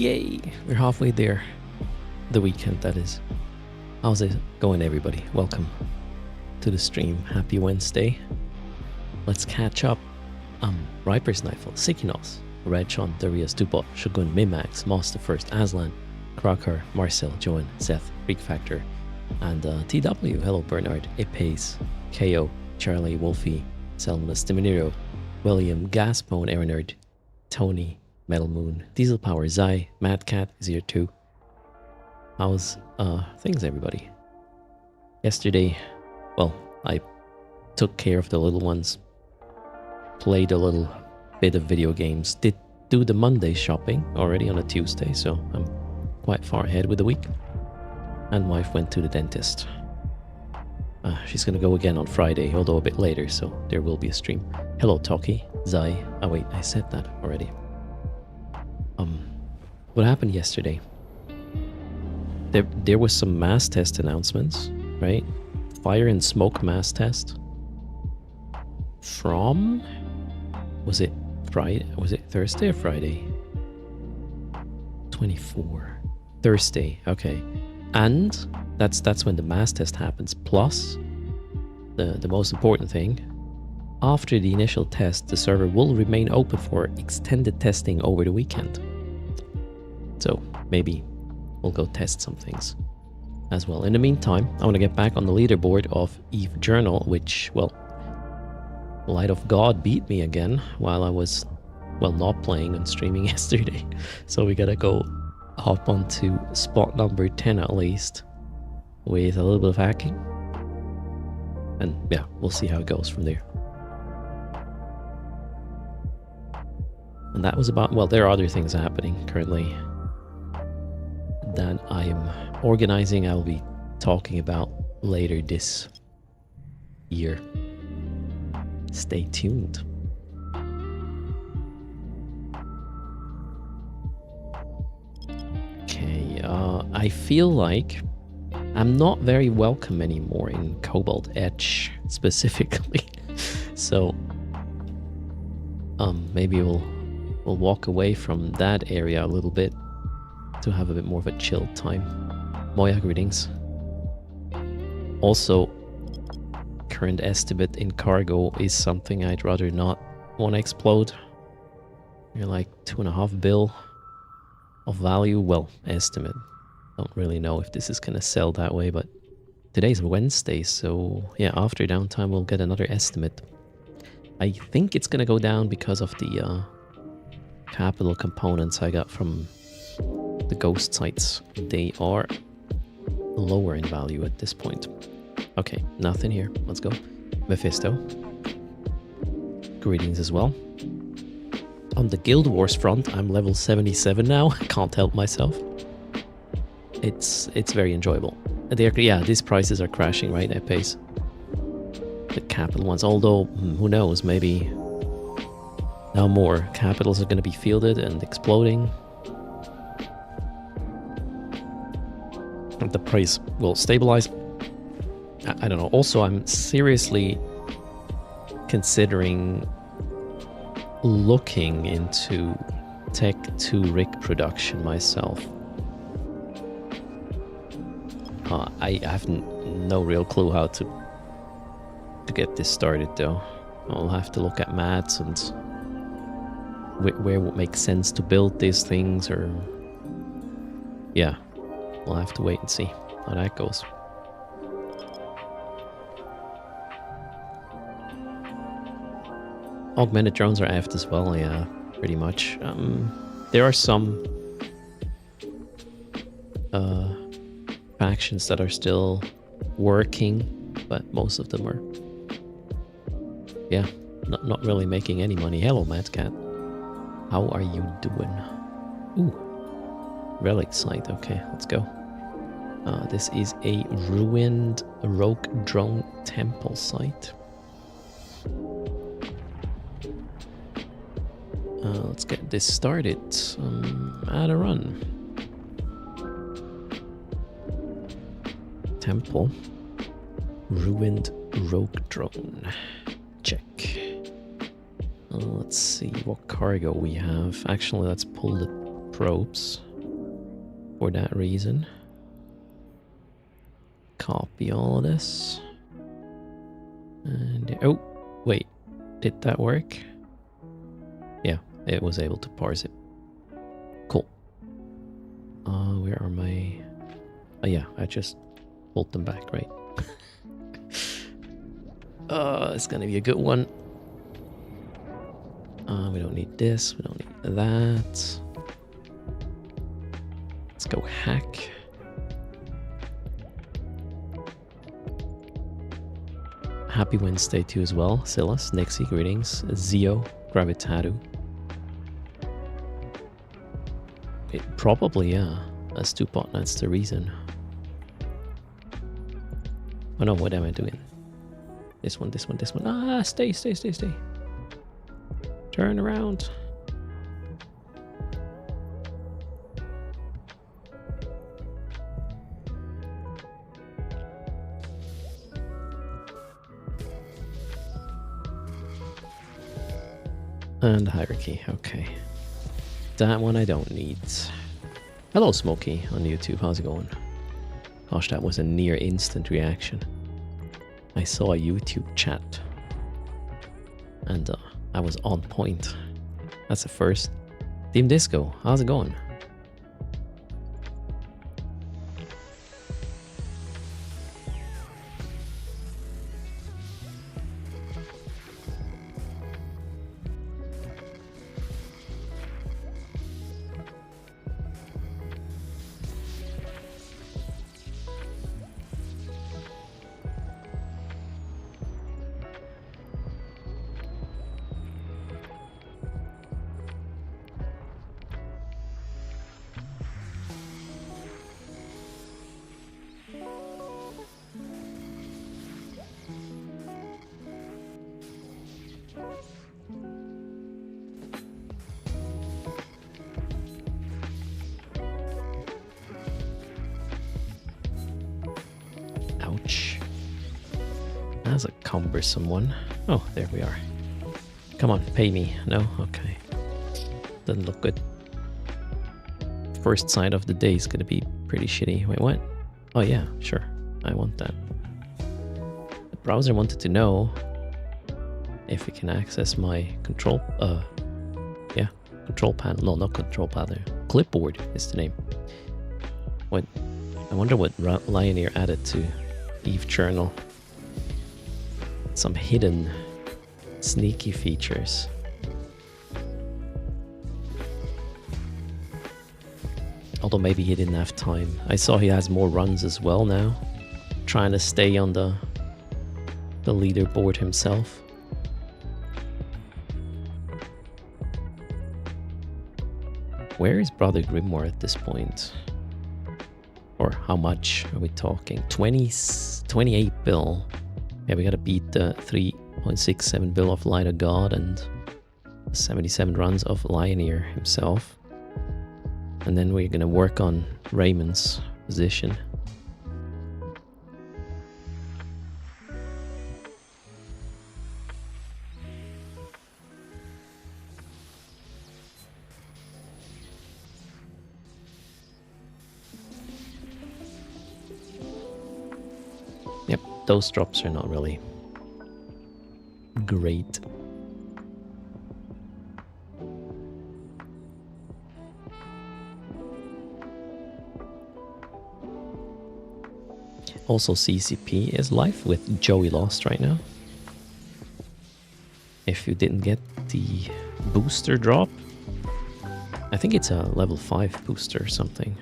Yay! We're halfway there. The weekend, that is. How's it going, everybody? Welcome to the stream. Happy Wednesday. Let's catch up. Riper's Nightfall, Sikinos, Redchon, Darius, Dupot, Shogun, Mimax, Master First, Aslan, Krakar, Marcel, Joan, Seth, Freak Factor, and TW. Hello, Bernard, Ipace, KO, Charlie, Wolfie, Selmanus, Diminero, William, Gaspone, Aaronerd, Tony, Metal Moon, Diesel Power, Zai, Mad Cat is here too. How's things, everybody? Yesterday, well, I took care of the little ones, played a little bit of video games, did do the Monday shopping already on a Tuesday, so I'm quite far ahead with the week. And wife went to the dentist. She's gonna go again on Friday, although a bit later, so there will be a stream. Hello, Toki, Zai. Oh wait, I said that already. What happened yesterday? There was some mass test announcements, right? Fire and smoke mass test. From? Was it Friday? Was it Thursday or Friday? 24. Thursday, okay. And that's when the mass test happens. Plus, the most important thing, after the initial test, the server will remain open for extended testing over the weekend. So maybe we'll go test some things as well. In the meantime, I want to get back on the leaderboard of Eve Journal, which, well, Light of God beat me again while I was, well, not playing and streaming yesterday. So we gotta go hop onto spot number 10 at least with a little bit of hacking. And yeah, we'll see how it goes from there. And that was about, well, there are other things happening currently that I am organizing. I'll be talking about later this year. Stay tuned. Okay, I feel like I'm not very welcome anymore in Cobalt Edge specifically. So maybe we'll walk away from that area a little bit to have a bit more of a chilled time. Moya, greetings. Also, current estimate in cargo is something I'd rather not want to explode. You're like 2.5 bill of value. Well, estimate. Don't really know if this is gonna sell that way, but today's Wednesday, so yeah, after downtime we'll get another estimate. I think it's gonna go down because of the capital components I got from the ghost sites. They are lower in value at this point. Okay, nothing here. Let's go. Mephisto. Greetings as well. On the Guild Wars front, I'm level 77 now. I can't help myself. It's very enjoyable. Yeah, these prices are crashing right at pace. The capital ones, although who knows, maybe now more capitals are going to be fielded and exploding. The price will stabilize. I don't know. Also, I'm seriously considering looking into Tech 2 rig production myself. I have no real clue how to get this started though. I'll have to look at maths and where it would make sense to build these things, or yeah, we'll have to wait and see how that goes. Augmented drones are effed as well, yeah, pretty much. There are some factions that are still working, but most of them are, yeah, not really making any money. Hello, Mad Cat. How are you doing? Ooh, relic site. Okay, let's go. This is a ruined rogue drone temple site. Let's get this started. Add a run. Temple. Ruined rogue drone. Check. Let's see what cargo we have. Actually, let's pull the probes. for that reason. Copy all of this. And oh, wait, did that work? Yeah, it was able to parse it. Cool. Where are my... Oh yeah, I just pulled them back, right? It's gonna be a good one. We don't need this, we don't need that. Let's go hack. Happy Wednesday to you as well. Silas, Nixie, greetings. Zio, Gravitatu. Probably, yeah. That's 2 botnets, the reason. Oh no, what am I doing? This one, this one, this one. Ah, stay. Turn around. And hierarchy, okay. That one I don't need. Hello Smokey on YouTube, how's it going? Gosh, that was a near instant reaction. I saw a YouTube chat. And I was on point. That's the first. Team Disco, how's it going? Ouch. That's a cumbersome one. Oh, there we are. Come on, pay me. No? Okay. Doesn't look good. First sight of the day is gonna be pretty shitty. Wait, what? Oh yeah, sure. I want that. The browser wanted to know if we can access my control, control panel. No, not control panel. Clipboard is the name. What? I wonder what Lioneer added to Eve Journal. Some hidden, sneaky features. Although maybe he didn't have time. I saw he has more runs as well now. Trying to stay on the leaderboard himself. Where is Brother Grimoire at this point? Or how much are we talking? 28 bill. Yeah, we gotta beat the 3.67 bill of Light of God and 77 runs of Lioneer himself. And then we're gonna work on Raymond's position. Yep, those drops are not really great. Also, CCP is live with Joey Lost right now. If you didn't get the booster drop, I think it's a level 5 booster or something.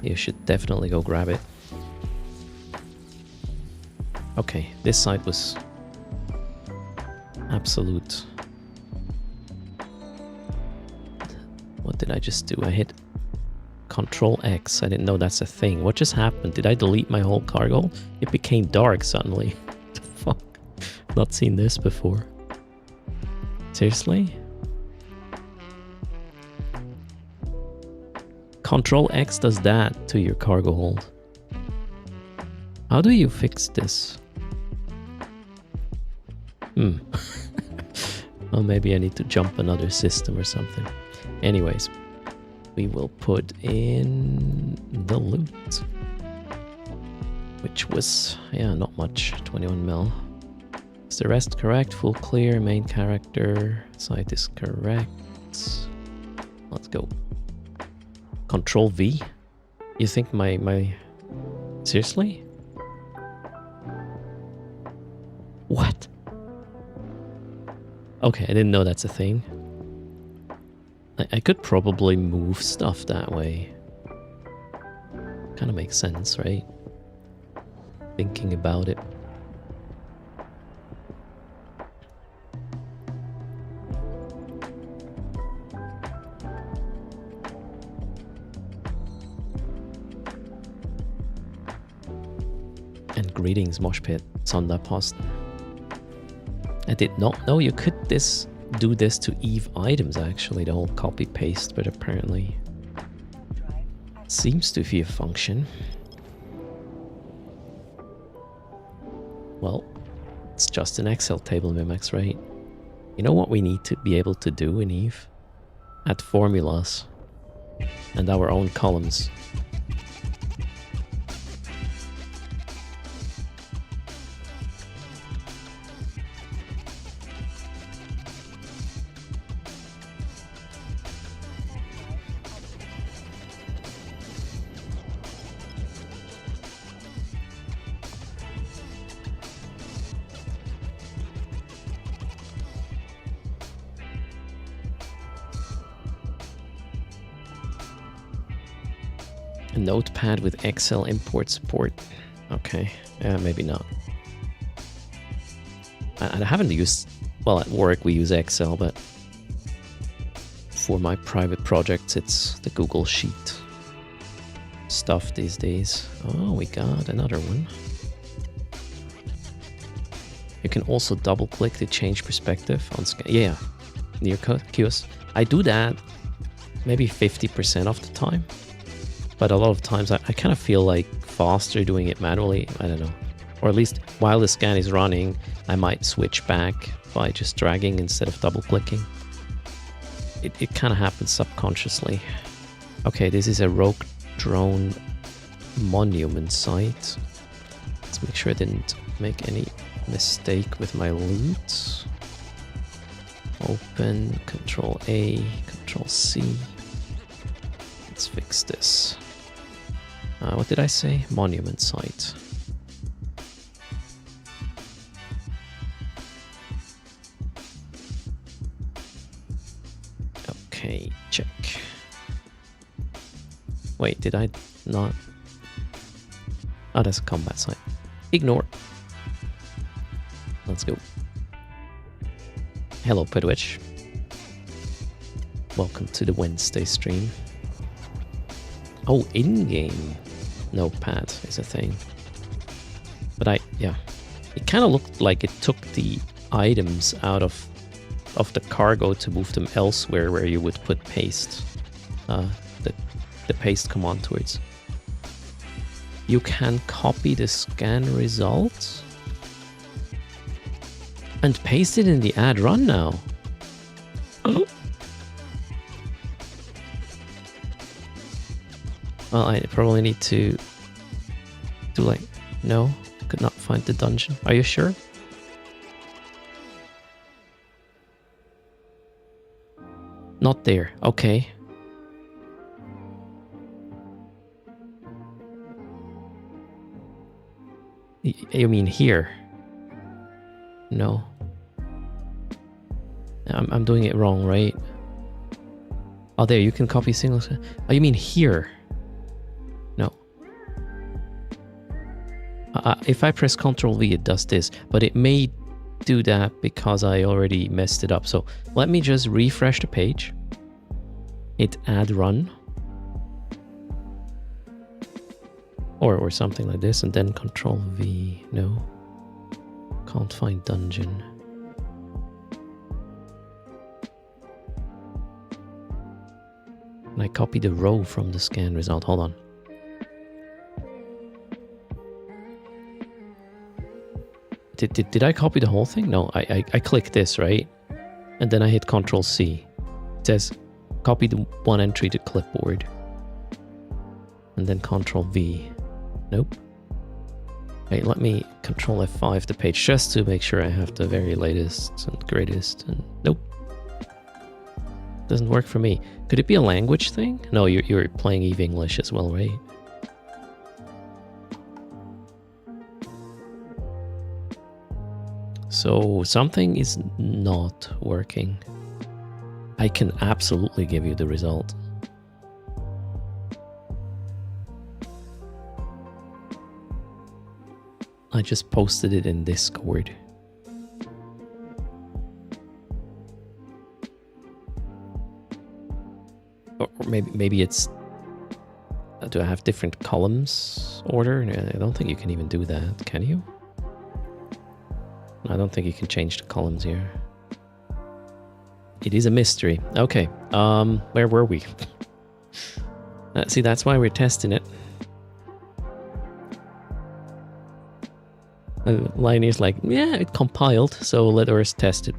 You should definitely go grab it. Okay, this side was absolute. What did I just do? I hit Control X. I didn't know that's a thing. What just happened? Did I delete my whole cargo? It became dark suddenly. What the fuck? Not seen this before. Seriously? Control X does that to your cargo hold. How do you fix this? Well, maybe I need to jump another system or something. Anyways. we will put in the loot, which was, yeah, not much, 21 mil. Is the rest correct? Full clear, main character, site is correct. Let's go. Control V? You think my... Seriously? What? Okay, I didn't know that's a thing. I could probably move stuff that way. Kind of makes sense, right? Thinking about it. And greetings, Moshpit. Sonderposten. I did not know you could do this to Eve items, actually, the whole copy paste, but apparently seems to be a function. Well, it's just an Excel table, Mimax, right? You know what we need to be able to do in Eve? Add formulas and our own columns. A notepad with Excel import support. Okay, maybe not. I haven't used... Well, at work we use Excel, but for my private projects it's the Google Sheet stuff these days. Oh, we got another one. You can also double click to change perspective on scan. Yeah, near QoS. I do that maybe 50% of the time. But a lot of times I kind of feel like faster doing it manually. I don't know. Or at least while the scan is running, I might switch back by just dragging instead of double clicking. It kind of happens subconsciously. Okay, this is a rogue drone monument site. Let's make sure I didn't make any mistake with my loot. Open, Control A, Control C. Let's fix this. What did I say? Monument site. Okay, check. Wait, did I not? Oh, that's a combat site. Ignore. Let's go. Hello, Pedwitch. Welcome to the Wednesday stream. Oh, in-game notepad is a thing. But yeah. It kind of looked like it took the items out of the cargo to move them elsewhere where you would put paste. The paste command towards. You can copy the scan results and paste it in the add run now. Well, I probably need to do like, no, could not find the dungeon. Are you sure? Not there. Okay. You mean here? No. I'm doing it wrong, right? Oh, there, you can copy single... Oh, you mean here? No. If I press Ctrl V, it does this, but it may do that because I already messed it up. So let me just refresh the page. Hit add run. Or something like this, and then Ctrl V. No. Can't find dungeon. And I copy the row from the scan result. Hold on. Did I copy the whole thing? No, I click this, right? And then I hit Ctrl C. It says copy the one entry to clipboard. And then Control V. Nope. Wait, let me Control F5 the page just to make sure I have the very latest and greatest. And nope. Doesn't work for me. Could it be a language thing? No, you're playing Eve English as well, right? So something is not working. I can absolutely give you the result. I just posted it in Discord. Or maybe it's... do I have different columns order? I don't think you can even do that, can you? I don't think you can change the columns here. It is a mystery. Okay, where were we? See, that's why we're testing it. Liney's like, yeah, it compiled, so let us test it.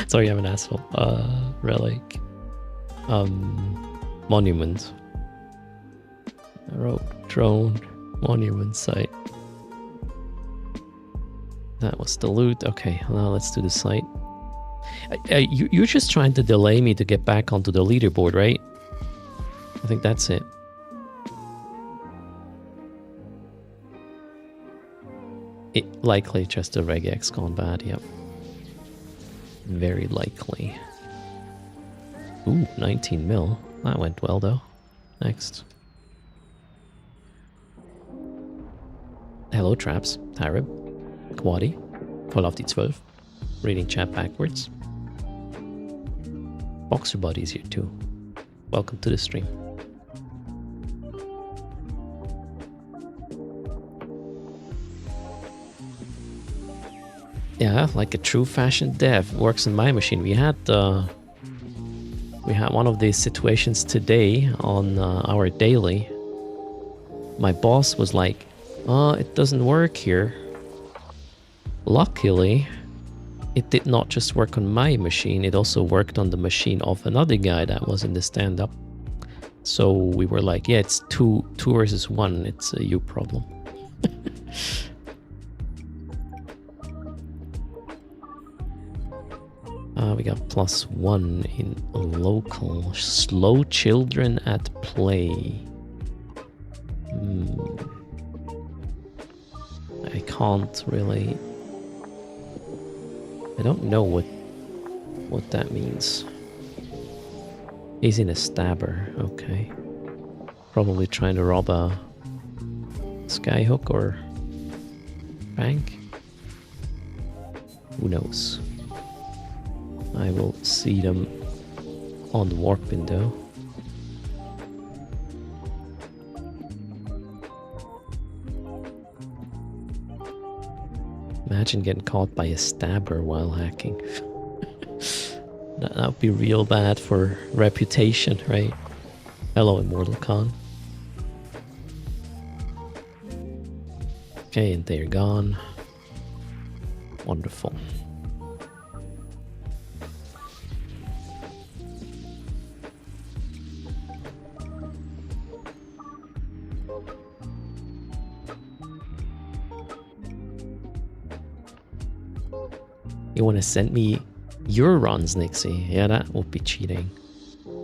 Sorry, I'm an asshole. Relic. Monument. Rogue drone. Monument site. That was the loot. Okay, now let's do the site. You're just trying to delay me to get back onto the leaderboard, right? I think that's it. It likely just a regex gone bad, yep. Very likely. Ooh, 19 mil. That went well though. Next. Hello traps, Tarib, Quadi, voll auf die 12. Reading chat backwards. Boxer Buddy's here too. Welcome to the stream. Yeah, like a true fashion dev works on my machine. We had one of these situations today on our daily. My boss was like, "Oh, it doesn't work here." Luckily, it did not just work on my machine, it also worked on the machine of another guy that was in the stand-up. So we were like, yeah, it's two versus one, it's a you problem. We got +1 in local. Slow children at play. I can't really... I don't know what that means. He's in a stabber, okay. Probably trying to rob a skyhook or bank. Who knows? I will see them on the warp window. Imagine getting caught by a stabber while hacking. That would be real bad for reputation, right? Hello, Immortal Khan. Okay, and they're gone. Wonderful. You want to send me your runs, Nixie? Yeah, that would be cheating.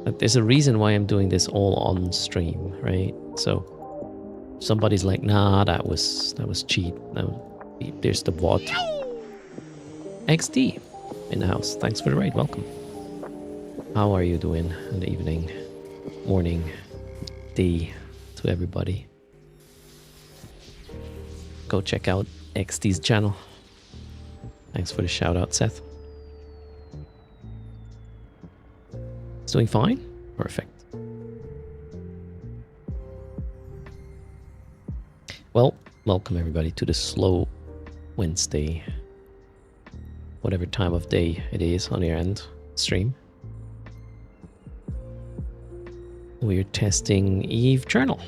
But there's a reason why I'm doing this all on stream, right? So somebody's like, nah, that was cheat. No, there's the bot. XD in the house. Thanks for the raid. Welcome. How are you doing in the evening, morning, day to everybody? Go check out XD's channel. Thanks for the shout out, Seth. It's doing fine? Perfect. Well, welcome everybody to the slow Wednesday, whatever time of day it is on your end stream. We're testing Eve Journal.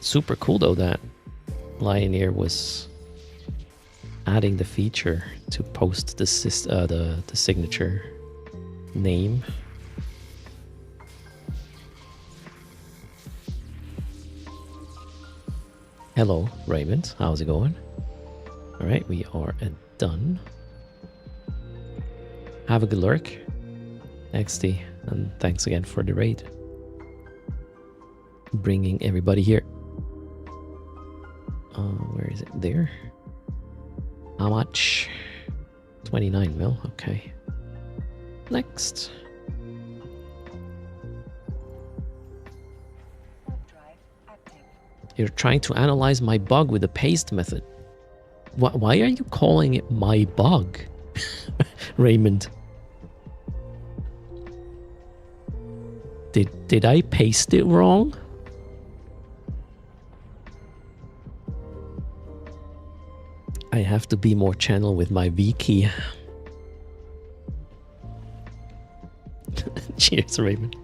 Super cool though that Lioneer was adding the feature to post the signature name. Hello, Raymond. How's it going? All right, we are done. Have a good lurk, XD, and thanks again for the raid. Bringing everybody here. Where is it? There. How much? 29 mil. Okay. Next. You're trying to analyze my bug with the paste method. Why are you calling it my bug, Raymond? Did I paste it wrong? I have to be more channel with my V key. Cheers, Raymond.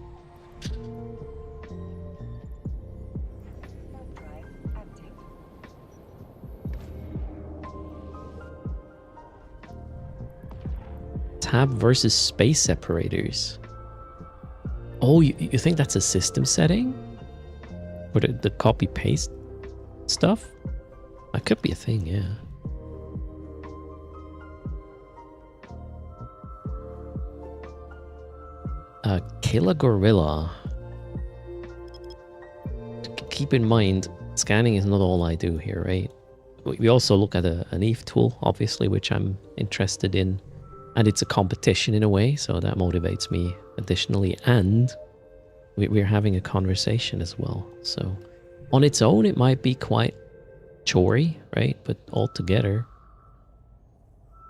Tab versus space separators. Oh, you think that's a system setting? Or the copy paste stuff? That could be a thing, yeah. Killer Gorilla. Keep in mind, scanning is not all I do here, right? We also look at an EVE tool, obviously, which I'm interested in. And it's a competition in a way, so that motivates me additionally. And we're having a conversation as well. So on its own, it might be quite chory, right? But altogether,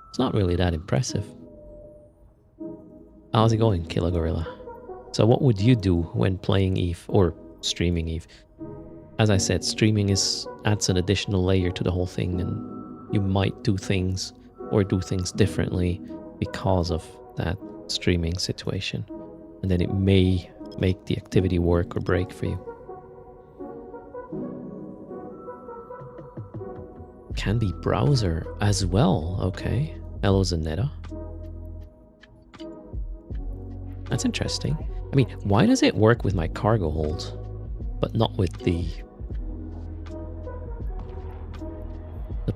it's not really that impressive. How's it going, Killer Gorilla? So what would you do when playing EVE or streaming EVE? As I said, streaming adds an additional layer to the whole thing, and you might do things or do things differently because of that streaming situation. And then it may make the activity work or break for you. Can be browser as well. Okay. Hello, Zanetta. That's interesting. I mean, why does it work with my cargo hold, but not with the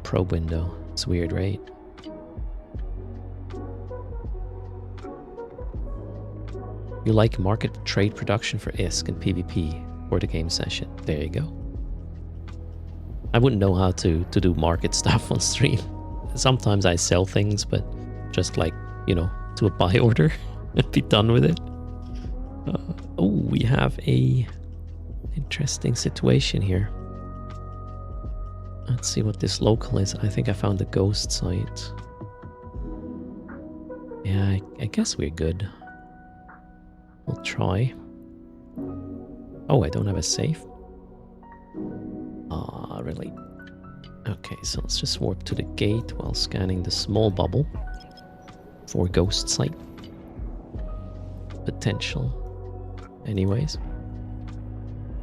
probe window? It's weird, right? You like market trade production for ISK and PvP for the game session. There you go. I wouldn't know how to do market stuff on stream. Sometimes I sell things, but just like, you know, to a buy order and be done with it. Oh, we have a interesting situation here. Let's see what this local is. I think I found the ghost site. Yeah, I guess we're good. We'll try. Oh, I don't have a safe. Ah, really? Okay, so let's just warp to the gate while scanning the small bubble for ghost site potential. Anyways,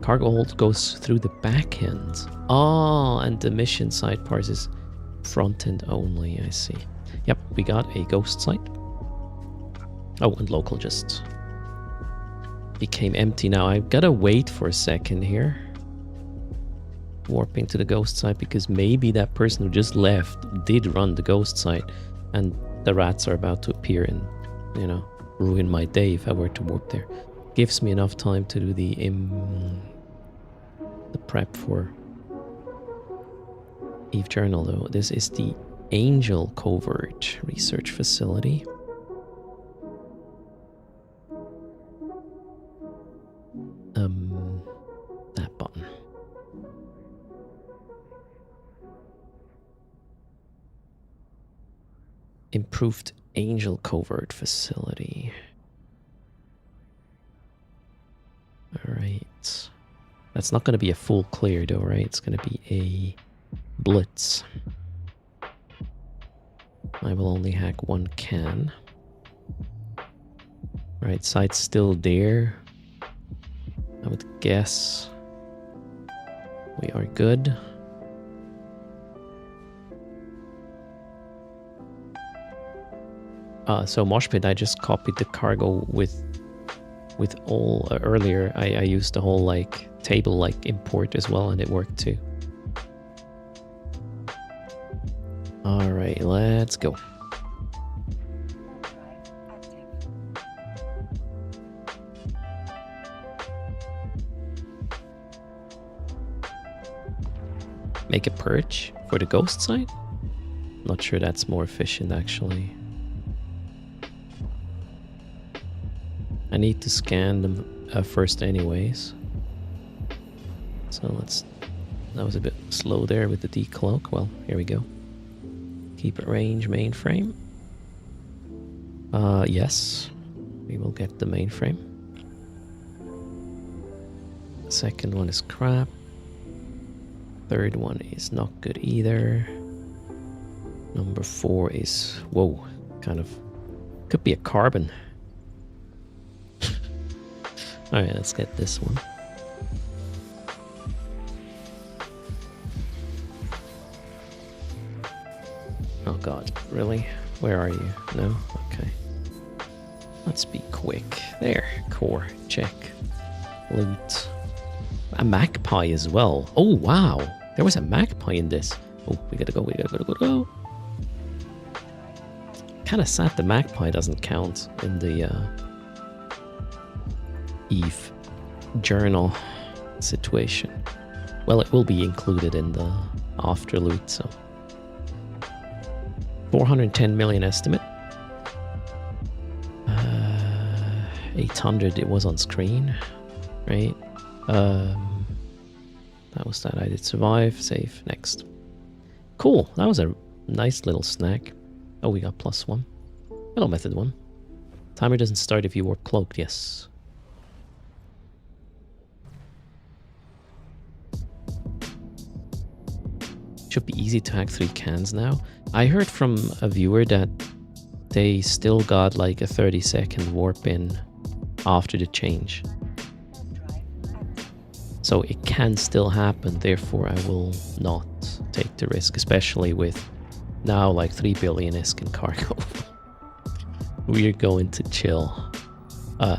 cargo hold goes through the back end. Oh, and the mission site parses front end only. I see. Yep, we got a ghost site. Oh, and local just became empty now. I've got to wait for a second here. Warping to the ghost site because maybe that person who just left did run the ghost site and the rats are about to appear and, you know, ruin my day if I were to warp there. Gives me enough time to do the prep for EVE Journal though. This is the Angel Covert Research Facility. That button. Improved Angel Covert Facility. Alright. That's not going to be a full clear though, right? It's going to be a blitz. I will only hack one can. Alright, site's still there. I would guess we are good. So Moshpit, I just copied the cargo with all earlier. I used the whole like table like import as well, and it worked too. All right, let's go. Make a perch for the ghost side? Not sure that's more efficient actually. I need to scan them first anyways. So that was a bit slow there with the decloak. Well, here we go. Keep it range mainframe. Yes, we will get the mainframe. Second one is crap. Third one is not good either. Number 4 is, whoa, kind of, could be a carbon. Alright, let's get this one. Oh god, really? Where are you? No? Okay. Let's be quick. There, core, check. Loot. A magpie as well. Oh wow, there was a magpie in this. Oh, we gotta go. Kinda sad the magpie doesn't count in the Eve journal situation. Well, it will be included in the after loot, so 410 million estimate. 800 it was on screen, right? That was that. I did survive. Save. Next. Cool. That was a nice little snack. Oh, we got +1. Hello, method 1. Timer doesn't start if you warp cloaked. Yes. Should be easy to hack 3 cans now. I heard from a viewer that they still got like a 30-second warp in after the change. So it can still happen, therefore I will not take the risk, especially with now like 3 billion ISK in cargo. We're going to chill.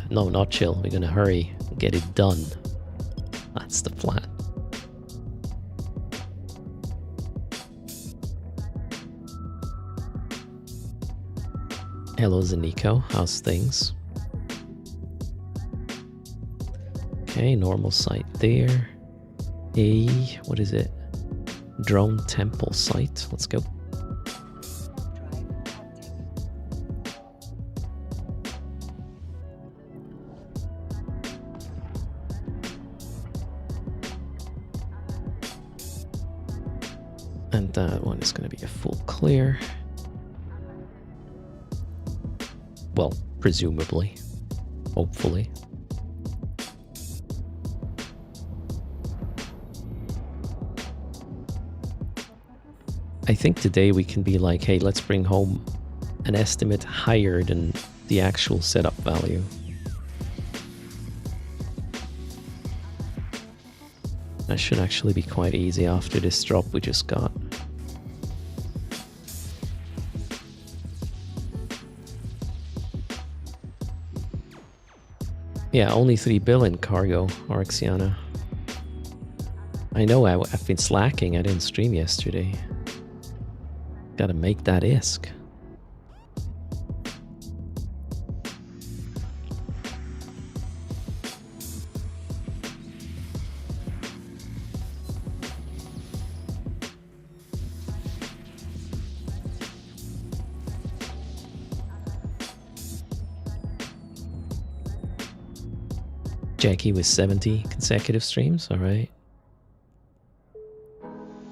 No, not chill. We're gonna hurry, get it done. That's the plan. Hello Zaniko, how's things? Okay, normal site there. What is it? Drone temple site. Let's go. And that one is going to be a full clear. Well, presumably. Hopefully. I think today we can be like, hey, let's bring home an estimate higher than the actual setup value. That should actually be quite easy after this drop we just got. Yeah, only 3 billion cargo, Oryxiana. I know I've been slacking, I didn't stream yesterday. Gotta make that ISK. Jackie with 70 consecutive streams, alright.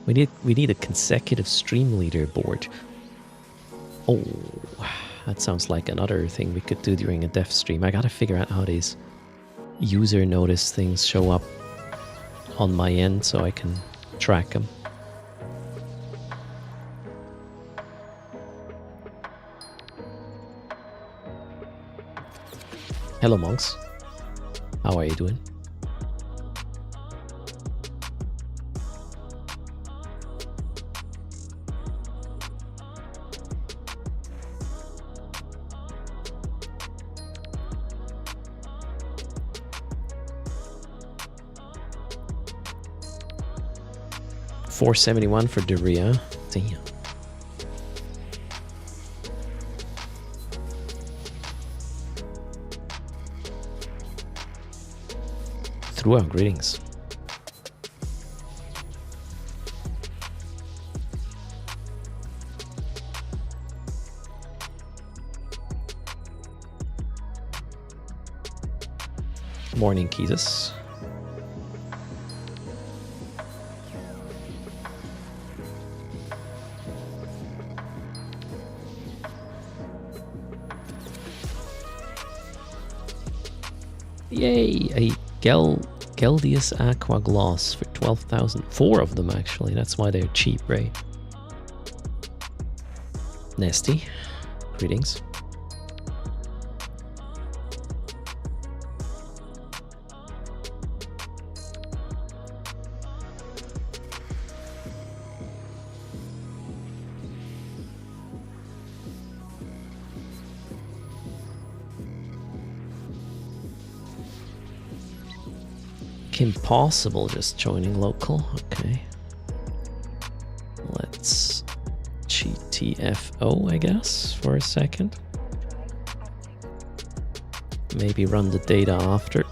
We need a consecutive stream leaderboard. Oh, that sounds like another thing we could do during a dev stream. I gotta figure out how these user notice things show up on my end so I can track them. Hello monks, how are you doing? 471 for Daria. Damn. Throughout greetings. Morning, Keezus. Yay! A Geldius Aqua Gloss for 12,000. 4 of them, actually. That's why they're cheap, right? Nesty. Greetings. Impossible just joining local. Okay. Let's GTFO, I guess, for a second. Maybe run the data after.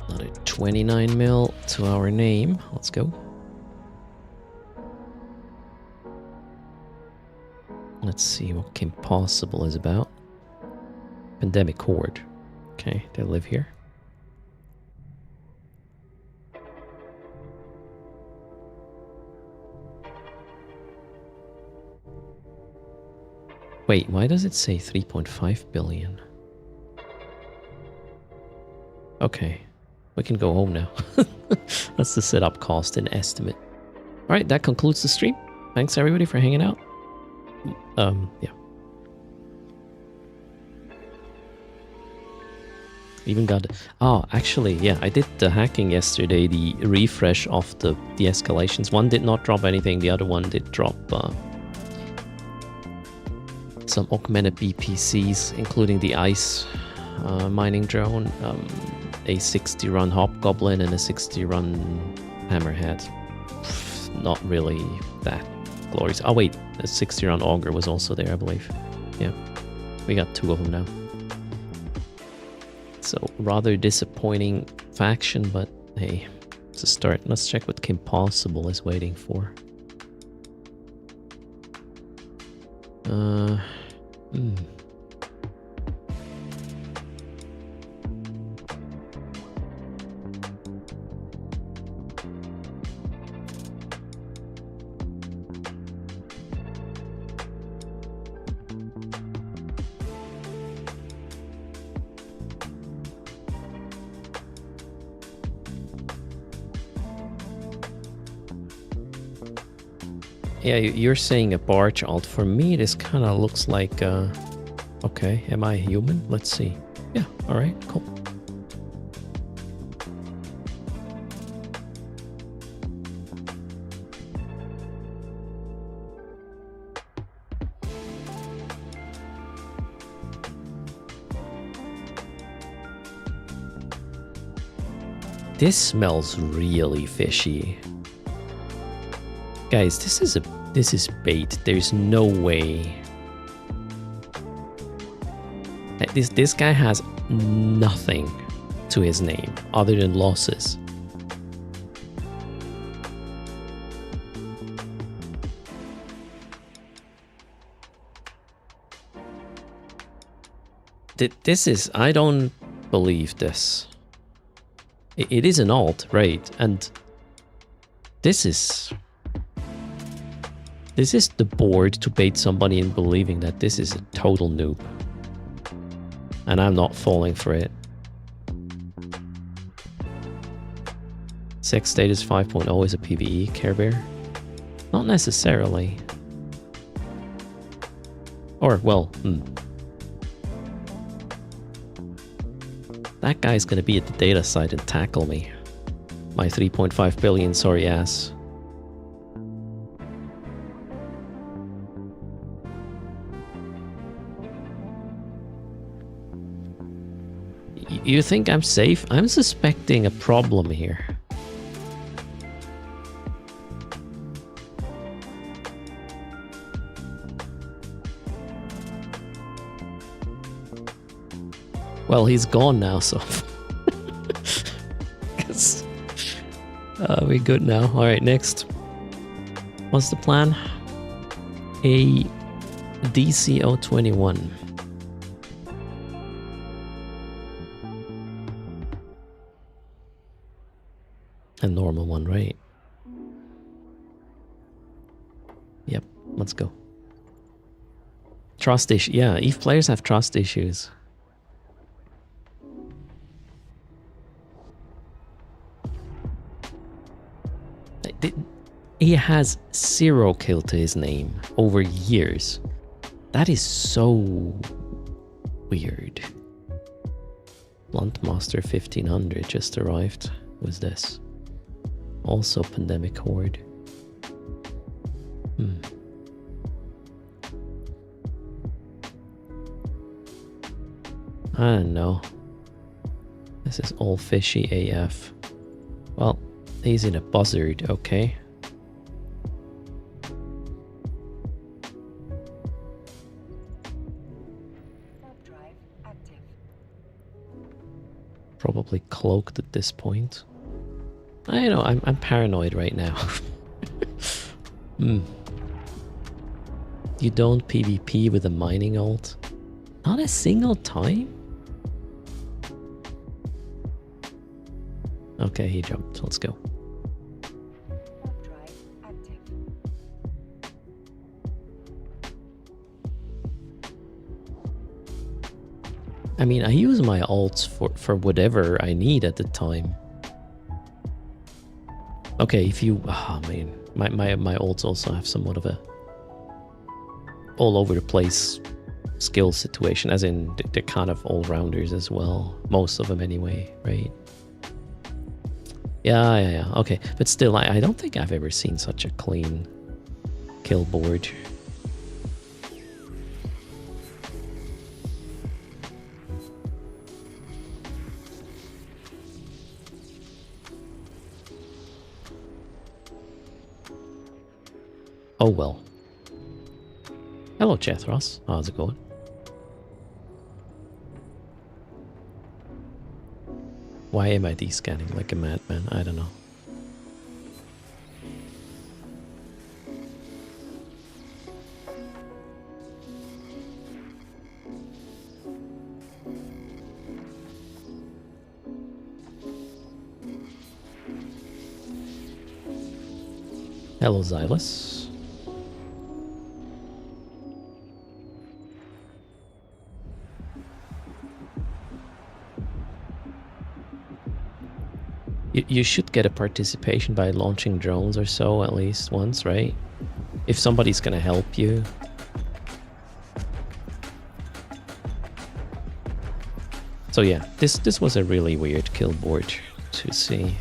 Another 29 mil to our name. Let's go. Let's see what Kim Possible is about. Pandemic Horde. Okay, they live here. Wait, why does it say 3.5 billion? Okay, we can go home now. That's the setup cost and estimate. Alright, that concludes the stream. Thanks everybody for hanging out. Yeah. Even got... Oh, actually, yeah, I did the hacking yesterday, the refresh of the escalations. One did not drop anything, the other one did drop some augmented BPCs, including the ice mining drone, a 60-run Hobgoblin, and a 60-run Hammerhead. Not really that glorious. Oh wait, a 60-run Augur was also there, I believe. Yeah, we got 2 of them now. So, rather disappointing faction, but hey, it's a start. Let's check what Kim Possible is waiting for. Yeah, you're saying a barge alt. For me, this kind of looks like... okay, am I human? Let's see. Yeah, alright, cool. This smells really fishy. Guys, this is bait. There's no way. This guy has nothing to his name other than losses. This is... I don't believe this. It is an alt, right? And this is the board to bait somebody in believing that this is a total noob. And I'm not falling for it. Sex status 5.0 is a PvE, Care Bear? Not necessarily. Or, well, that guy's gonna be at the data site and tackle me. My 3.5 billion sorry ass. You think I'm safe? I'm suspecting a problem here. Well, he's gone now, so guess we're good now. All right, next. What's the plan? A DCO21. A normal one, right? Yep, let's go. Trust issue. Yeah, if players have trust issues. He has 0 kill to his name over years. That is so weird. Blunt Master 1500 just arrived. Who's this? Also Pandemic Horde. I don't know. This is all fishy AF. Well, he's in a buzzard, okay. Probably cloaked at this point. I know, I'm paranoid right now. You don't PvP with a mining ult? Not a single time? Okay, he jumped. Let's go. I mean, I use my ults for whatever I need at the time. Okay, if you... Oh, man. My ults also have somewhat of a all over the place skill situation, as in they're kind of all-rounders as well. Most of them anyway, right? Yeah. Okay, but still, I don't think I've ever seen such a clean kill board. Oh well. Hello, Chethros. How's it going? Why am I descanning like a madman? I don't know. Hello, Xylus. You should get a participation by launching drones or so at least once, right? If somebody's gonna help you. So yeah, this was a really weird kill board to see.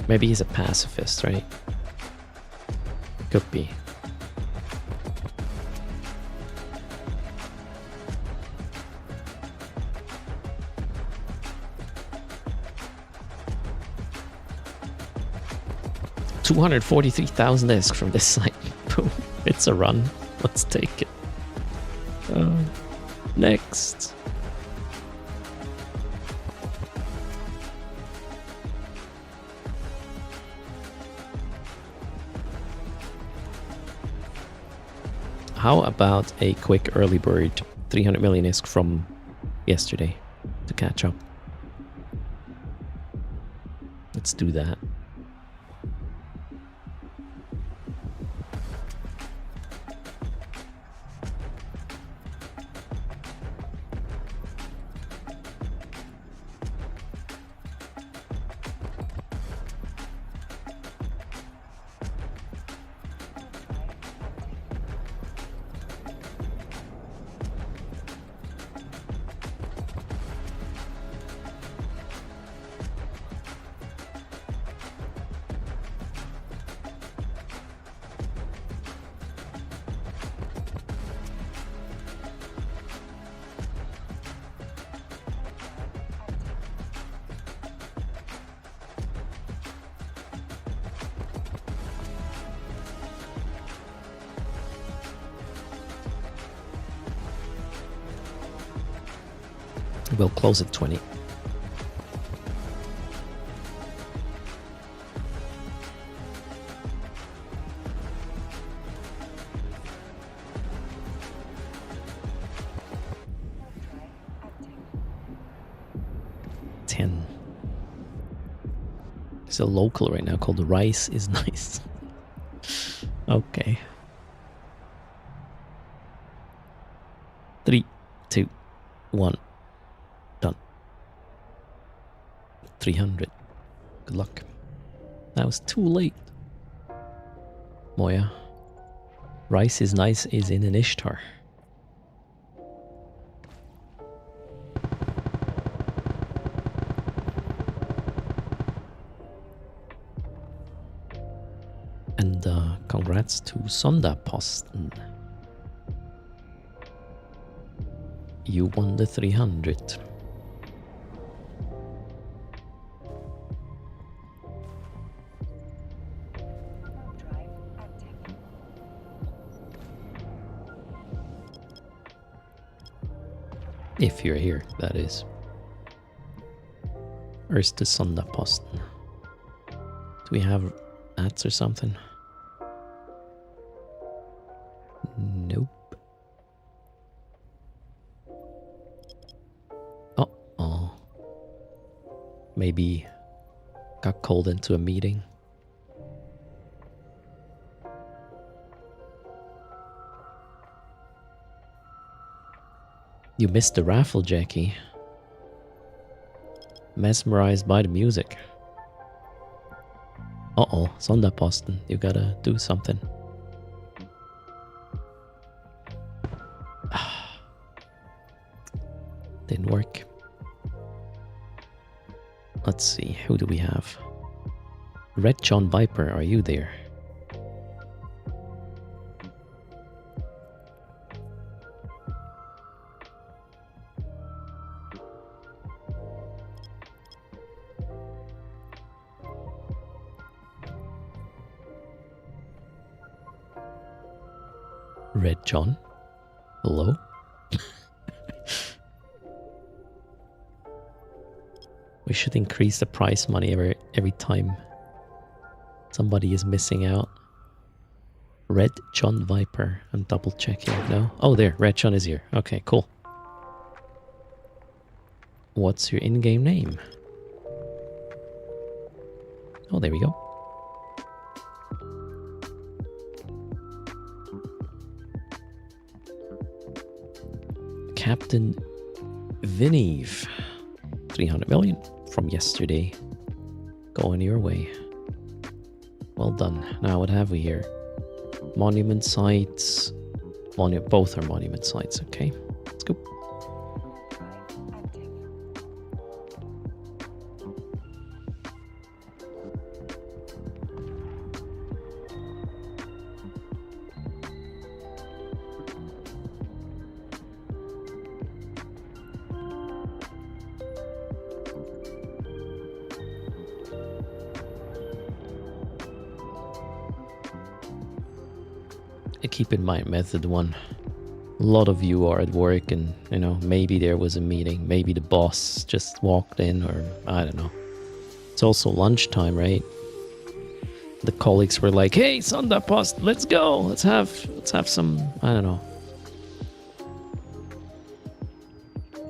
Maybe he's a pacifist, right? Could be. $243,000 discs from this site. Boom. It's a run. Let's take it. Next. How about a quick early bird 300 million ISK from yesterday to catch up? Let's do that. We'll close at 20. It's a local right now called Rice is Nice. Okay. 3, 2, 1. Done. 300. Good luck. That was too late. Moya. Rice is Nice is in an Ishtar. And congrats to Sondaposten. You won the 300. If you're here, that is. Erst the Sondaposten. Do we have ads or something? Nope. Uh-oh. Maybe got called into a meeting. You missed the raffle, Jackie. Mesmerized by the music. Uh-oh, Sondaposten, you gotta do something. Didn't work. Let's see, who do we have? Red John Viper, are you there? Red John? Hello? We should increase the prize money every time somebody is missing out. Red John Viper. I'm double checking. No? Oh, there. Red John is here. Okay, cool. What's your in-game name? Oh, there we go. Captain Vineve. 300 million from yesterday. Going your way. Well done. Now what have we here? Monument sites. Both are monument sites. Okay, let's go. Keep in mind method 1. A lot of you are at work and, you know, maybe there was a meeting. Maybe the boss just walked in or I don't know. It's also lunchtime, right? The colleagues were like, hey, Sondapost, let's go. Let's have some, I don't know.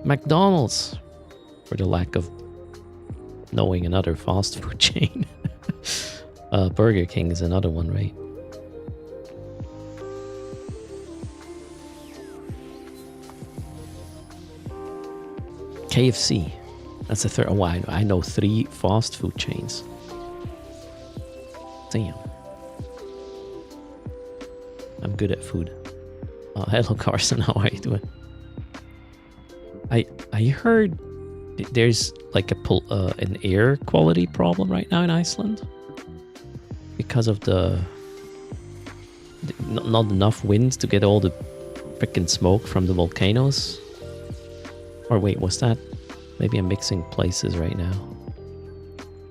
McDonald's. For the lack of knowing another fast food chain. Burger King is another one, right? KFC. That's the third. Oh, I know 3 fast food chains. Damn. I'm good at food. Hello, Carson. How are you doing? I heard there's like an air quality problem right now in Iceland because of not enough winds to get all the frickin' smoke from the volcanoes. Or wait, was that? Maybe I'm mixing places right now.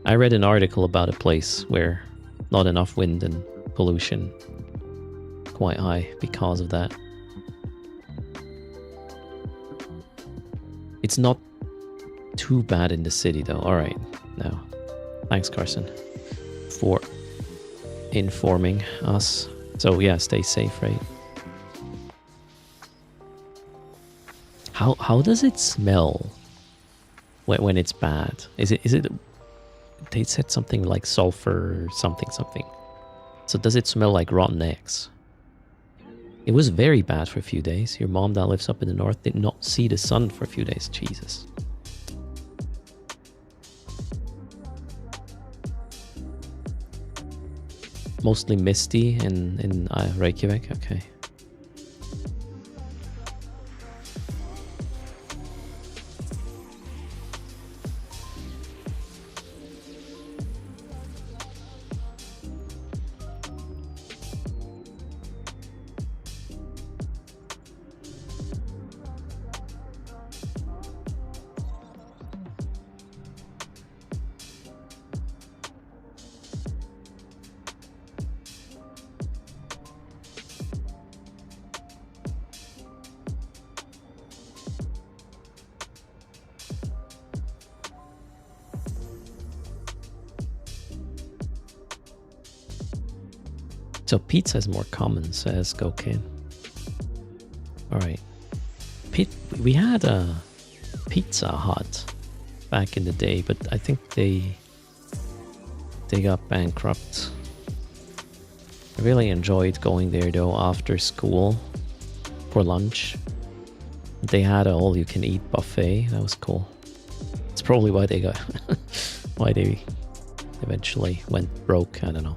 I read an article about a place where not enough wind and pollution quite high because of that. It's not too bad in the city, though. All right. No. Thanks, Carson, for informing us. So, yeah, stay safe, right? How does it smell when it's bad? Is it? They said something like sulfur or something. So does it smell like rotten eggs? It was very bad for a few days. Your mom that lives up in the north did not see the sun for a few days. Jesus. Mostly misty in Reykjavik. Okay. So pizza is more common, says Gokin. Alright. We had a Pizza Hut back in the day, but I think they got bankrupt. I really enjoyed going there though after school for lunch. They had a all-you-can-eat buffet. That was cool. It's probably why they got why they eventually went broke. I don't know.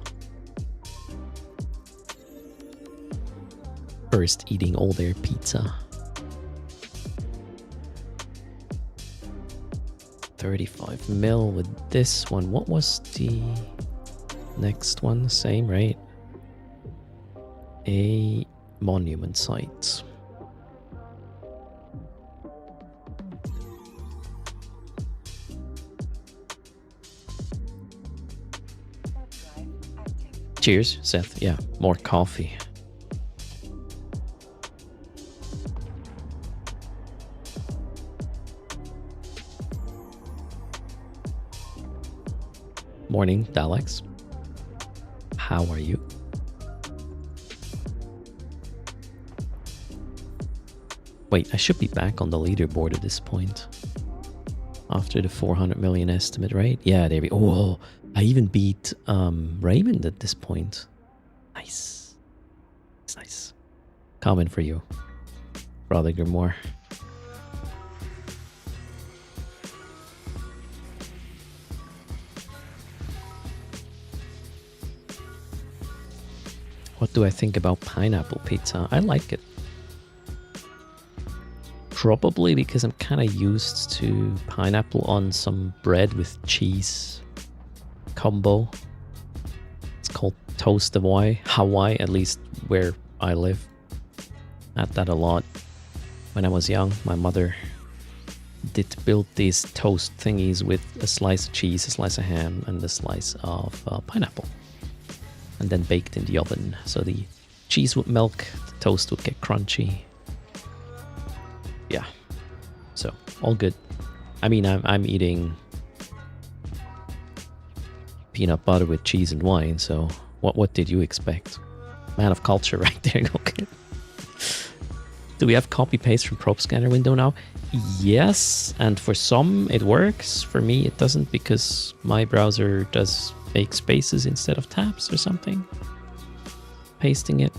First eating all their pizza. 35 mil with this one. What was the next one? Same, right? A monument site. Cheers, Seth. Yeah, more coffee. Morning, Daleks. How are you? Wait, I should be back on the leaderboard at this point. After the 400 million estimate, right? Yeah, there we go. Oh, I even beat Raymond at this point. Nice. It's nice. Comment for you, Brother Grimoire. What do I think about pineapple pizza? I like it. Probably because I'm kind of used to pineapple on some bread with cheese combo. It's called Toast Hawaii. Hawaii, at least where I live. Had that a lot when I was young. My mother did build these toast thingies with a slice of cheese, a slice of ham, and a slice of pineapple. And then baked in the oven. So the cheese would melt, the toast would get crunchy. Yeah. So, all good. I mean, I'm eating peanut butter with cheese and wine, so what did you expect? Man of culture right there. Okay. Do we have copy-paste from prop scanner window now? Yes, and for some it works. For me it doesn't because my browser does fake spaces instead of tabs or something. Pasting it.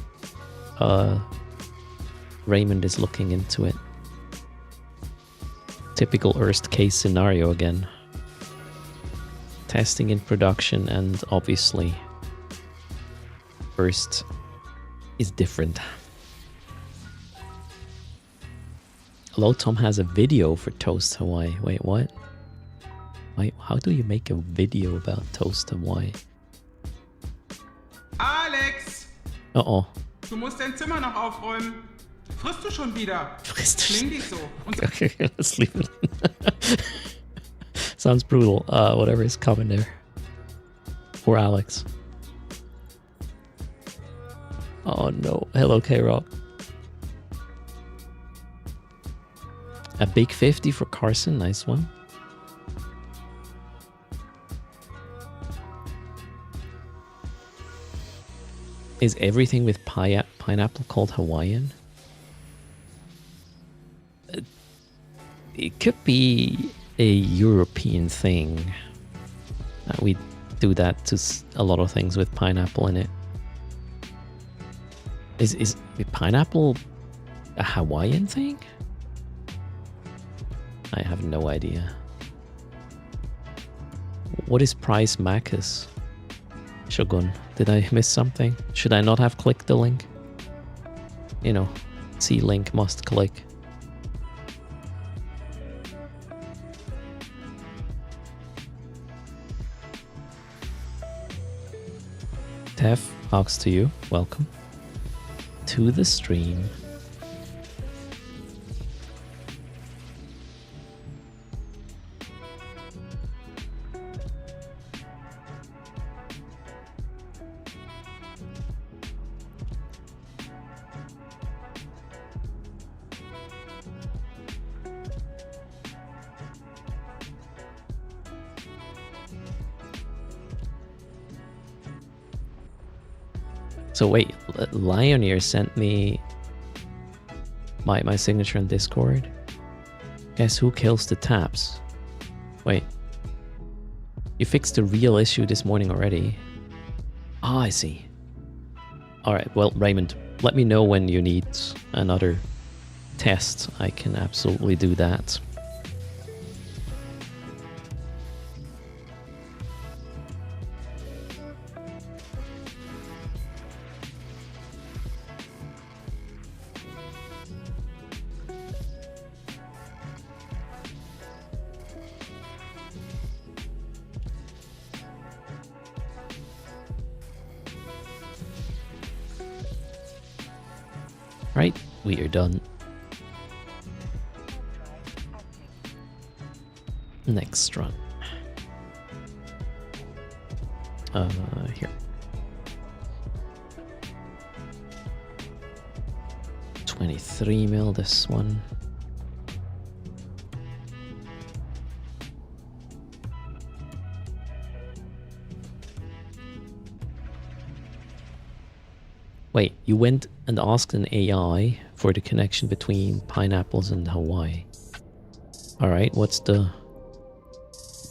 Raymond is looking into it. Typical erst case scenario again. Testing in production, and obviously erst is different. Hello, Tom has a video for Toast Hawaii. Wait, what? Wait, how do you make a video about Toast Hawaii? Alex! Uh-oh. Du musst dein Zimmer noch aufräumen. Frisst du schon wieder? Frisst du Klingt nicht so. Und Okay, let's leave it. Sounds brutal. Whatever is coming there. Poor Alex. Oh no. Hello, K-Rock. A big 50 for Carson. Nice one. Is everything with pineapple called Hawaiian? It could be a European thing. We do that to a lot of things with pineapple in it. Is pineapple a Hawaiian thing? I have no idea. What is Price Macus? Shogun, did I miss something? Should I not have clicked the link? You know, see link, must click. Tef, talks to you. Welcome to the stream. So wait, Lioneer sent me my signature on Discord. Guess who kills the taps? Wait. You fixed the real issue this morning already. Ah, I see. Alright, well, Raymond, let me know when you need another test. I can absolutely do that. Right, we are done. Next run. Here. 23 mil, this one. Wait, you went and asked an AI for the connection between pineapples and Hawaii. Alright, what's the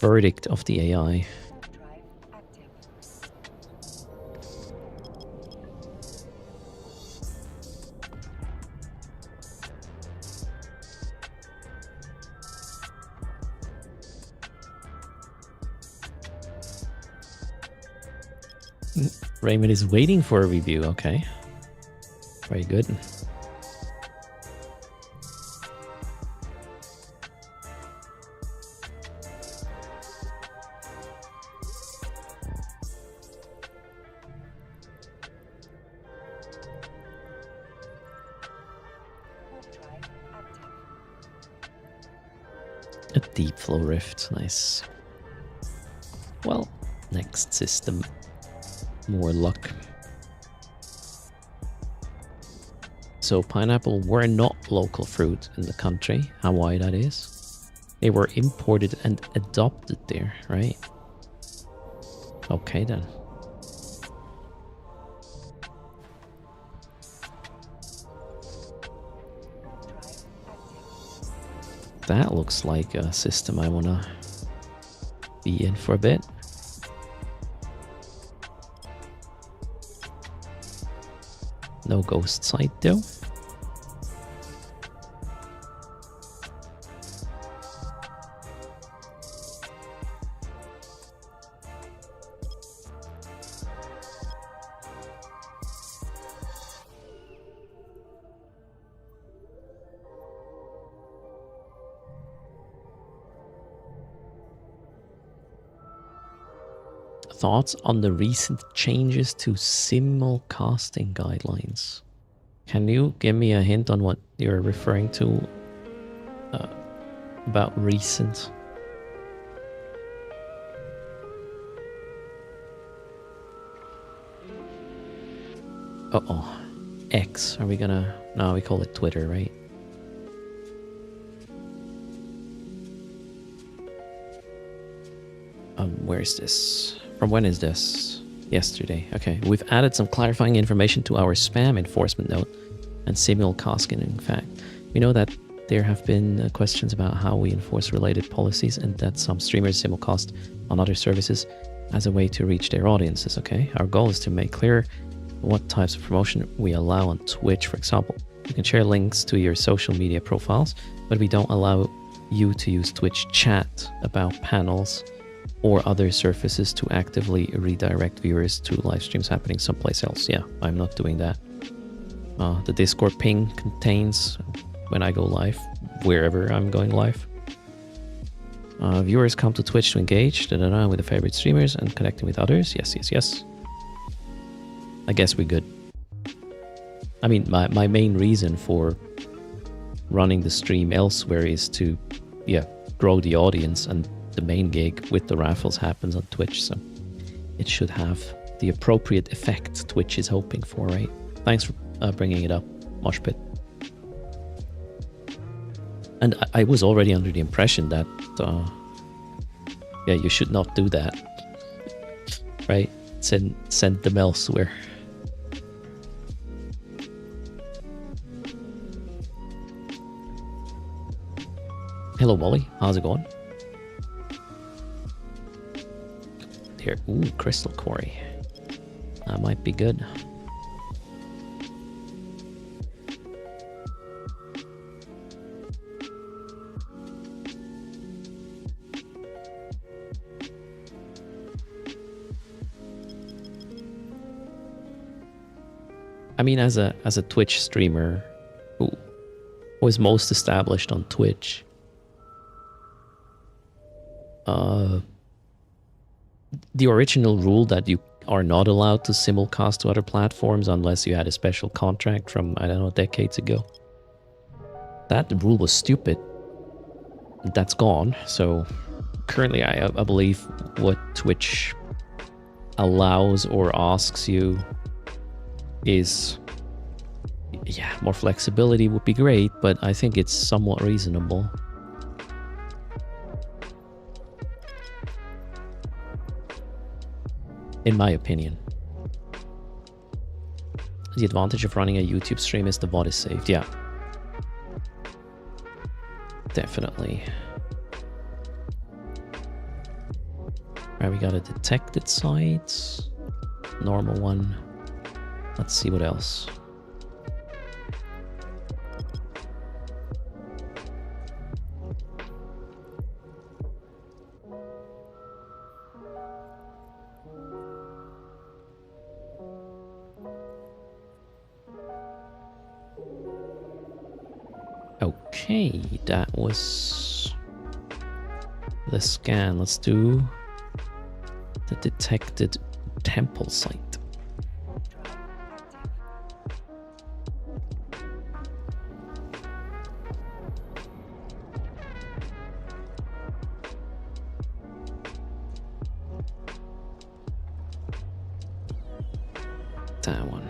verdict of the AI? Raymond is waiting for a review, okay. Very good. A deep flow rift, nice. Well, next system. More luck. So pineapple were not local fruit in the country, Hawaii that is. They were imported and adopted there, right? Okay then. That looks like a system I wanna be in for a bit. No ghost site though. Thoughts on the recent changes to simulcasting guidelines? Can you give me a hint on what you're referring to about recent? Uh-oh. X. Are we gonna... No, we call it Twitter, right? Where's this? From when is this? yesterday. Okay, we've added some clarifying information to our spam enforcement note and simulcasting. In fact, we know that there have been questions about how we enforce related policies and that some streamers simulcast on other services as a way to reach their audiences. Okay, our goal is to make clear what types of promotion we allow on Twitch. For example, you can share links to your social media profiles, but we don't allow you to use Twitch chat about panels or other surfaces to actively redirect viewers to live streams happening someplace else. Yeah, I'm not doing that. The Discord ping contains when I go live, wherever I'm going live. Viewers come to Twitch to engage with their favorite streamers and connecting with others. Yes. I guess we're good. I mean, my main reason for running the stream elsewhere is to, grow the audience, and the main gig with the raffles happens on Twitch, so it should have the appropriate effect Twitch is hoping for, right? Thanks for bringing it up, Moshpit. And I was already under the impression that, you should not do that, right? Send them elsewhere. Hello, Wally. How's it going? Here, ooh, crystal quarry. That might be good. I mean, as a Twitch streamer who was most established on Twitch, the original rule that you are not allowed to simulcast to other platforms unless you had a special contract from, I don't know, decades ago. That rule was stupid. That's gone. So currently I believe what Twitch allows or asks you is, more flexibility would be great, but I think it's somewhat reasonable. In my opinion. The advantage of running a YouTube stream is the VOD is saved. Yeah. Definitely. Right, we got a detected site. Normal one. Let's see what else. Okay, that was the scan. Let's do the detected temple site. That one.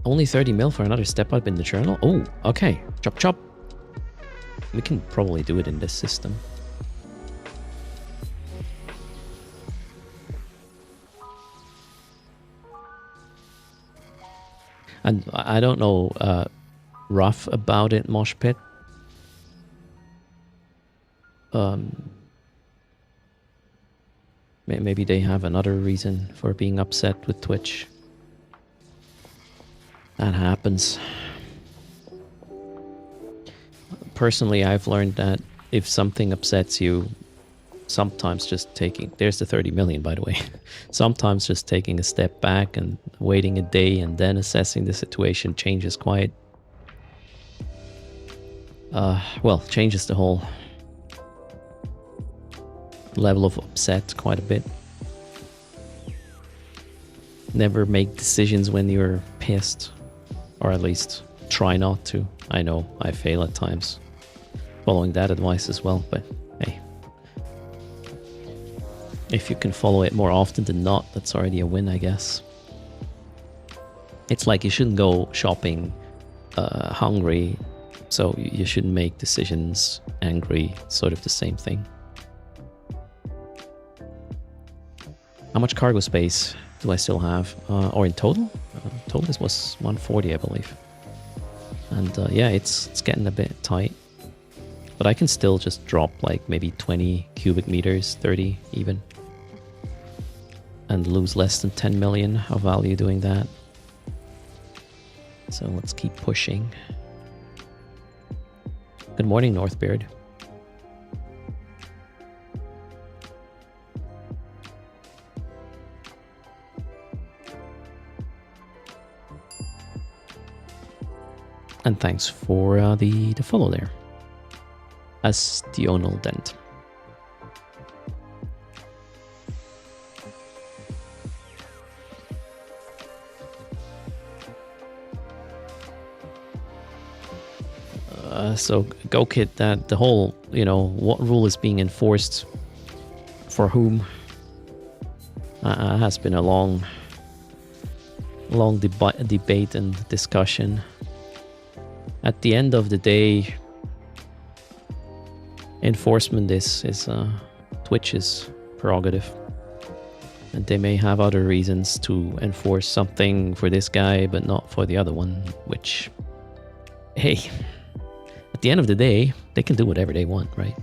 Only 30 mil for another step up in the journal? Oh, okay. Chop chop. We can probably do it in this system. And I don't know rough about it, Moshpit. Maybe they have another reason for being upset with Twitch. That happens. Personally, I've learned that if something upsets you, sometimes just taking... There's the 30 million, by the way. Sometimes just taking a step back and waiting a day and then assessing the situation changes quite... changes the whole level of upset quite a bit. Never make decisions when you're pissed. Or at least try not to. I know I fail at times following that advice as well, but hey. If you can follow it more often than not, that's already a win, I guess. It's like you shouldn't go shopping hungry So you shouldn't make decisions angry, sort of the same thing. How much cargo space do I still have? Or in total? Total this was 140, I believe. And yeah, it's getting a bit tight. But I can still just drop like maybe 20 cubic meters, 30 even. And lose less than 10 million of value doing that. So let's keep pushing. Good morning, Northbeard. And thanks for the follow there. Astional Dent. So GoKit, that the whole, you know, what rule is being enforced for whom has been a long debate and discussion. At the end of the day, enforcement is Twitch's prerogative. And they may have other reasons to enforce something for this guy, but not for the other one, which, hey, at the end of the day, they can do whatever they want, right?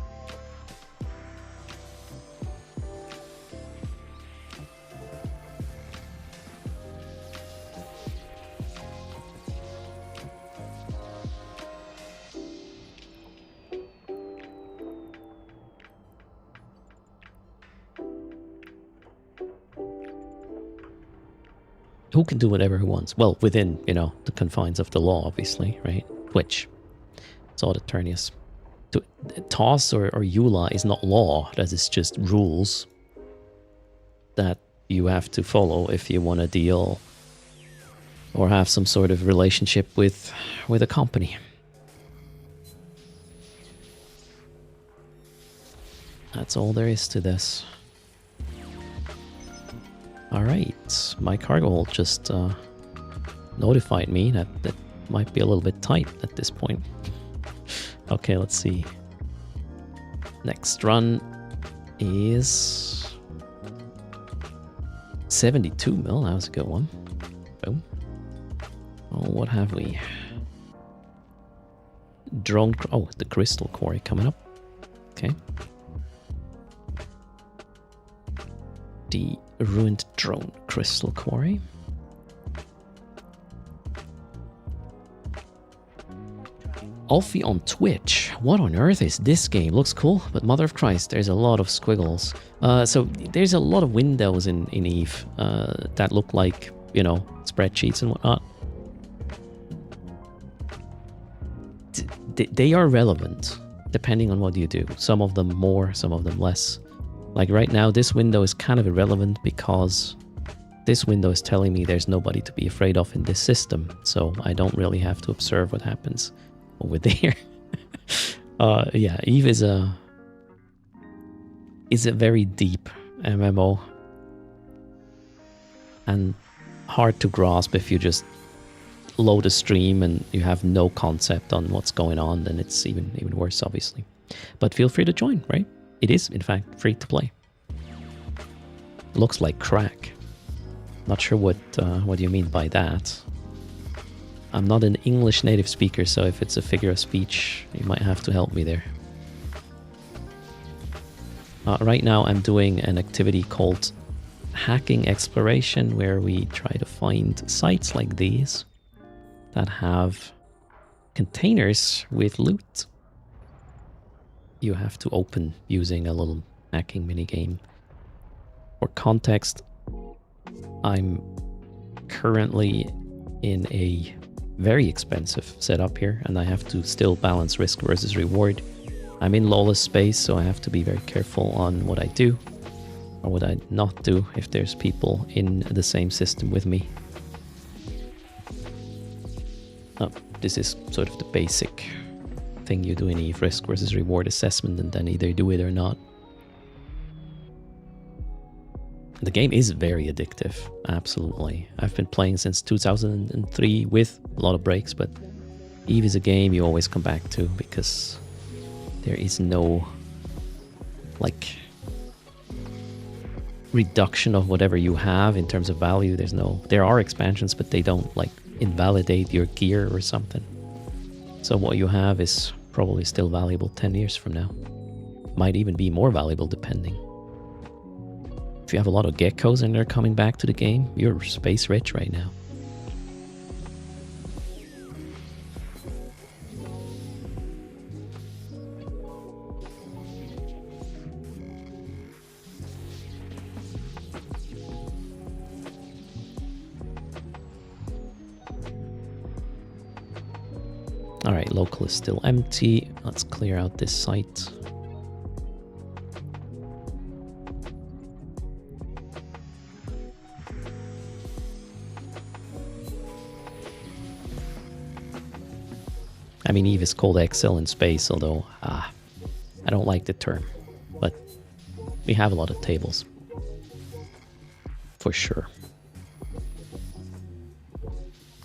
Who can do whatever he wants? Well, within, you know, the confines of the law, obviously, right? Twitch. It's all Eternius. TOS or EULA is not law. That is just rules that you have to follow if you want to deal or have some sort of relationship with a company. That's all there is to this. Alright, my cargo hold just notified me that that might be a little bit tight at this point. Okay, let's see. Next run is 72 mil. That was a good one. Boom. Oh, what have we? Drone. Oh, the crystal quarry coming up. Okay. The ruined drone crystal quarry. Alfie on Twitch. What on earth is this game? Looks cool, but mother of Christ, there's a lot of squiggles. So there's a lot of windows in Eve that look like, you know, spreadsheets and whatnot. They are relevant depending on what you do. Some of them more, some of them less. Like right now, this window is kind of irrelevant because this window is telling me there's nobody to be afraid of in this system. So I don't really have to observe what happens over there. Yeah, Eve is a very deep MMO and hard to grasp. If you just load a stream and you have no concept on what's going on, then it's even worse, obviously. But feel free to join, right? It is, in fact, free to play. Looks like crack. Not sure what you mean by that. I'm not an English native speaker, so if it's a figure of speech, you might have to help me there. Right now I'm doing an activity called Hacking Exploration, where we try to find sites like these that have containers with loot. You have to open using a little hacking minigame. For context, I'm currently in a very expensive setup here, and I have to still balance risk versus reward. I'm in lawless space, so I have to be very careful on what I do or what I not do if there's people in the same system with me. This is sort of the basic thing you do in Eve, risk versus reward assessment, and then either do it or not. The game is very addictive, absolutely. I've been playing since 2003 with a lot of breaks, but Eve is a game you always come back to because there is no like reduction of whatever you have in terms of value. There are expansions, but they don't like invalidate your gear or something. So what you have is probably still valuable 10 years from now. Might even be more valuable depending. If you have a lot of geckos and they're coming back to the game, you're space rich right now. Alright, local is still empty. Let's clear out this site. I mean, Eve is called Excel in space, although I don't like the term. But we have a lot of tables. For sure.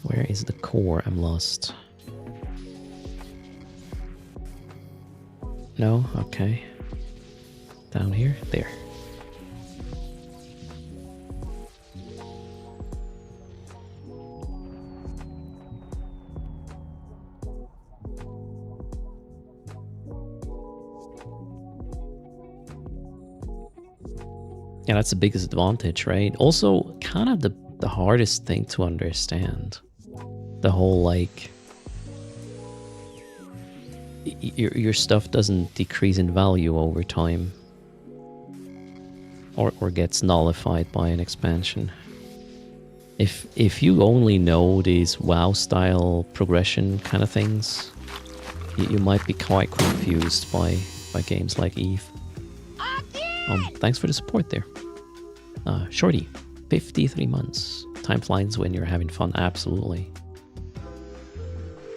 Where is the core? I'm lost. No? Okay. Down here? There. Yeah, that's the biggest advantage, right? Also, kind of the hardest thing to understand. The whole, like... Your stuff doesn't decrease in value over time. Or gets nullified by an expansion. If you only know these WoW-style progression kind of things, you might be quite confused by games like Eve. Thanks for the support there. Shorty, 53 months. Time flies when you're having fun, absolutely.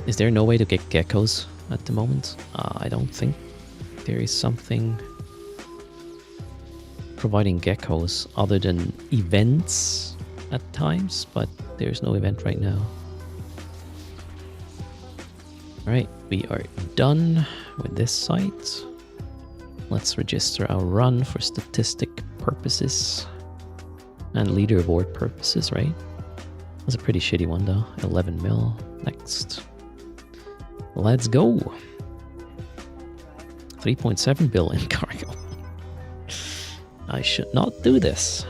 Is there no way to get geckos at the moment? I don't think there is something providing geckos other than events at times, but there's no event right now. Alright, we are done with this site. Let's register our run for statistic purposes and leaderboard purposes, right? That's a pretty shitty one though. 11 mil. Next. Let's go. 3.7 billion cargo. I should not do this.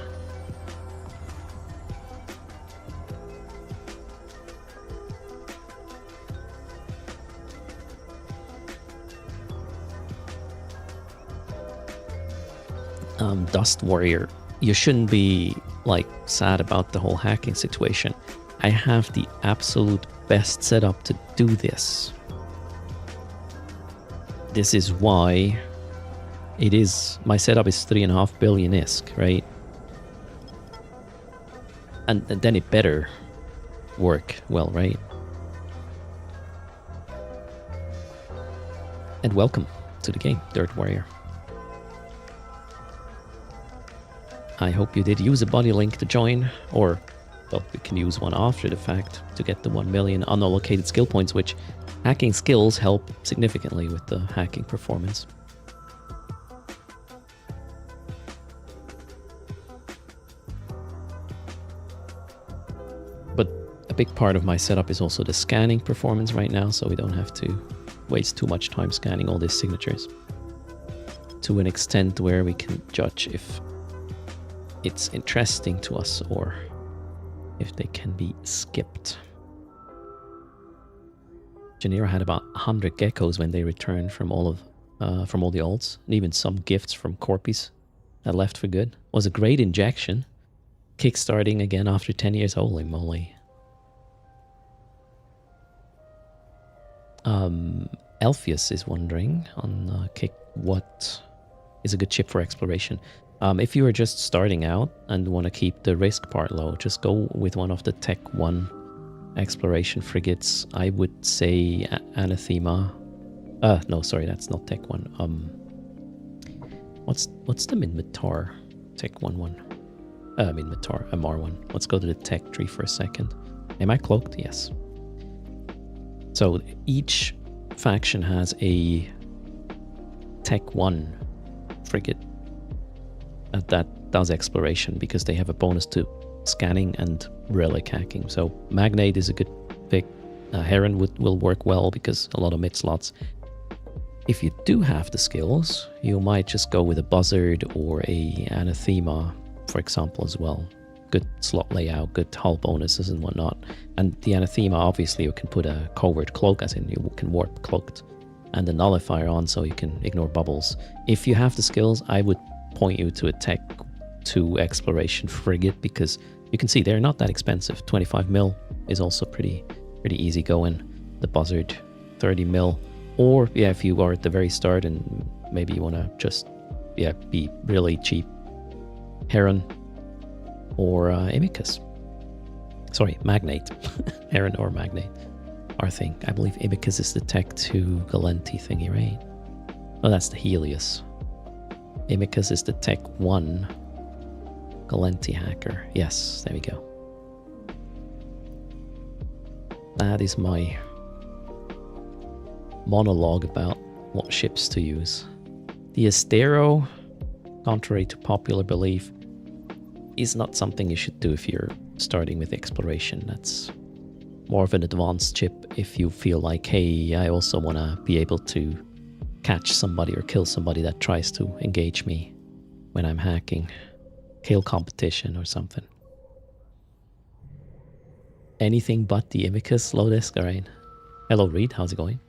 Dust Warrior, you shouldn't be like sad about the whole hacking situation. I have the absolute best setup to do this. This is why my setup is 3.5 billion ISK, right? And then it better work well, right? And welcome to the game, Dirt Warrior. I hope you did use a buddy link to join, or, well, you can use one after the fact to get the 1 million unallocated skill points, which hacking skills help significantly with the hacking performance. But a big part of my setup is also the scanning performance right now, so we don't have to waste too much time scanning all these signatures. To an extent where we can judge if it's interesting to us or if they can be skipped. Janira had about 100 geckos when they returned from all the alts, and even some gifts from Corpies that left for good. Was a great injection. Kickstarting again after 10 years. Holy moly. Elpheus is wondering on Kick what is a good chip for exploration. If you are just starting out and want to keep the risk part low, just go with one of the Tech 1 exploration frigates. I would say Anathema. No, sorry, that's not Tech 1. What's the Minmatar? Tech 1-1. Minmatar, MR1. Let's go to the Tech tree for a second. Am I cloaked? Yes. So each faction has a Tech 1 frigate that does exploration because they have a bonus to scanning and relic hacking. So Magnate is a good pick. Heron will work well because a lot of mid slots. If you do have the skills, you might just go with a Buzzard or a Anathema, for example, as well. Good slot layout, good hull bonuses and whatnot. And the Anathema, obviously, you can put a covert cloak, as in you can warp cloaked, and the Nullifier on so you can ignore bubbles. If you have the skills, I would point you to a Tech 2 exploration frigate because you can see they're not that expensive. 25 mil is also pretty easy going. The Buzzard, 30 mil. Or, yeah, if you are at the very start and maybe you want to just, yeah, be really cheap, Heron or Imicus. Sorry, Magnate. Heron or Magnate. Our thing. I believe Imicus is the Tech 2 Galenti thingy, right? Oh, that's the Helios. Imicus is the Tech 1 Galenti hacker. Yes, there we go. That is my monologue about what ships to use. The Estero, contrary to popular belief, is not something you should do if you're starting with exploration. That's more of an advanced ship if you feel like, hey, I also want to be able to catch somebody or kill somebody that tries to engage me when I'm hacking. Kill competition or something. Anything but the Imicus low disc, alright. Hello Reed, how's it going?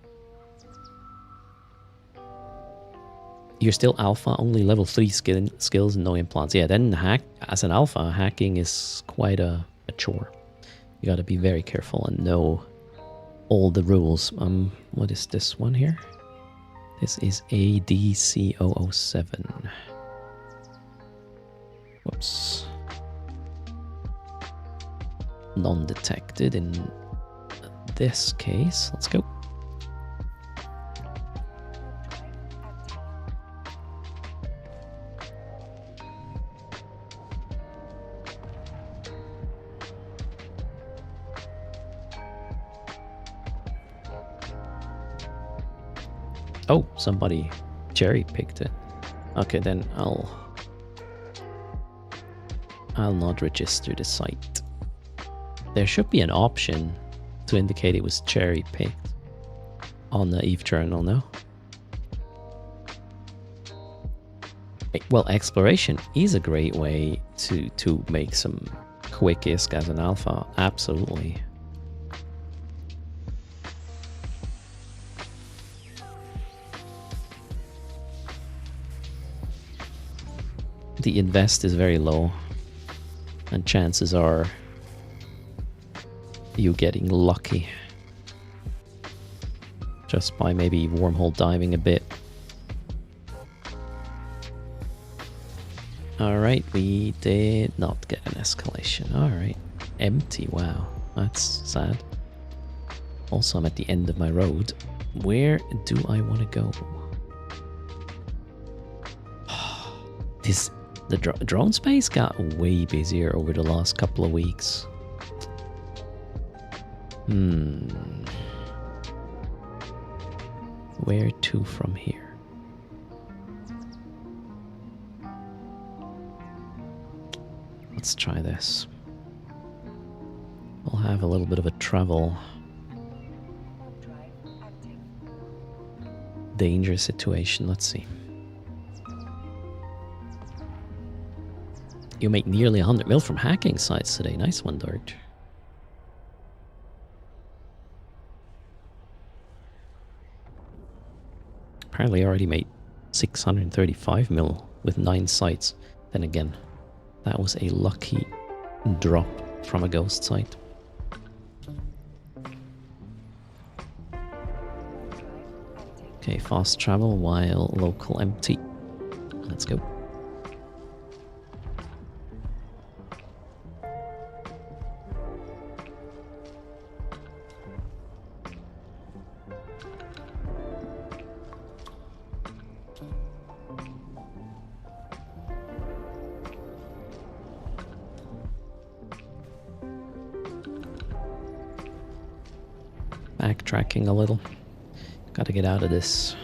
You're still alpha, only level 3 skills and no implants. Yeah, then as an alpha, hacking is quite a chore. You gotta be very careful and know all the rules. What is this one here? This is ADC007. Whoops. Non-detected in this case. Let's go. Oh, somebody cherry-picked it. Okay, then I'll not register the site. There should be an option to indicate it was cherry-picked on the EVE journal, no? Well, exploration is a great way to make some quick ISK as an alpha, absolutely. The invest is very low, and chances are you getting lucky just by maybe wormhole diving a bit. Alright, we did not get an escalation. Alright, empty, wow, that's sad. Also, I'm at the end of my road. Where do I want to go? The drone space got way busier over the last couple of weeks. Where to from here? Let's try this. We'll have a little bit of a travel. Dangerous situation, let's see. You make nearly 100 mil from hacking sites today. Nice one, Dart. Apparently I already made 635 mil with 9 sites. Then again, that was a lucky drop from a ghost site. Okay, fast travel while local empty. Let's go. backtracking a little. Gotta get out of this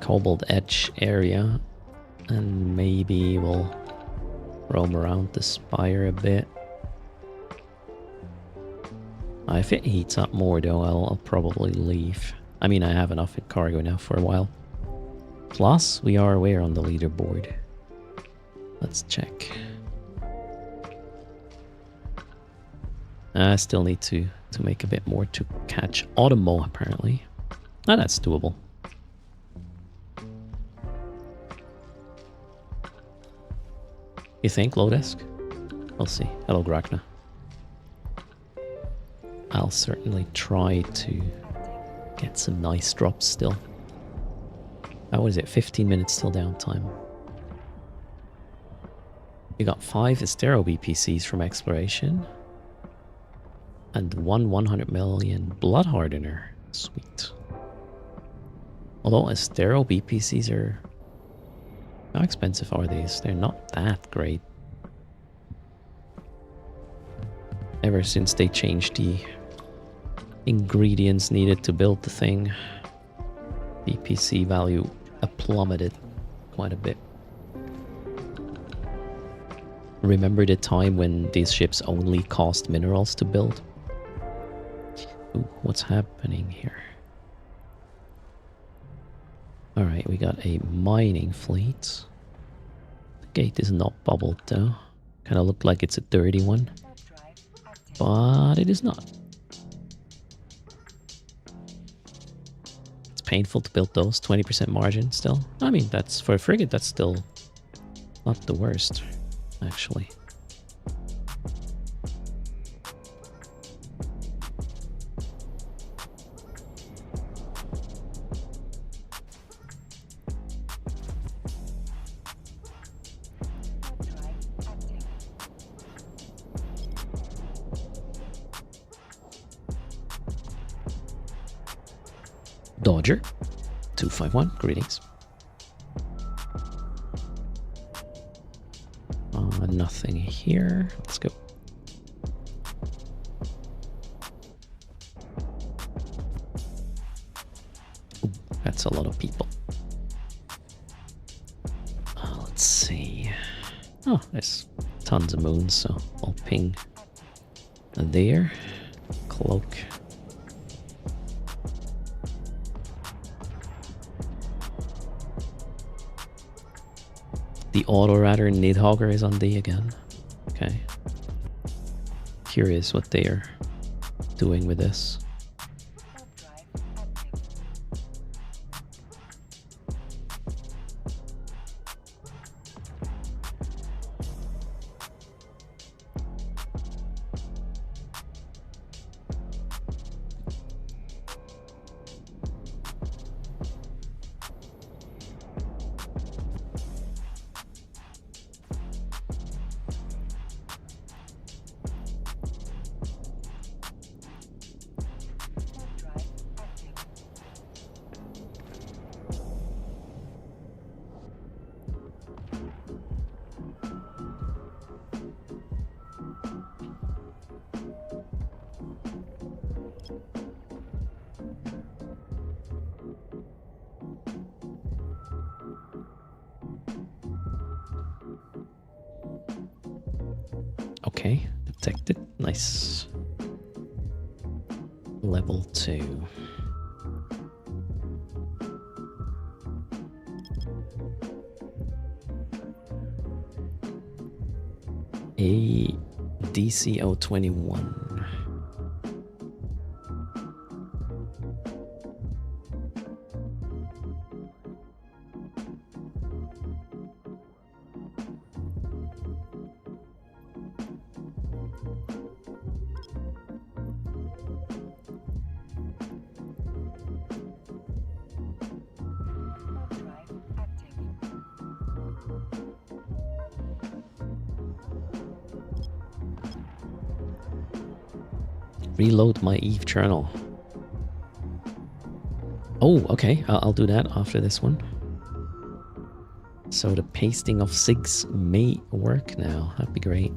Cobalt Edge area, and maybe we'll roam around the spire a bit. If it heats up more though, I'll probably leave. I mean, I have enough in cargo now for a while. Plus, we are where on the leaderboard? Let's check. I still need to make a bit more to catch Automo, apparently. Ah, that's doable. You think, Lodesk? We'll see. Hello, Grakna. I'll certainly try to get some nice drops still. What is it? 15 minutes till downtime. We got 5 Estero BPCs from exploration. And 100 million blood hardener. Sweet. Although Estero BPCs are... How expensive are these? They're not that great. Ever since they changed the ingredients needed to build the thing, BPC value plummeted quite a bit. Remember the time when these ships only cost minerals to build? Ooh, what's happening here? Alright, we got a mining fleet. The gate is not bubbled though. Kinda looked like it's a dirty one. But it is not. It's painful to build those. 20% margin still. I mean, that's for a frigate, that's still not the worst, actually. Dodger 251, greetings. Nothing here. Let's go. Ooh, that's a lot of people. Let's see. Oh, there's tons of moons, so I'll ping there. Cloak. The Autoradar Nidhogger is on D again. Okay. Curious what they are doing with this. Okay, detected. Nice. Level 2. A DCO-21. Reload my Eve journal. Oh, okay. I'll do that after this one. So the pasting of SIGs may work now. That'd be great.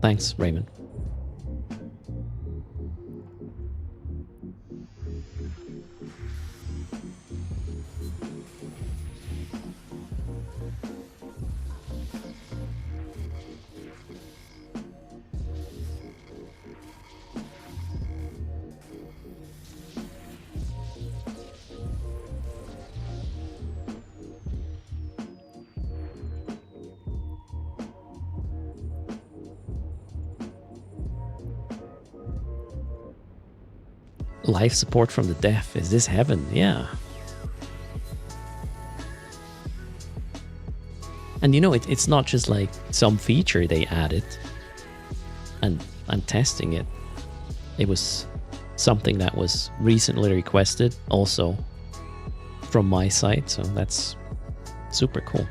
Thanks, Raymond. Life support from the deaf. Is this heaven? Yeah. And you know, it's not just like some feature they added and I'm testing it. It was something that was recently requested also from my side. So that's super cool.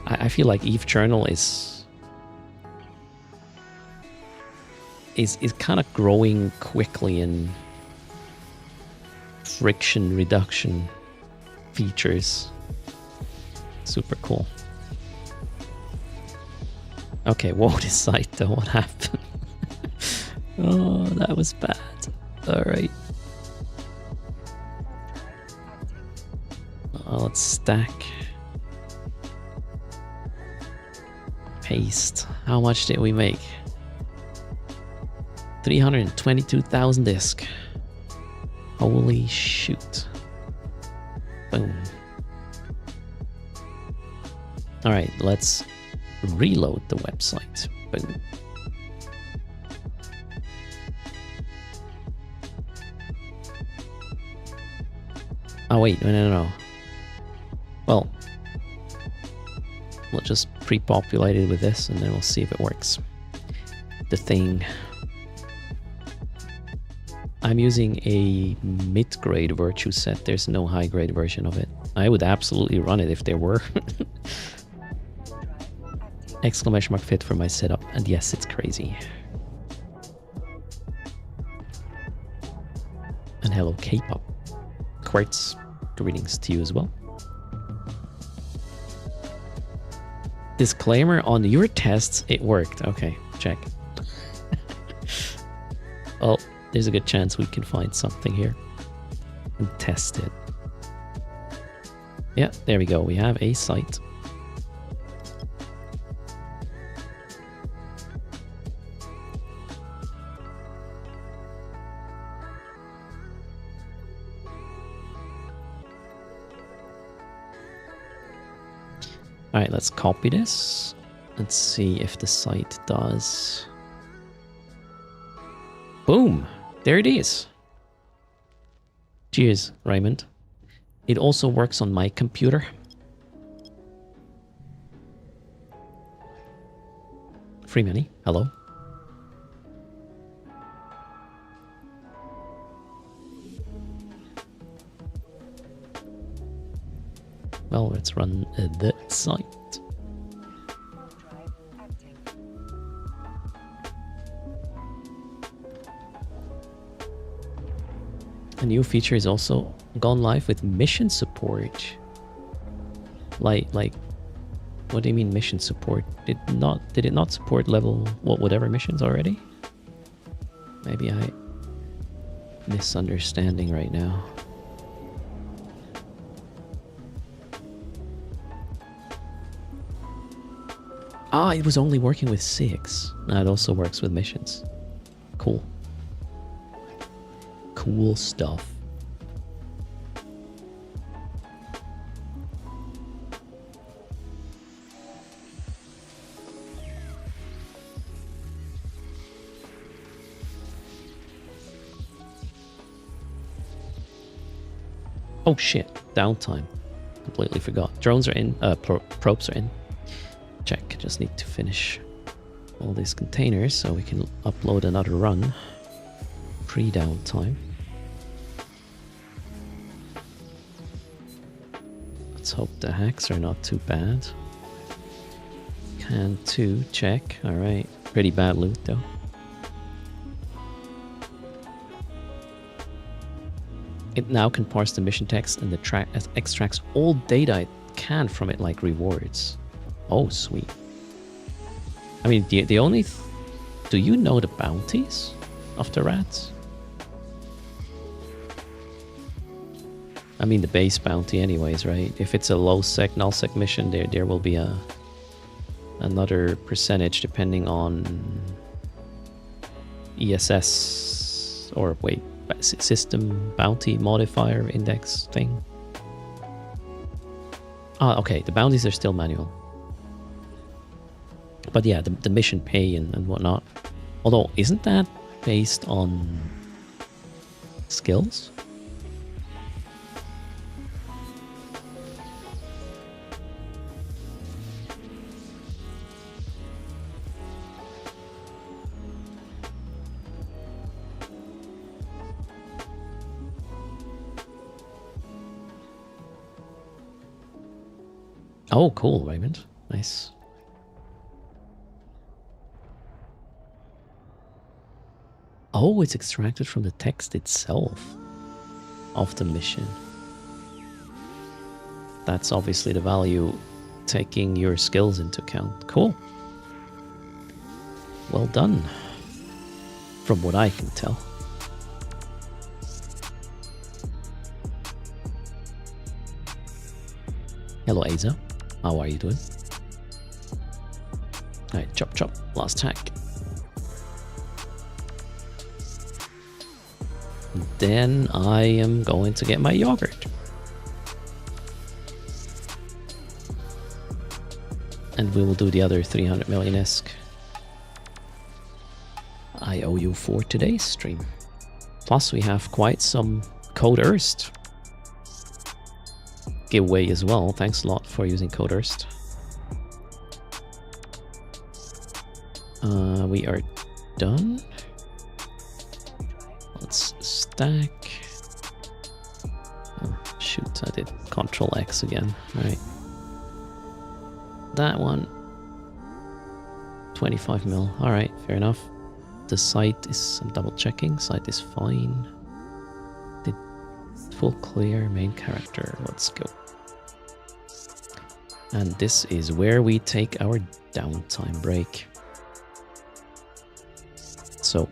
I feel like Eve Journal is kind of growing quickly in friction reduction features. Super cool. Okay, whoa, this site though, what happened? Oh, that was bad. Alright. Let's stack. Paste. How much did we make? 322,000 disk. Holy shoot. Boom. Alright, let's reload the website. Boom. Oh wait, no. Well, we'll just pre-populate it with this and then we'll see if it works. The thing. I'm using a mid-grade virtue set. There's no high-grade version of it. I would absolutely run it if there were. Exclamation mark fit for my setup. And yes, it's crazy. And hello, K-pop. Quartz, greetings to you as well. Disclaimer, on your tests, it worked. Okay, check. Oh. There's a good chance we can find something here and test it. Yeah, there we go. We have a site. All right, let's copy this. Let's see if the site does. Boom. There it is. Cheers, Raymond. It also works on my computer. Free money. Hello. Well, let's run the site. A new feature is also gone live with mission support. Like, what do you mean mission support? Did it not support level whatever missions already? Maybe I misunderstanding right now. Ah, it was only working with 6. Now it also works with missions. Cool. Cool stuff. Oh shit, downtime. Completely forgot. Drones are in, probes are in. Check, just need to finish all these containers so we can upload another run. Pre-downtime. Let's hope the hacks are not too bad. Can 2, check. Alright, pretty bad loot though. It now can parse the mission text and extracts all data it can from it, like rewards. Oh, sweet. I mean, the only... do you know the bounties of the rats? I mean, the base bounty anyways, right? If it's a low sec, null sec mission, there will be another percentage depending on ESS, or wait, system bounty modifier index thing. Ah, okay, the bounties are still manual. But yeah, the mission pay and whatnot. Although, isn't that based on skills? Oh, cool, Raymond. Nice. Oh, it's extracted from the text itself of the mission. That's obviously the value, taking your skills into account. Cool. Well done, from what I can tell. Hello, Aza. How are you doing? Alright, chop chop. Last hack. Then I am going to get my yogurt. And we will do the other 300 million-esque. I owe you for today's stream. Plus we have quite some code erst giveaway as well. Thanks a lot for using code erst. We are done. Let's stack. Oh, shoot, I did Control X again. Alright. That one. 25 mil. Alright, fair enough. The site is, I'm double checking, site is fine. The full clear, main character, let's go. And this is where we take our downtime break. So,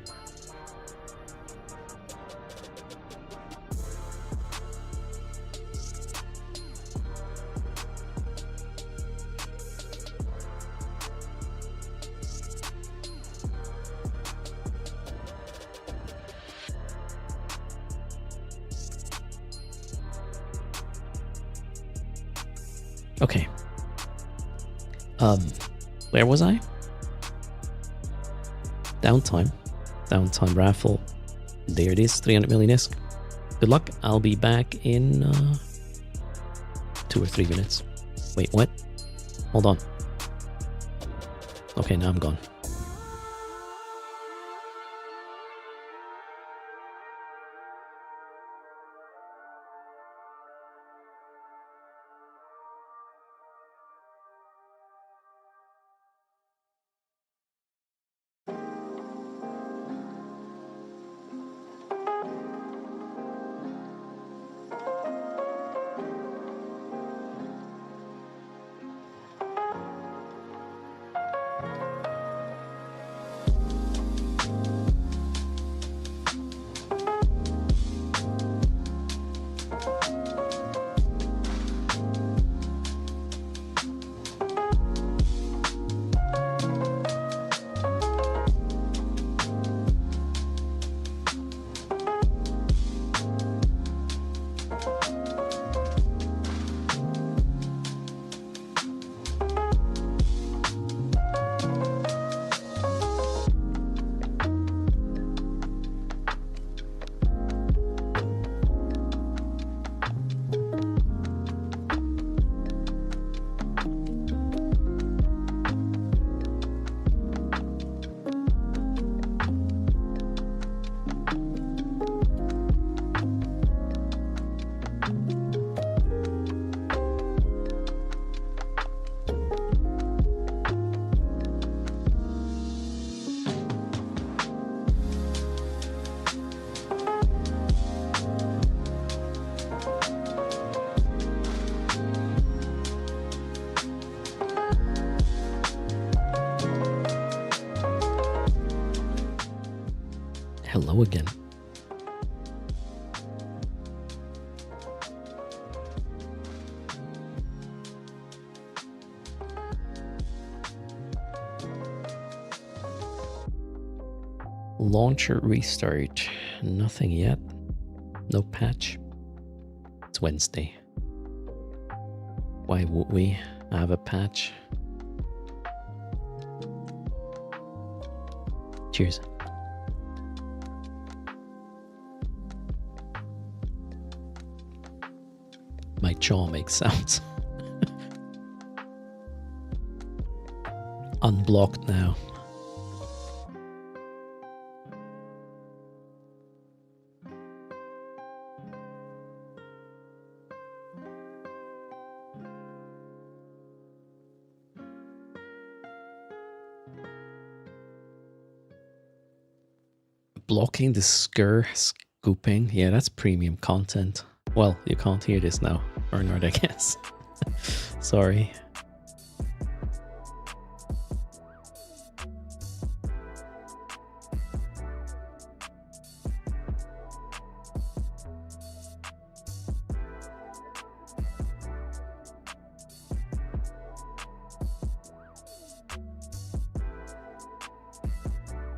okay. Where was I? Downtime. Downtime raffle. There it is, 300 million-esque. Good luck. I'll be back in 2 or 3 minutes. Wait, what? Hold on. Okay, now I'm gone. Hello again. Launcher restart. Nothing yet. No patch. It's Wednesday. Why would we have a patch? Cheers. My jaw makes sounds. Unblocked now. Blocking the scooping. Yeah, that's premium content. Well, you can't hear this now, Bernard, I guess. Sorry.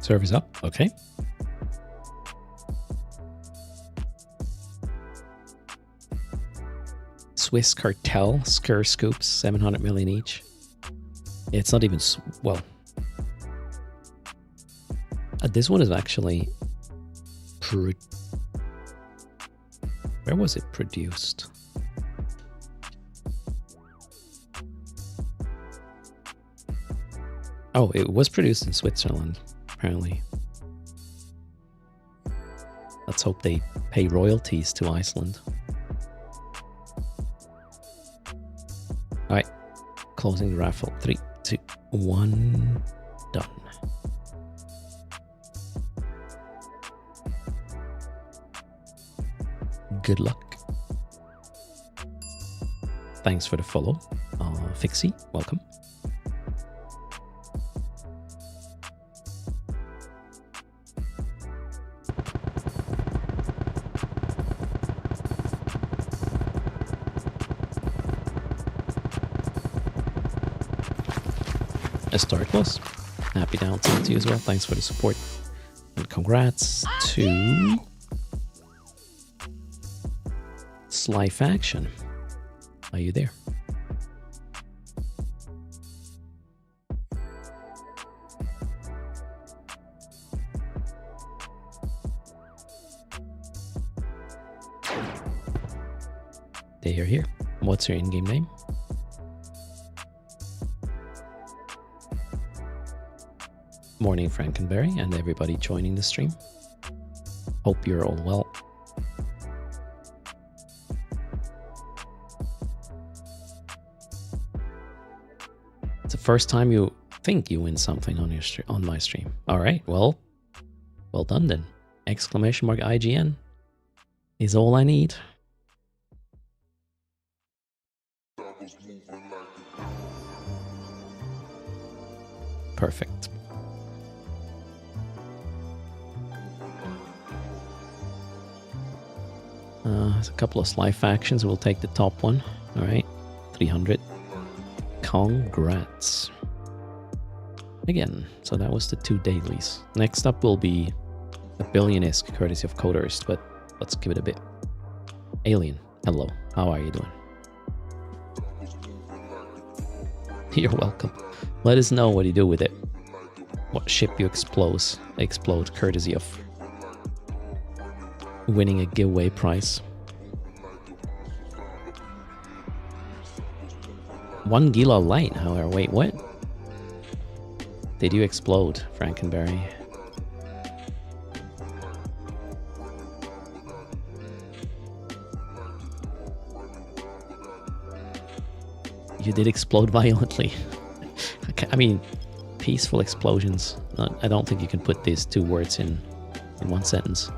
Server's up. Okay. Swiss cartel scoops, 700 million each. It's not even well. This one is actually where was it produced? Oh, it was produced in Switzerland, apparently. Let's hope they pay royalties to Iceland. Alright, closing the raffle. 3, 2, 1, done. Good luck. Thanks for the follow. Fixie, welcome. Startless. Happy Downtown to you as well. Thanks for the support. And congrats to Sly Faction. Are you there? They are here. What's your in-game name? Morning, Frankenberry, and everybody joining the stream. Hope you're all well. It's the first time you think you win something on your on my stream. All right, well done then. Exclamation mark IGN is all I need. Perfect. There's a couple of Sly Factions. We'll take the top one. All right, 300. Congrats. Again, so that was the 2 dailies. Next up will be a Billion-esque courtesy of Coderst, but let's give it a bit. Alien, hello. How are you doing? You're welcome. Let us know what you do with it. What ship you explode courtesy of winning a giveaway prize. 1 Gila light, however. Wait, what? Did you explode, Frankenberry? You did explode violently. I mean, peaceful explosions. I don't think you can put these 2 words in one sentence.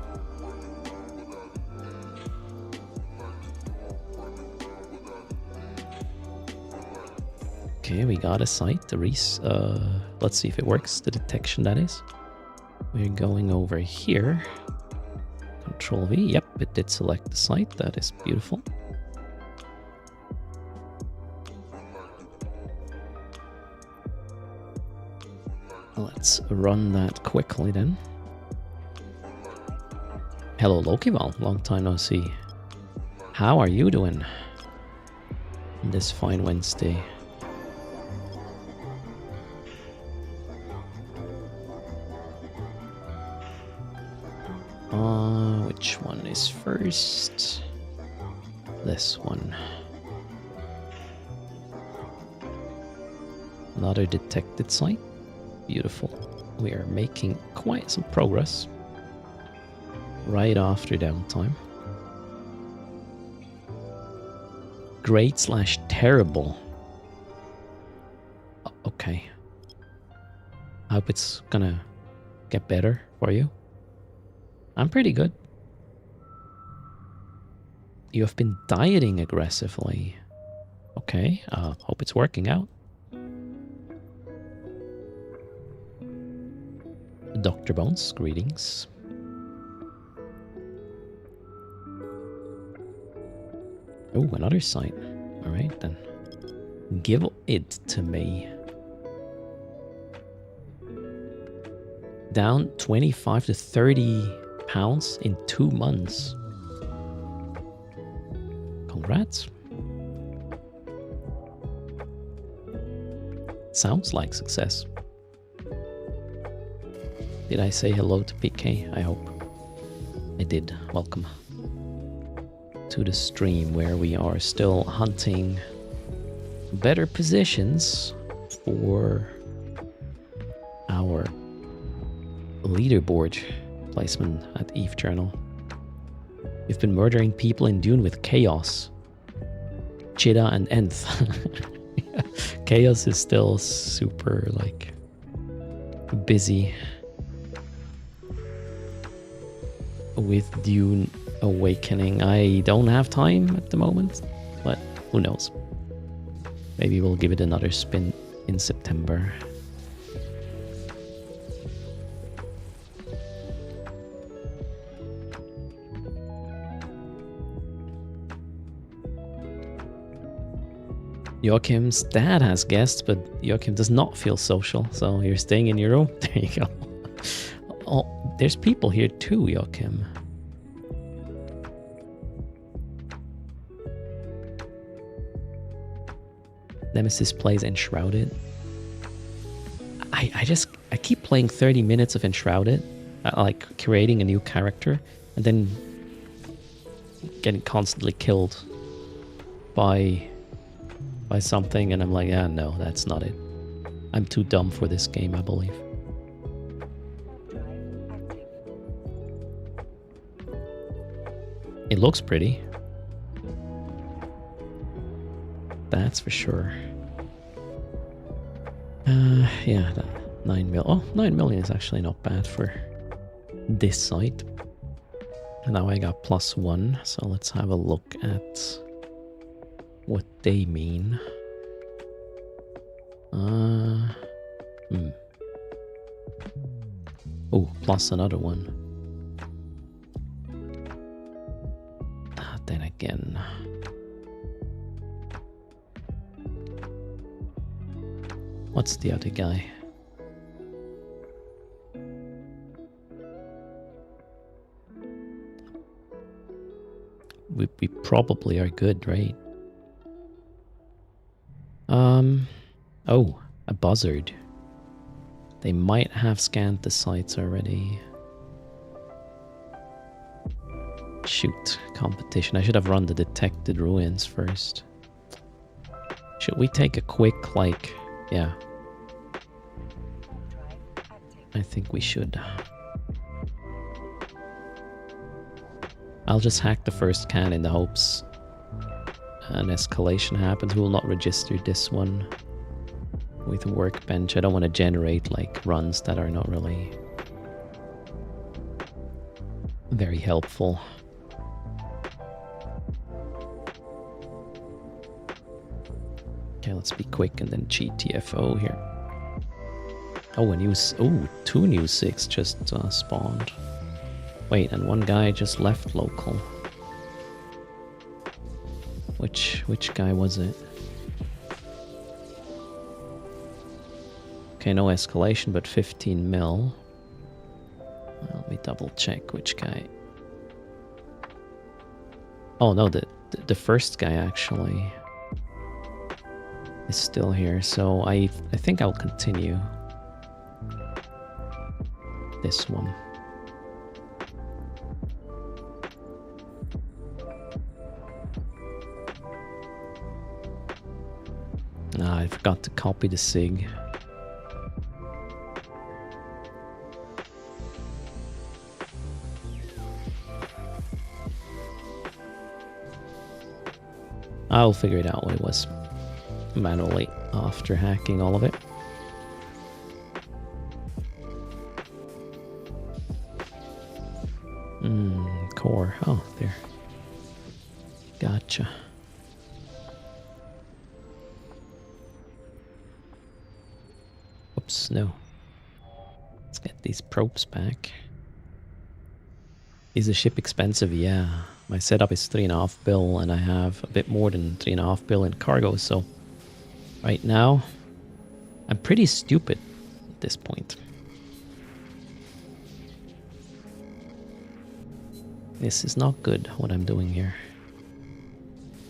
Okay, we got a sight. The let's see if it works. The detection, that is. We're going over here. Control V. Yep, it did select the site. That is beautiful. Let's run that quickly then. Hello, Lokival. Long time no see. How are you doing this fine Wednesday? Which one is first? This one. Another detected site. Beautiful. We are making quite some progress. Right after downtime. Great/terrible. Okay. I hope it's gonna get better for you. I'm pretty good. You have been dieting aggressively. Okay, hope it's working out. Dr. Bones, greetings. Oh, another site. Alright then. Give it to me. Down 25 to 30 pounds in 2 months. Congrats. Sounds like success. Did I say hello to PK? I hope I did. Welcome to the stream where we are still hunting better positions for our leaderboard placement at Eve Journal. You've been murdering people in Dune with Chaos, Chida, and Nth. Chaos is still super, like, busy with Dune Awakening. I don't have time at the moment, but who knows? Maybe we'll give it another spin in September. Joachim's dad has guests, but Joachim does not feel social, so you're staying in your room. There you go. Oh, there's people here too, Joachim. Nemesis plays Enshrouded. I keep playing 30 minutes of Enshrouded, like creating a new character, and then getting constantly killed by something, and I'm like, ah, no, that's not it. I'm too dumb for this game, I believe. It looks pretty. That's for sure. Yeah, 9 mil. Oh, 9 million is actually not bad for this site. And now I got +1, so let's have a look at what they mean. Oh, plus another one. Then again. What's the other guy? We probably are good, right? Oh, a buzzard. They might have scanned the sites already. Shoot, competition. I should have run the detected ruins first. Should we take a quick, like, yeah. I think we should. I'll just hack the first can in the hopes an escalation happens. We will not register this one with Workbench. I don't want to generate like runs that are not really very helpful. Okay, let's be quick and then cheat TFO here. Oh, two new 6 just spawned. Wait, and one guy just left local. Which guy was it? Okay, no escalation, but 15 mil. Let me double check which guy. Oh no, the first guy actually is still here, so I think I'll continue this one. I forgot to copy the SIG. I'll figure it out what it was manually after hacking all of it. Core. Oh, there. Gotcha. Oops, no. Let's get these probes back. Is the ship expensive? Yeah. My setup is 3.5 bill and I have a bit more than 3.5 bill in cargo, so right now I'm pretty stupid at this point. This is not good what I'm doing here.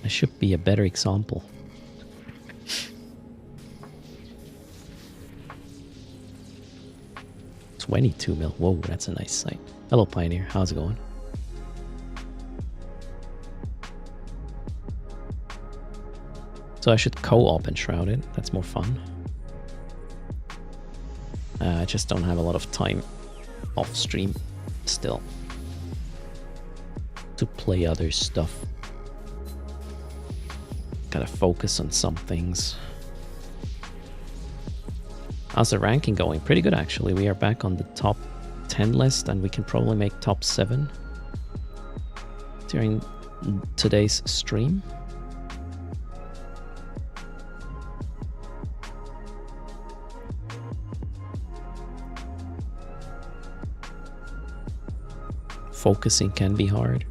I should be a better example. $22 mil. Whoa, that's a nice sight. Hello, Pioneer. How's it going? So I should co-op Enshrouded. That's more fun. I just don't have a lot of time off stream still to play other stuff. Gotta focus on some things. How's the ranking going? Pretty good, actually. We are back on the top 10 list and we can probably make top 7 during today's stream. Focusing can be hard.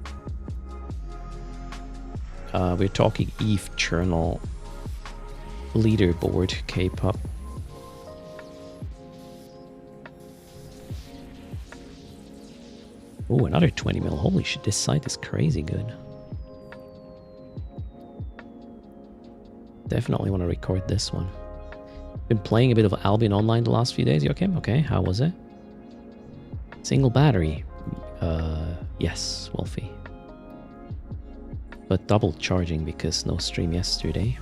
We're talking Eve Journal leaderboard K-pop. Oh, another 20 mil. Holy shit, this site is crazy good. Definitely want to record this one. Been playing a bit of Albion Online the last few days, Joachim? Okay, how was it? Single battery. Yes, Wolfie. But double charging because no stream yesterday.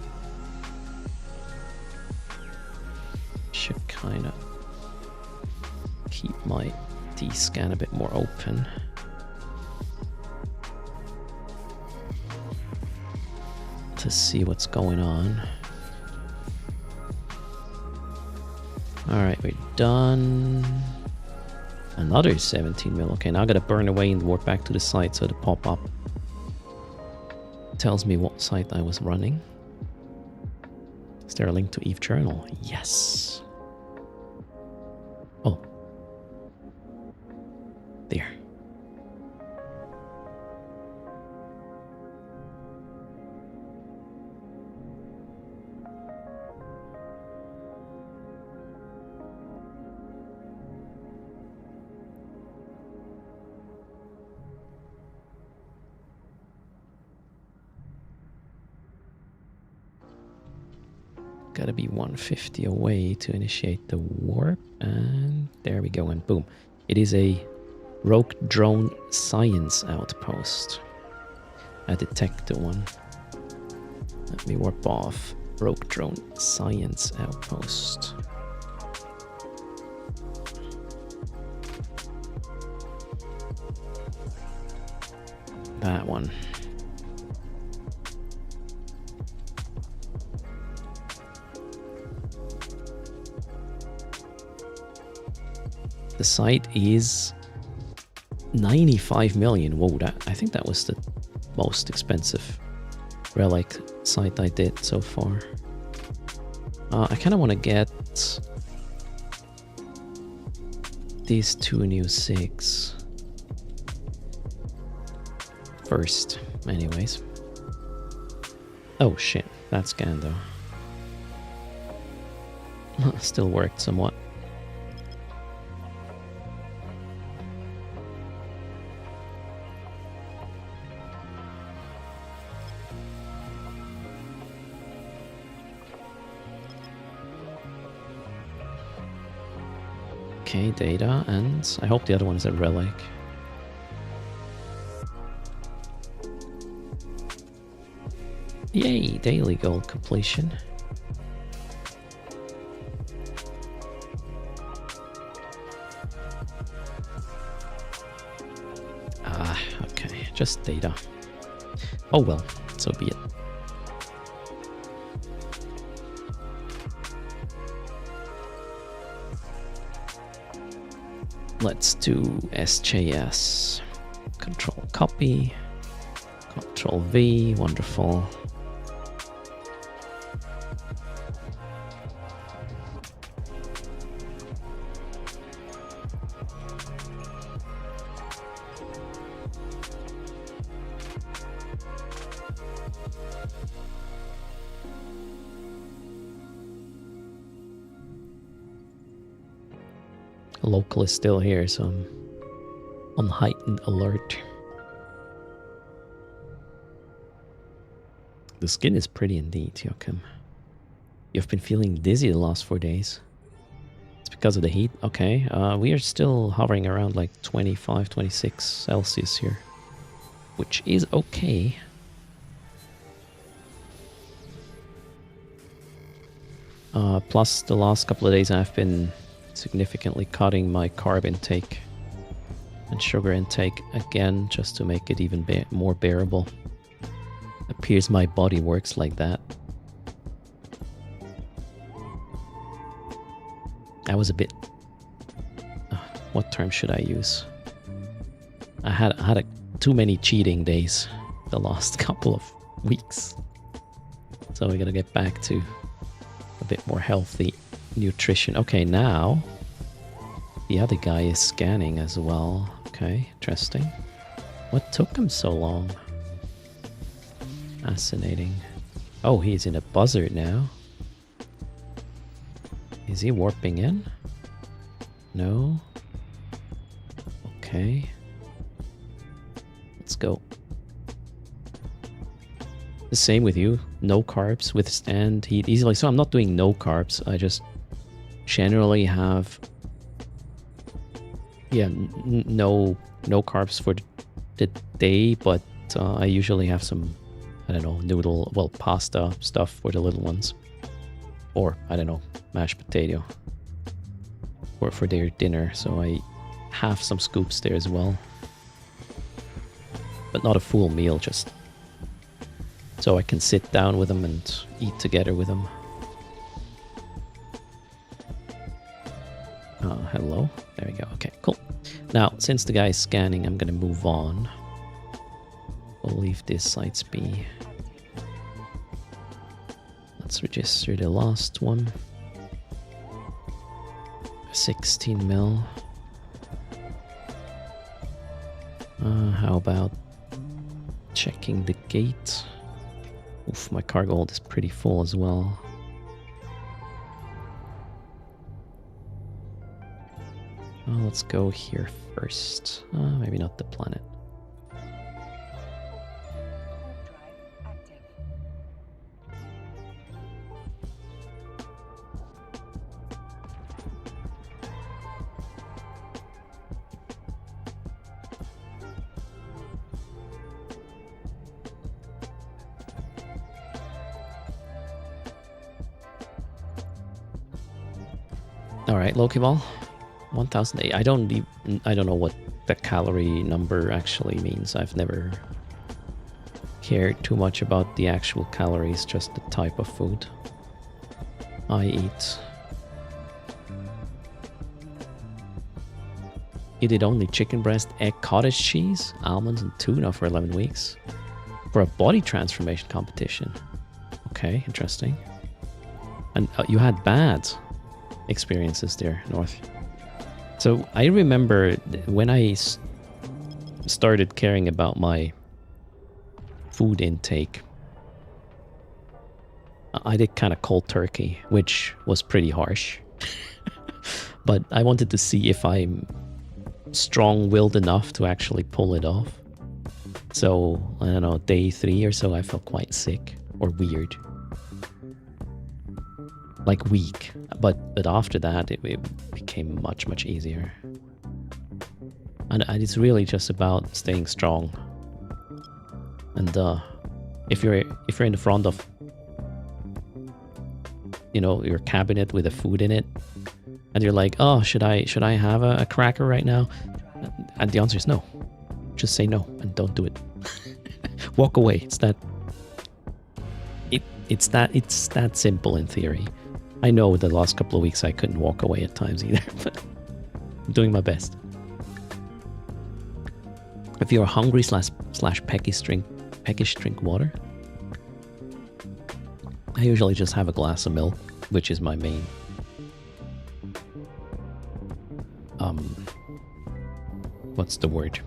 Should kinda keep my D-scan a bit more open. To see what's going on. Alright, we're done. Another 17 mil. Okay, now I gotta burn away and warp back to the site so the pop-up tells me what site I was running. Is there a link to Eve Journal? Yes. Oh. There. Gotta be 150 away to initiate the warp, and there we go, and boom. It is a rogue drone science outpost. I detect the one. Let me warp off. Rogue drone science outpost. That one. The site is 95 million. Whoa, I think that was the most expensive relic site I did so far. I kind of want to get these two new SIGs first, anyways. Oh shit, that scan though. Still worked somewhat. Okay, data, and I hope the other one is a relic. Yay, daily goal completion. Ah, okay, just data. Oh well, so be it. Let's do SJS. Control copy. Control V, wonderful. Local is still here, so I'm on heightened alert. The skin is pretty indeed, Joachim. You've been feeling dizzy the last 4 days. It's because of the heat? Okay, we are still hovering around like 25, 26 Celsius here, which is okay. Plus the last couple of days I've been significantly cutting my carb intake and sugar intake again, just to make it even more bearable. Appears my body works like that. I was a bit... what term should I use? I had too many cheating days the last couple of weeks. So we gotta get back to a bit more healthy nutrition. Okay, now the other guy is scanning as well. Okay, interesting. What took him so long? Fascinating. Oh, he's in a buzzard now. Is he warping in? No. Okay. Let's go. The same with you. No carbs, withstand heat easily. So I'm not doing no carbs. I just generally have, yeah, no carbs for the day, but I usually have some, I don't know, noodle, well, pasta stuff for the little ones, or I don't know, mashed potato, or for their dinner. So I have some scoops there as well, but not a full meal, just so I can sit down with them and eat together with them. Hello. There we go. Okay, cool. Now, since the guy is scanning, I'm going to move on. We'll leave these sites be. Let's register the last one. 16 mil. How about checking the gate? Oof, my cargo hold is pretty full as well. Well, let's go here first. Maybe not the planet. All right, Loki Ball. 1008. I don't know what the calorie number actually means. I've never cared too much about the actual calories, just the type of food I eat. You did only chicken breast, egg, cottage cheese, almonds, and tuna for 11 weeks for a body transformation competition. Okay, interesting. And you had bad experiences there, North. So I remember when I started caring about my food intake, I did kind of cold turkey, which was pretty harsh. But I wanted to see if I'm strong-willed enough to actually pull it off. So, I don't know, day 3 or so, I felt quite sick or weird. Like weak. But after that, it became much, much easier. And it's really just about staying strong. And if you're in the front of, you know, your cabinet with the food in it, and you're like, oh, should I have a cracker right now? And the answer is no. Just say no and don't do it. Walk away. It's that simple in theory. I know the last couple of weeks I couldn't walk away at times either, but I'm doing my best. If you're hungry / peckish, drink water. I usually just have a glass of milk, which is my main what's the word?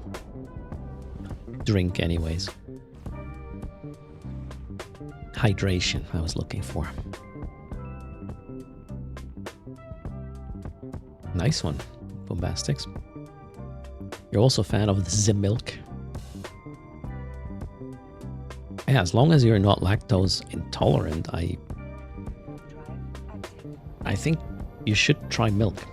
Drink anyways. Hydration, I was looking for. Nice one, Bombastics. You're also a fan of the milk. Yeah, as long as you're not lactose intolerant, I think you should try milk.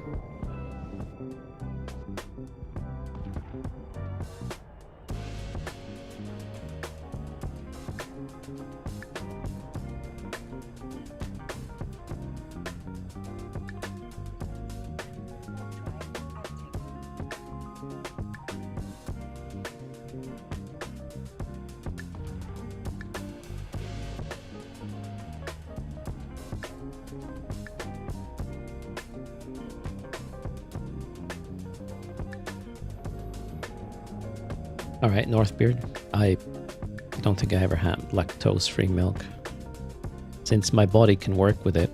Alright, Northbeard. I don't think I ever had lactose-free milk. Since my body can work with it,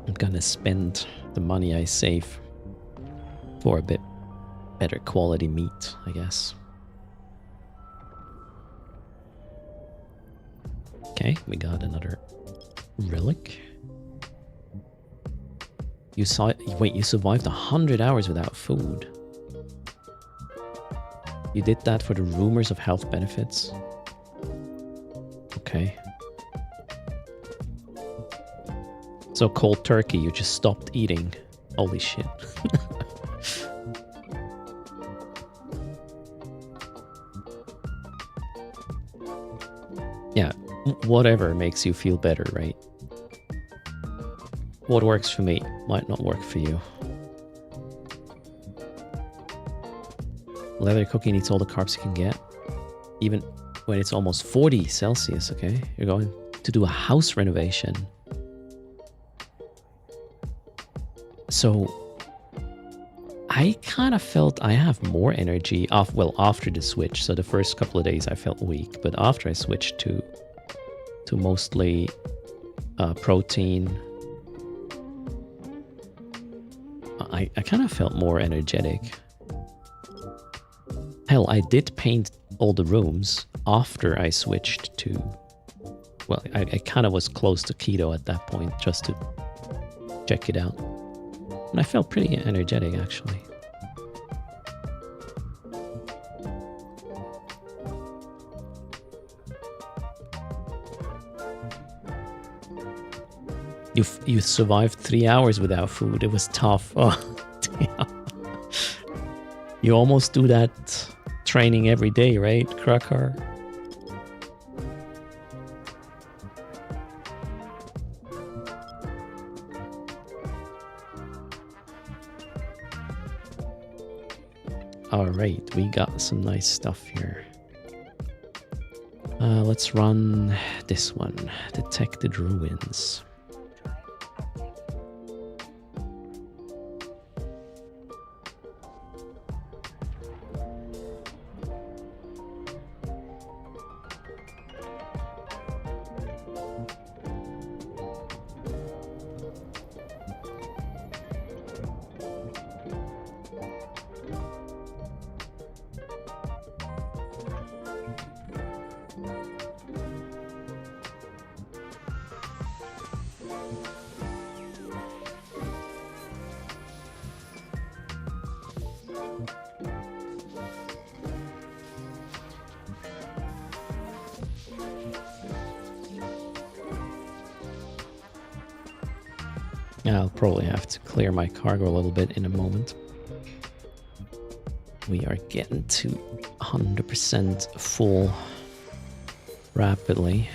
I'm gonna spend the money I save for a bit better quality meat, I guess. Okay, we got another relic. You survived 100 hours without food. You did that for the rumors of health benefits. Okay. So cold turkey, you just stopped eating. Holy shit. Yeah, whatever makes you feel better, right? What works for me might not work for you. Leather cookie needs all the carbs you can get. Even when it's almost 40 Celsius, okay? You're going to do a house renovation. So I kind of felt I have more energy after the switch. So the first couple of days I felt weak, but after I switched to mostly protein, I kind of felt more energetic. Hell, I did paint all the rooms after I switched to... Well, I kind of was close to keto at that point, just to check it out. And I felt pretty energetic, actually. You survived 3 hours without food. It was tough. Oh, damn. You almost do that training every day, right, Krakar? Alright, we got some nice stuff here. Let's run this one. Detected Ruins. I'll probably have to clear my cargo a little bit in a moment. We are getting to 100% full rapidly.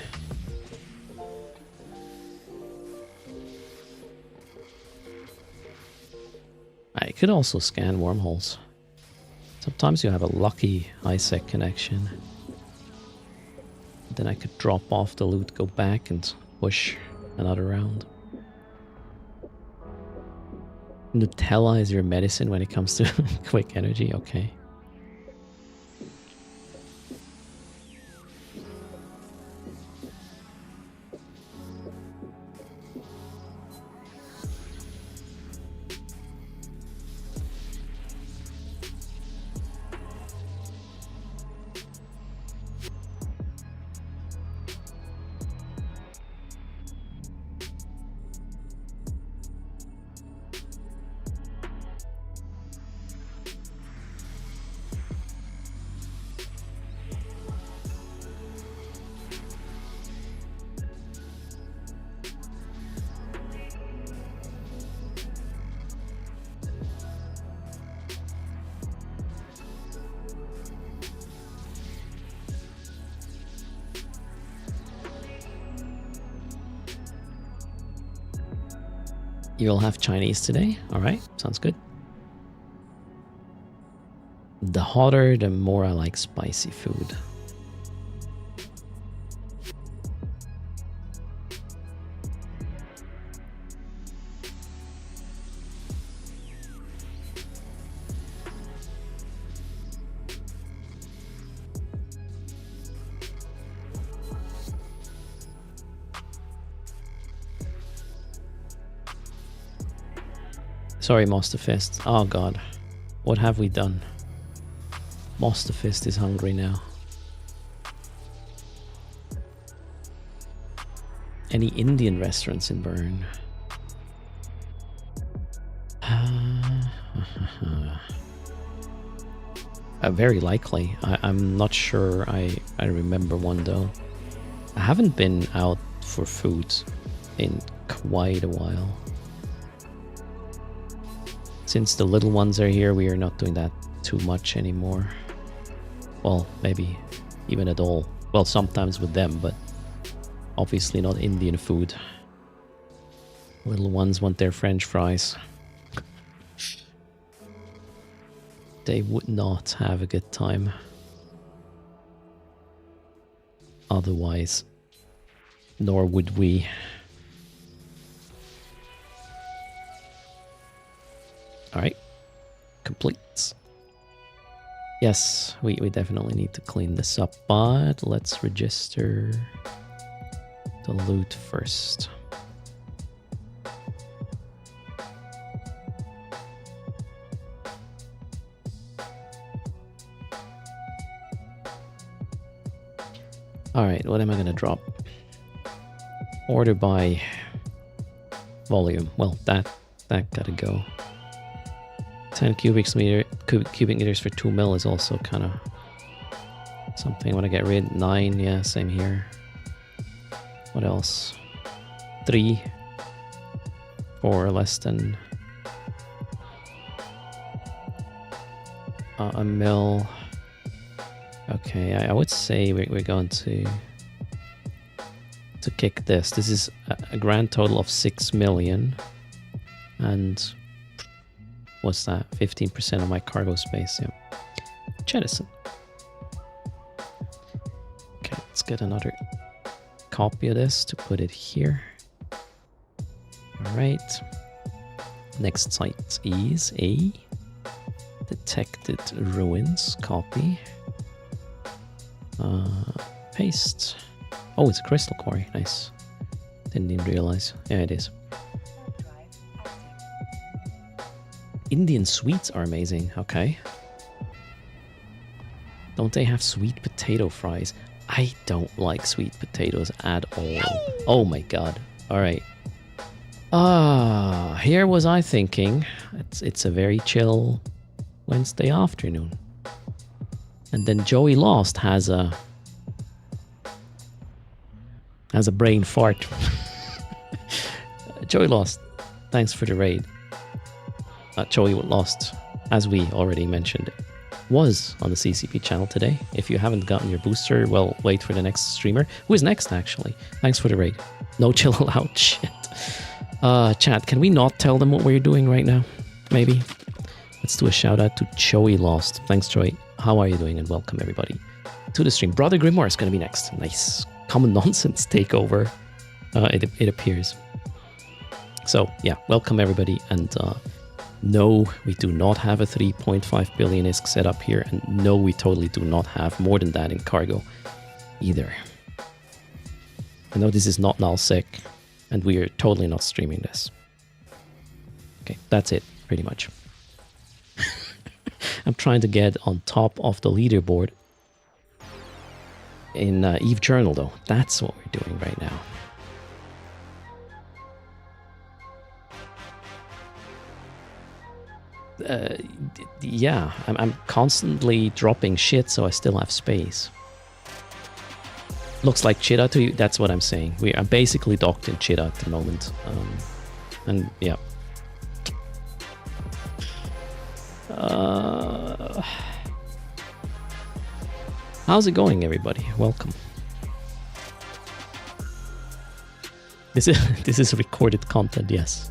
I could also scan wormholes. Sometimes you have a lucky ISEC connection. Then I could drop off the loot, go back and push another round. Nutella is your medicine when it comes to quick energy, okay. You'll have Chinese today? Alright, sounds good. The hotter, the more I like spicy food. Sorry, Master Fist. Oh god. What have we done? Master Fist is hungry now. Any Indian restaurants in Bern? Very likely. I'm not sure I remember one though. I haven't been out for food in quite a while. Since the little ones are here, we are not doing that too much anymore. Well, maybe even at all. Well, sometimes with them, but obviously not Indian food. Little ones want their French fries. They would not have a good time. Otherwise, nor would we. Alright, complete. Yes, we definitely need to clean this up, but let's register the loot first. Alright, what am I gonna drop? Order by volume. Well, that gotta go. 10 cubic meters for 2 mil is also kind of something I want to get rid. 9, yeah, same here. What else? 3 for less than a mil. Okay, I would say we're going to kick this. This is a grand total of 6 million, and what's that? 15% of my cargo space. Yeah, jettison. Okay, let's get another copy of this to put it here. All right. Next site is a detected ruins. Copy. Paste. Oh, it's a crystal quarry. Nice. Didn't even realize. Yeah, it is. Indian sweets are amazing. Okay. Don't they have sweet potato fries? I don't like sweet potatoes at all. Oh my god. Alright. Here was I thinking. It's a very chill Wednesday afternoon. And then Joey Lost has a brain fart. Joey Lost, thanks for the raid. Joey Lost, as we already mentioned, was on the CCP channel today. If you haven't gotten your booster, well, wait for the next streamer. Who is next, actually? Thanks for the raid. No chill allowed. Shit. Chat, can we not tell them what we're doing right now? Maybe. Let's do a shout out to Joey Lost. Thanks, Joey. How are you doing? And welcome everybody to the stream. Brother Grimoire is going to be next. Nice. Common nonsense takeover. It appears. So yeah, welcome everybody. And no, we do not have a 3.5 billion ISK set up here. And no, we totally do not have more than that in cargo either. I know this is not nullsec, and we are totally not streaming this. Okay, that's it, pretty much. I'm trying to get on top of the leaderboard in Eve Journal, though. That's what we're doing right now. Yeah, I'm constantly dropping shit, so I still have space. Looks like Cheetah to you. That's what I'm saying. I'm basically docked in Cheetah at the moment. And yeah. How's it going, everybody? Welcome. This is recorded content, yes.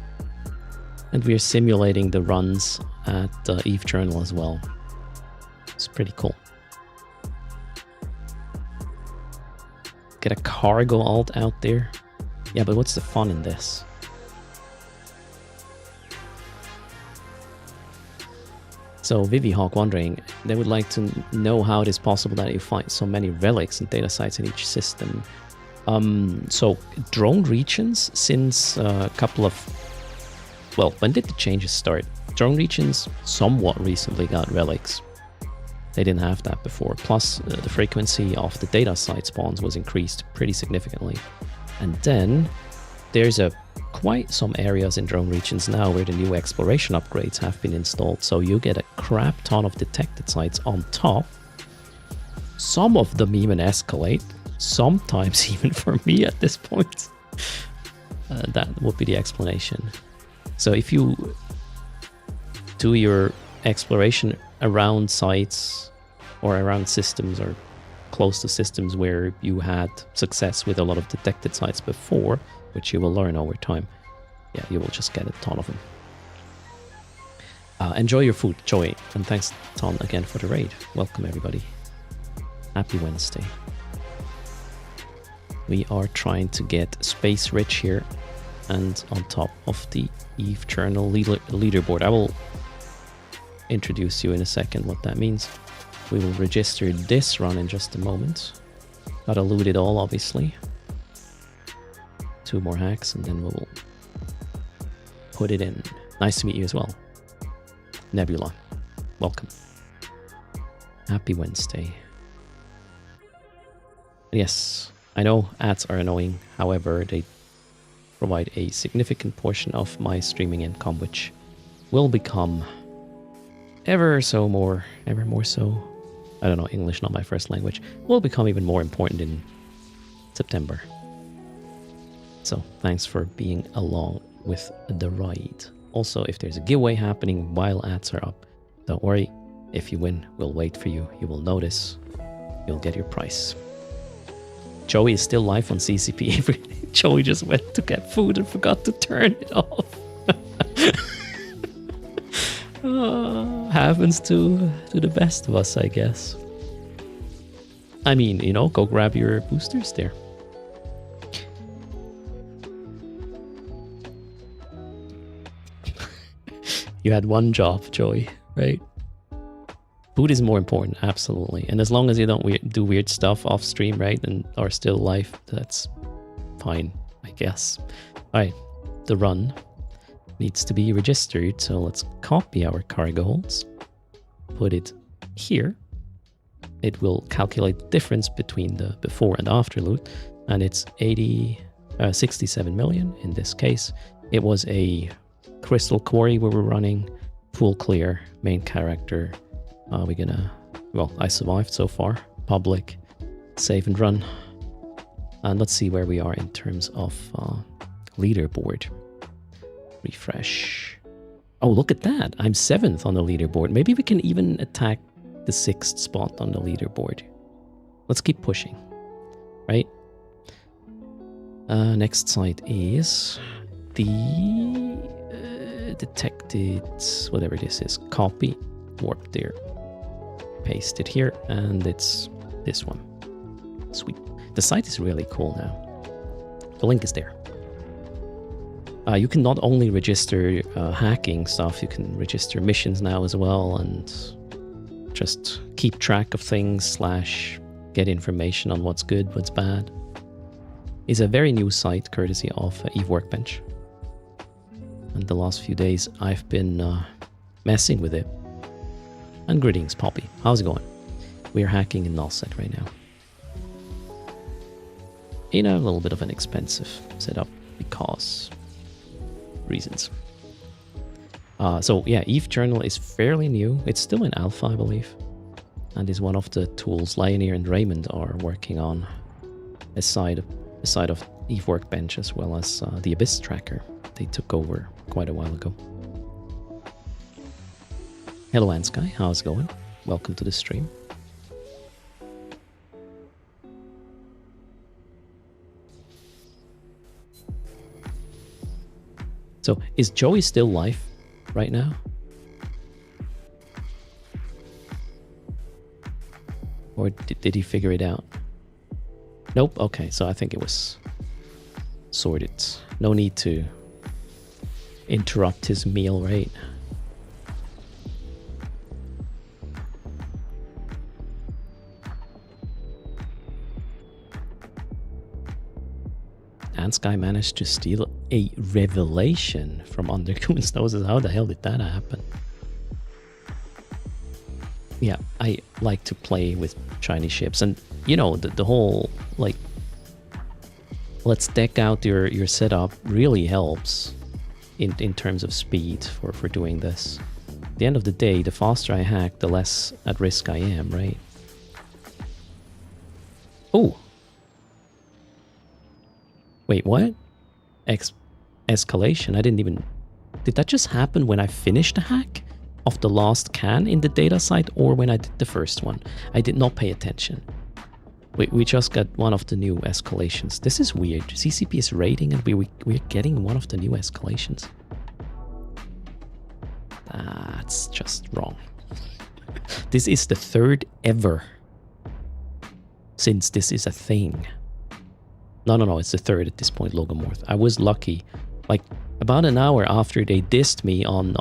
And we are simulating the runs at Eve Journal as well. It's pretty cool. Get a cargo alt out there. Yeah, but what's the fun in this? So Vivihawk wondering, they would like to know how it is possible that you find so many relics and data sites in each system. So drone regions, since a couple of... Well, when did the changes start? Drone regions somewhat recently got relics. They didn't have that before. Plus, the frequency of the data site spawns was increased pretty significantly. And then there's quite some areas in drone regions now where the new exploration upgrades have been installed. So you get a crap ton of detected sites on top. Some of them even escalate. Sometimes even for me at this point. That would be the explanation. So if you do your exploration around sites or around systems or close to systems where you had success with a lot of detected sites before, which you will learn over time, yeah, you will just get a ton of them. Enjoy your food, Joey, and thanks Ton again for the raid. Welcome everybody. Happy Wednesday. We are trying to get space rich here and on top of the Eve Journal leaderboard. I will introduce you in a second what that means. We will register this run in just a moment. Gotta loot it all, obviously. 2 more hacks and then we'll put it in. Nice to meet you as well. Nebula, welcome. Happy Wednesday. Yes, I know ads are annoying. However, they provide a significant portion of my streaming income, which will become ever more so. I don't know, English not my first language. Will become even more important in September. So thanks for being along with the ride. Also, if there's a giveaway happening while ads are up, don't worry. If you win, we'll wait for you. You will notice. You'll get your prize. Joey is still live on CCP. Joey just went to get food and forgot to turn it off. Happens to the best of us, I guess. I mean, you know, go grab your boosters there. You had one job, Joey, right? Food is more important, absolutely. And as long as you don't do weird stuff off stream, right, and are still live, that's fine, I guess. All right, the run needs to be registered, so let's copy our cargo holds, put it here. It will calculate the difference between the before and after loot, and it's 67 million in this case. It was a crystal quarry we were running, full clear, main character. We're gonna, well, I survived so far. Public, save and run. And let's see where we are in terms of leaderboard. Refresh. Oh, look at that. I'm 7th on the leaderboard. Maybe we can even attack the 6th spot on the leaderboard. Let's keep pushing, right? Next site is the detected, whatever this is, copy, warp there. Paste it here, and it's this one. Sweet. The site is really cool now. The link is there. You can not only register hacking stuff, you can register missions now as well, and just keep track of things / get information on what's good, what's bad. It's a very new site, courtesy of Eve Workbench. And the last few days I've been messing with it. And greetings, Poppy. How's it going? We're hacking in Nullset right now. In a little bit of an expensive setup because reasons. So yeah, Eve Journal is fairly new. It's still in alpha, I believe, and is one of the tools Lioneer and Raymond are working on, aside of Eve Workbench, as well as the Abyss Tracker they took over quite a while ago. Hello, Ansky. How's it going? Welcome to the stream. So, is Joey still live right now? Or did he figure it out? Nope. Okay, so I think it was sorted. No need to interrupt his meal, right? Ansky managed to steal a revelation from Undercoon's noses. How the hell did that happen? Yeah, I like to play with shiny ships, and you know, the whole like, let's deck out your setup really helps in terms of speed for doing this. At the end of the day, the faster I hack, the less at risk I am, right? Oh. Wait, what? Escalation? I didn't even... Did that just happen when I finished the hack of the last can in the data site, or when I did the first one? I did not pay attention. Wait, we just got one of the new escalations. This is weird. CCP is raiding and we're getting one of the new escalations. That's just wrong. This is the 3rd ever since this is a thing. No, it's the 3rd at this point, Logomorph. I was lucky. Like, about an hour after they dissed me on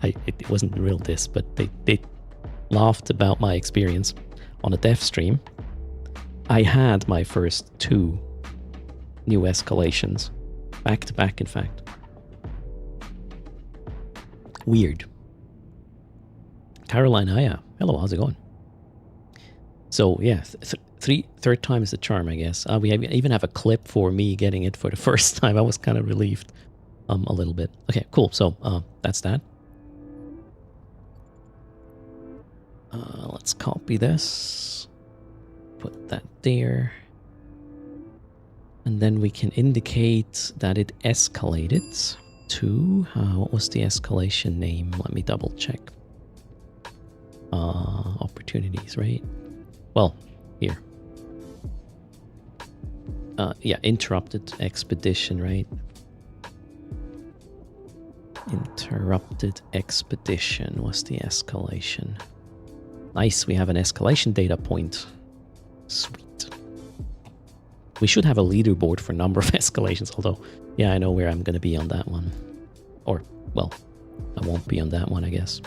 it wasn't a real diss, but they laughed about my experience on a dev stream. I had my first 2 new escalations. Back to back, in fact. Weird. Caroline, hiya. Hello, how's it going? So, yeah, third time is the charm, I guess. We even have a clip for me getting it for the first time. I was kind of relieved a little bit. Okay, cool. So, that's that. Let's copy this. Put that there. And then we can indicate that it escalated to... what was the escalation name? Let me double check. Opportunities, right? Well, here. Yeah, interrupted expedition, right? Interrupted expedition was the escalation. Nice, we have an escalation data point. Sweet. We should have a leaderboard for number of escalations, although, yeah, I know where I'm going to be on that one. Or, well, I won't be on that one, I guess.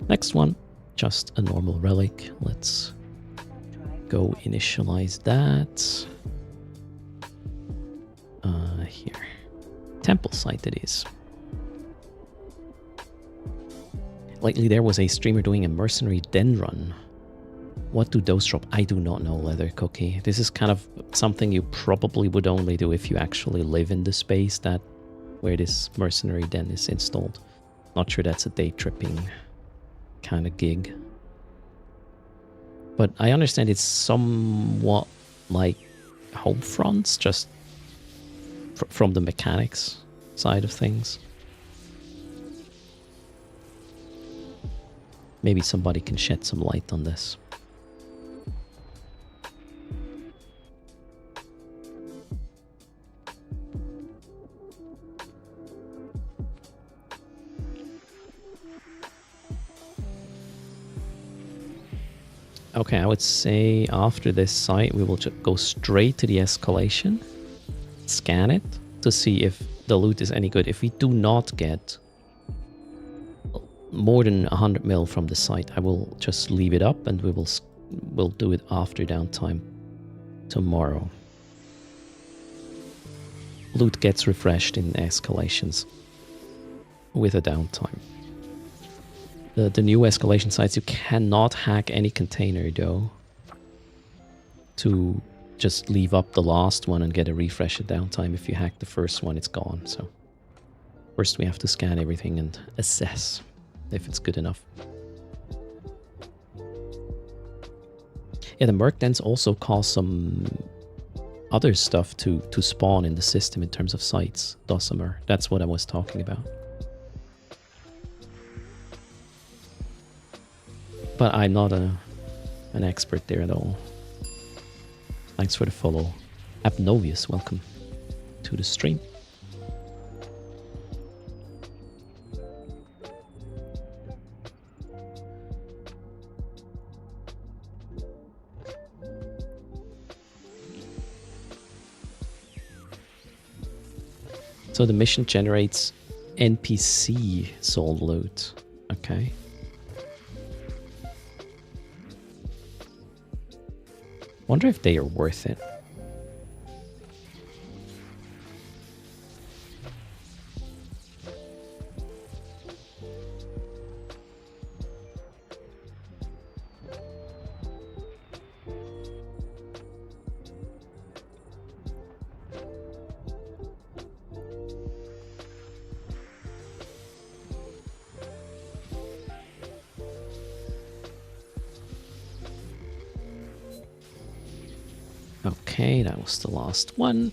Next one, just a normal relic. Let's go initialize that. Here. Temple site it is. Lately there was a streamer doing a mercenary den run. What do those drop? I do not know, Leather Cookie. This is kind of something you probably would only do if you actually live in the space that where this mercenary den is installed. Not sure that's a day tripping kind of gig. But I understand it's somewhat like home fronts, just from the mechanics side of things. Maybe somebody can shed some light on this. Okay, I would say after this site, we will just go straight to the escalation, scan it to see if the loot is any good. If we do not get more than 100 mil from the site, I will just leave it up and we'll do it after downtime tomorrow. Loot gets refreshed in escalations with a downtime. The new escalation sites, you cannot hack any container though to just leave up the last one and get a refresh at downtime. If you hack the first one, it's gone. So first we have to scan everything and assess if it's good enough. Yeah, the merc dens also cause some other stuff to spawn in the system in terms of sites, Dosimer. That's what I was talking about. But I'm not an expert there at all. Thanks for the follow. Abnovius, welcome to the stream. So the mission generates NPC soul loot. Okay. Wonder if they are worth it. Okay, that was the last one.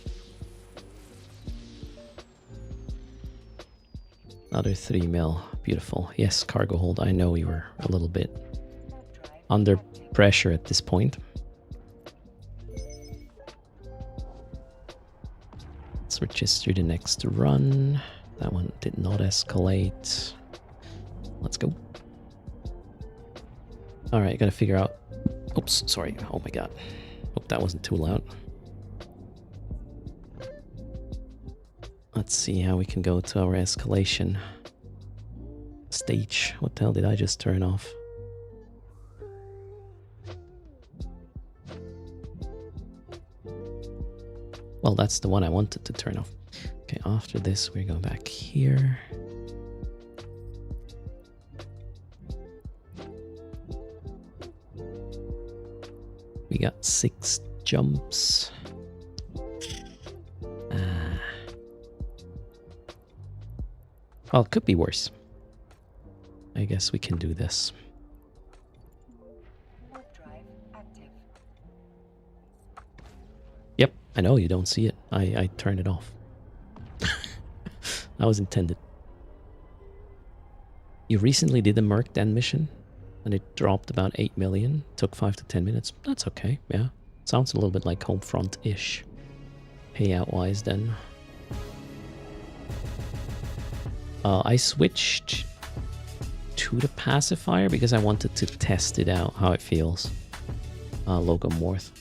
Another 3 mil. Beautiful. Yes, cargo hold. I know we were a little bit under pressure at this point. Let's register the next run. That one did not escalate. Let's go. Alright, gotta figure out... Oops, sorry. Oh my god. Hope that wasn't too loud. Let's see how we can go to our escalation stage. What the hell did I just turn off? Well, that's the one I wanted to turn off. Okay, after this, we go back here. We got 6 jumps. Well, it could be worse. I guess we can do this. Yep, I know you don't see it. I turned it off. That was intended. You recently did the Merc Den mission and it dropped about 8 million. Took 5 to 10 minutes. That's okay, yeah. Sounds a little bit like Homefront-ish. Payout-wise then. I switched to the pacifier because I wanted to test it out, how it feels. Logan Worth.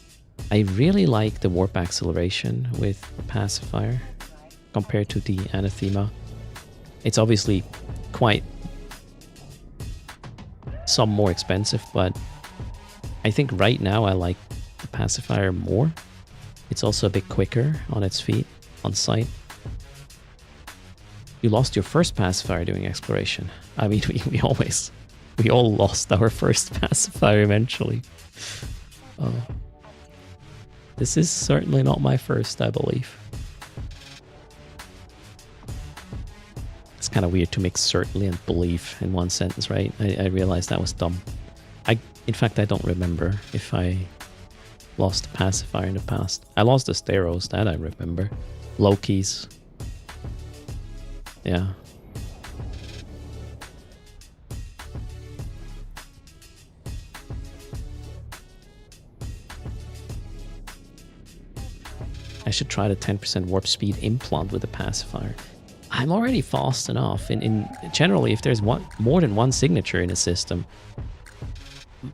I really like the warp acceleration with the pacifier compared to the anathema. It's obviously quite some more expensive, but I think right now I like the pacifier more. It's also a bit quicker on its feet, on sight. You lost your first pacifier doing exploration. I mean, we all lost our first pacifier eventually. This is certainly not my first, I believe. kind of weird to mix certainly and belief in one sentence, right? I realized that was dumb. In fact, I don't remember if I lost the pacifier in the past. I lost the steros, that I remember. Loki's. Yeah. I should try the 10% warp speed implant with the pacifier. I'm already fast enough. In generally, if there's more than one signature in a system,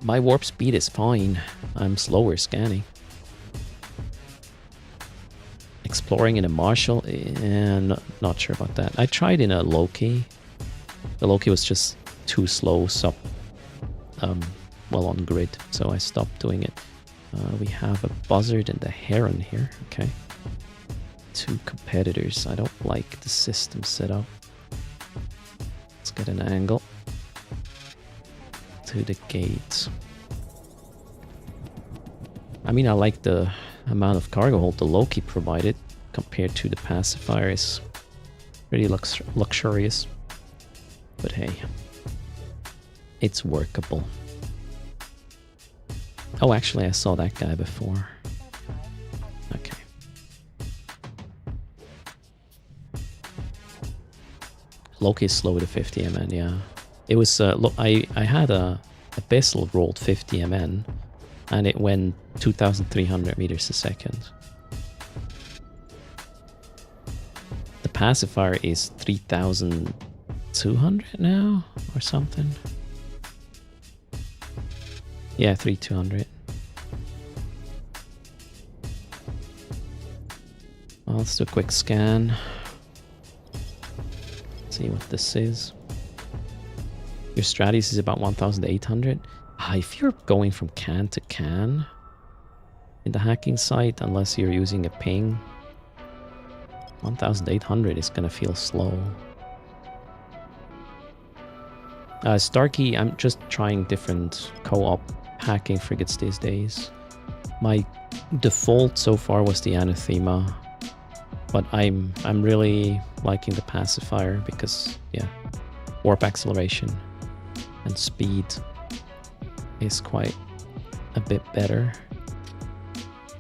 my warp speed is fine. I'm slower scanning. Exploring in a Marshall? Not sure about that. I tried in a Loki. The Loki was just too slow, well on grid, so I stopped doing it. We have a buzzard and a heron here. Okay. 2 competitors. I don't like the system setup. Let's get an angle to the gate. I mean, I like the amount of cargo hold the Loki provided compared to the pacifier. Is really luxurious. But hey, it's workable. Oh, actually, I saw that guy before. Okay. Loki is slow with a 50 MN, yeah. It was, I had a Abyssal rolled 50 MN, and it went 2,300 meters a second. The pacifier is 3,200 now, or something. Yeah, 3,200. Well, let's do a quick scan. See what this is. Your strategies is about 1,800. If you're going from can to can in the hacking site, unless you're using a ping, 1,800 is gonna feel slow. Starkey, I'm just trying different co-op hacking frigates these days. My default so far was the Anathema, but I'm really liking the pacifier because, yeah, warp acceleration and speed is quite a bit better.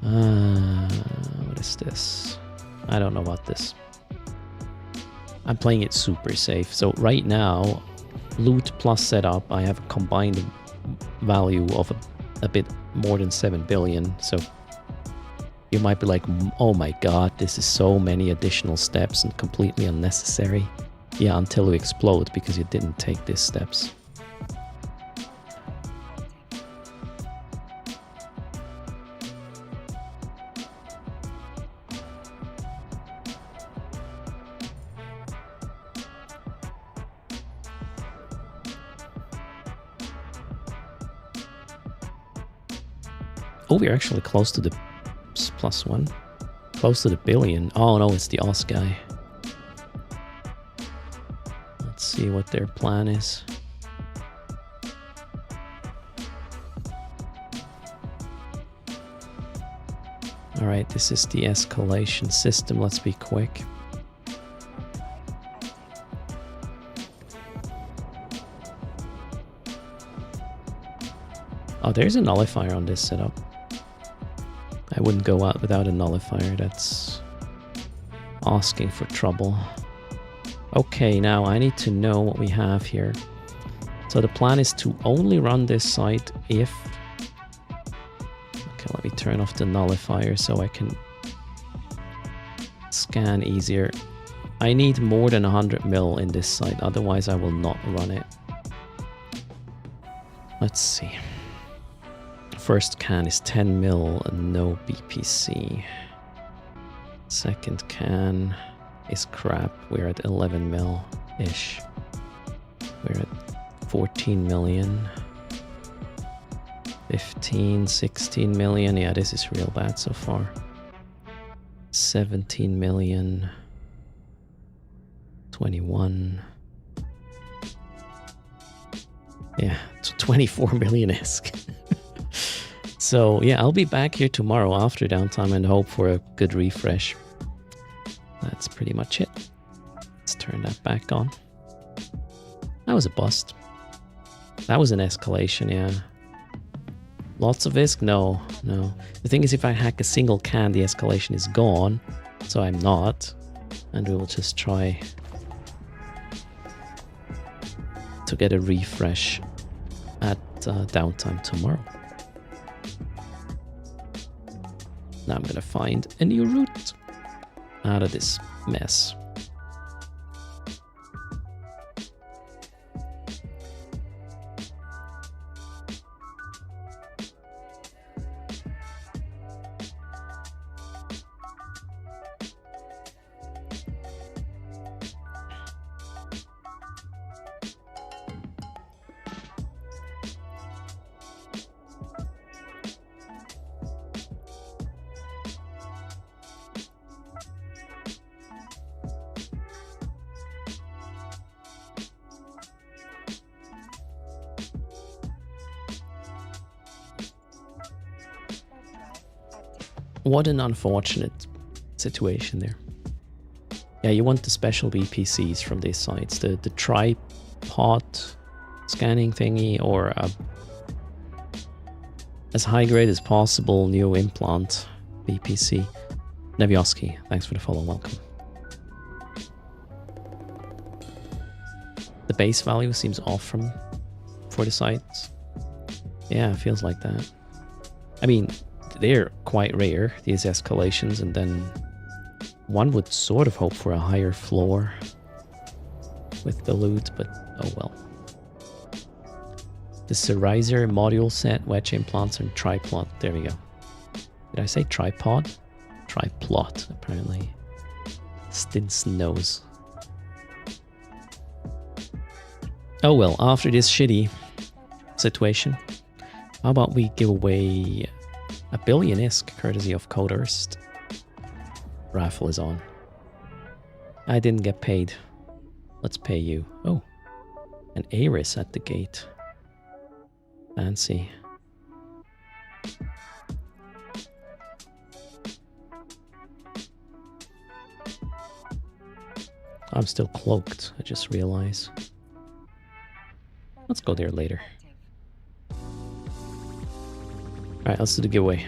What is this? I don't know about this. I'm playing it super safe. So right now, loot plus setup, I have a combined value of a bit more than 7 billion. So you might be like, oh my god, this is so many additional steps and completely unnecessary. Yeah, until you explode because you didn't take these steps. Oh, we're actually close to the +1. Close to the billion. Oh no, it's the Oz guy. Let's see what their plan is. Alright, this is the escalation system. Let's be quick. Oh, there's a nullifier on this setup. I wouldn't go out without a nullifier. That's asking for trouble. Okay, now I need to know what we have here. So the plan is to only run this site if... Okay, let me turn off the nullifier so I can scan easier. I need more than 100 mil in this site, otherwise I will not run it. Let's see. First can is 10 mil and no BPC. Second can is crap. We're at 11 mil-ish. We're at 14 million. 15, 16 million. Yeah, this is real bad so far. 17 million. 21. Yeah, 24 million-esque. So yeah, I'll be back here tomorrow after downtime and hope for a good refresh. That's pretty much it. Let's turn that back on. That was a bust. That was an escalation, yeah. Lots of ISK? No. The thing is, if I hack a single can, the escalation is gone. So I'm not. And we will just try to get a refresh at downtime tomorrow. Now I'm gonna find a new route out of this mess. What an unfortunate situation there. Yeah, you want the special VPCs from these sites, the tripod scanning thingy, or as high grade as possible new implant VPC. Nevioski, thanks for the follow, welcome. The base value seems off for the sites. Yeah, it feels like that. I mean, they're quite rare, these escalations, and then one would sort of hope for a higher floor with the loot, but oh well. The Serizer module set, wedge implants, and tripod. There we go. Did I say tripod? Triplot, apparently. Stinson knows. Oh well, after this shitty situation, how about we give away a billion ISK courtesy of code erst. Raffle is on. I didn't get paid. Let's pay you. Oh, an Aris at the gate. Fancy. I'm still cloaked, I just realized. Let's go there later. Alright, let's do the giveaway.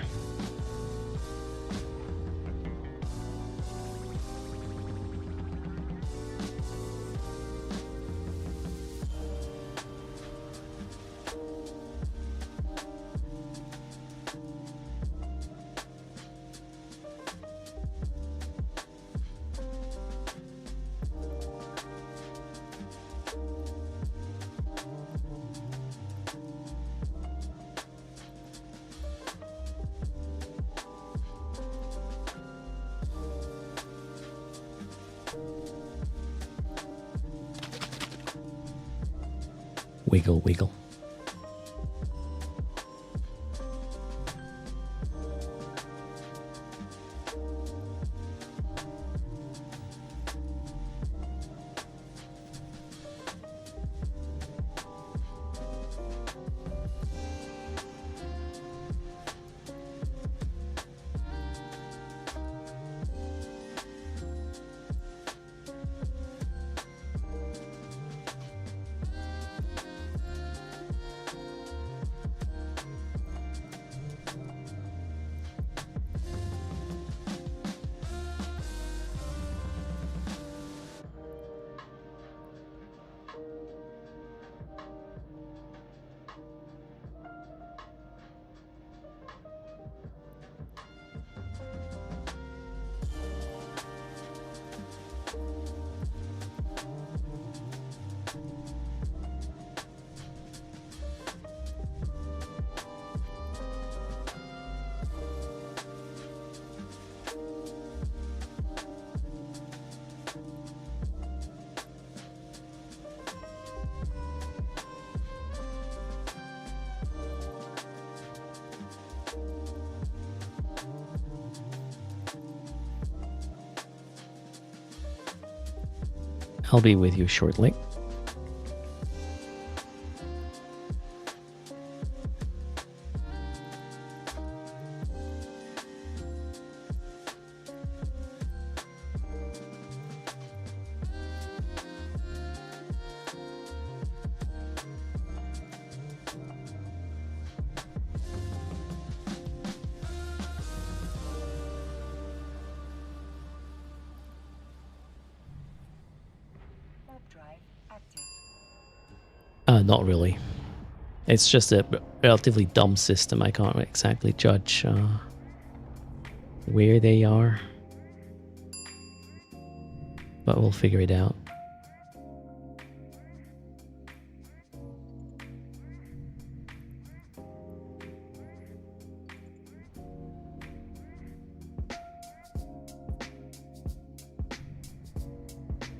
Wiggle, wiggle. I'll be with you shortly. Not really. It's just a relatively dumb system. I can't exactly judge where they are. But we'll figure it out.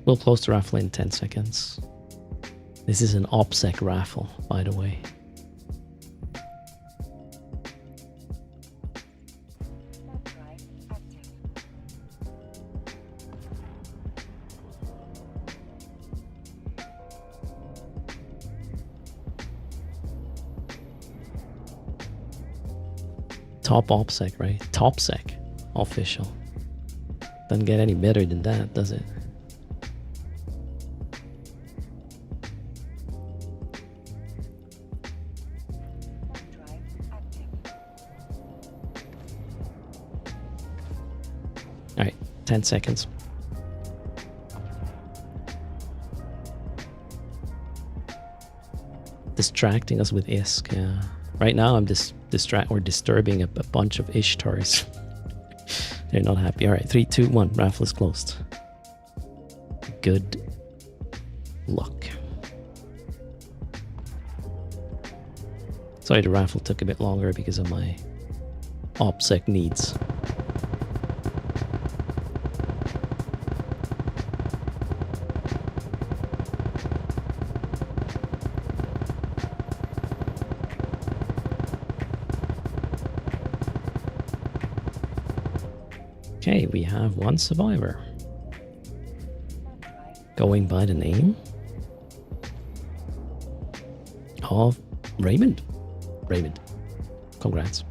We'll close the raffle in 10 seconds. This is an OPSEC raffle, by the way. Top OPSEC, right? TOPSEC official. Doesn't get any better than that, does it? Alright, 10 seconds. Distracting us with ISK, yeah. Right now I'm disturbing a bunch of Ishtars. They're not happy. Alright, 3, 2, 1. Raffle is closed. Good luck. Sorry, the raffle took a bit longer because of my OPSEC needs. Okay, we have one survivor. Going by the name of Raymond. Raymond, congrats.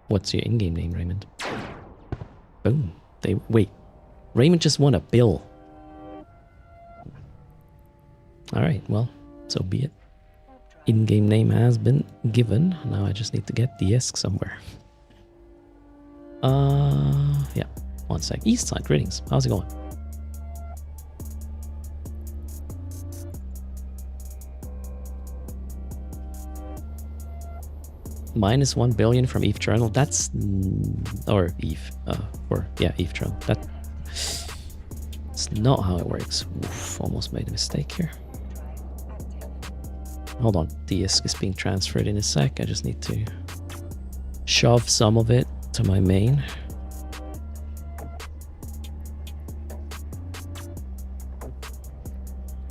What's your in-game name, Raymond? Boom. Wait, Raymond just won a bill. Alright, well, so be it. In-game name has been given. Now I just need to get the ISK somewhere. Yeah. One sec. Eastside, greetings. How's it going? Minus 1 billion from ETH Journal. That's or ETH. ETH Journal. That's not how it works. Oof, almost made a mistake here. Hold on, the ISK is being transferred in a sec. I just need to shove some of it to my main.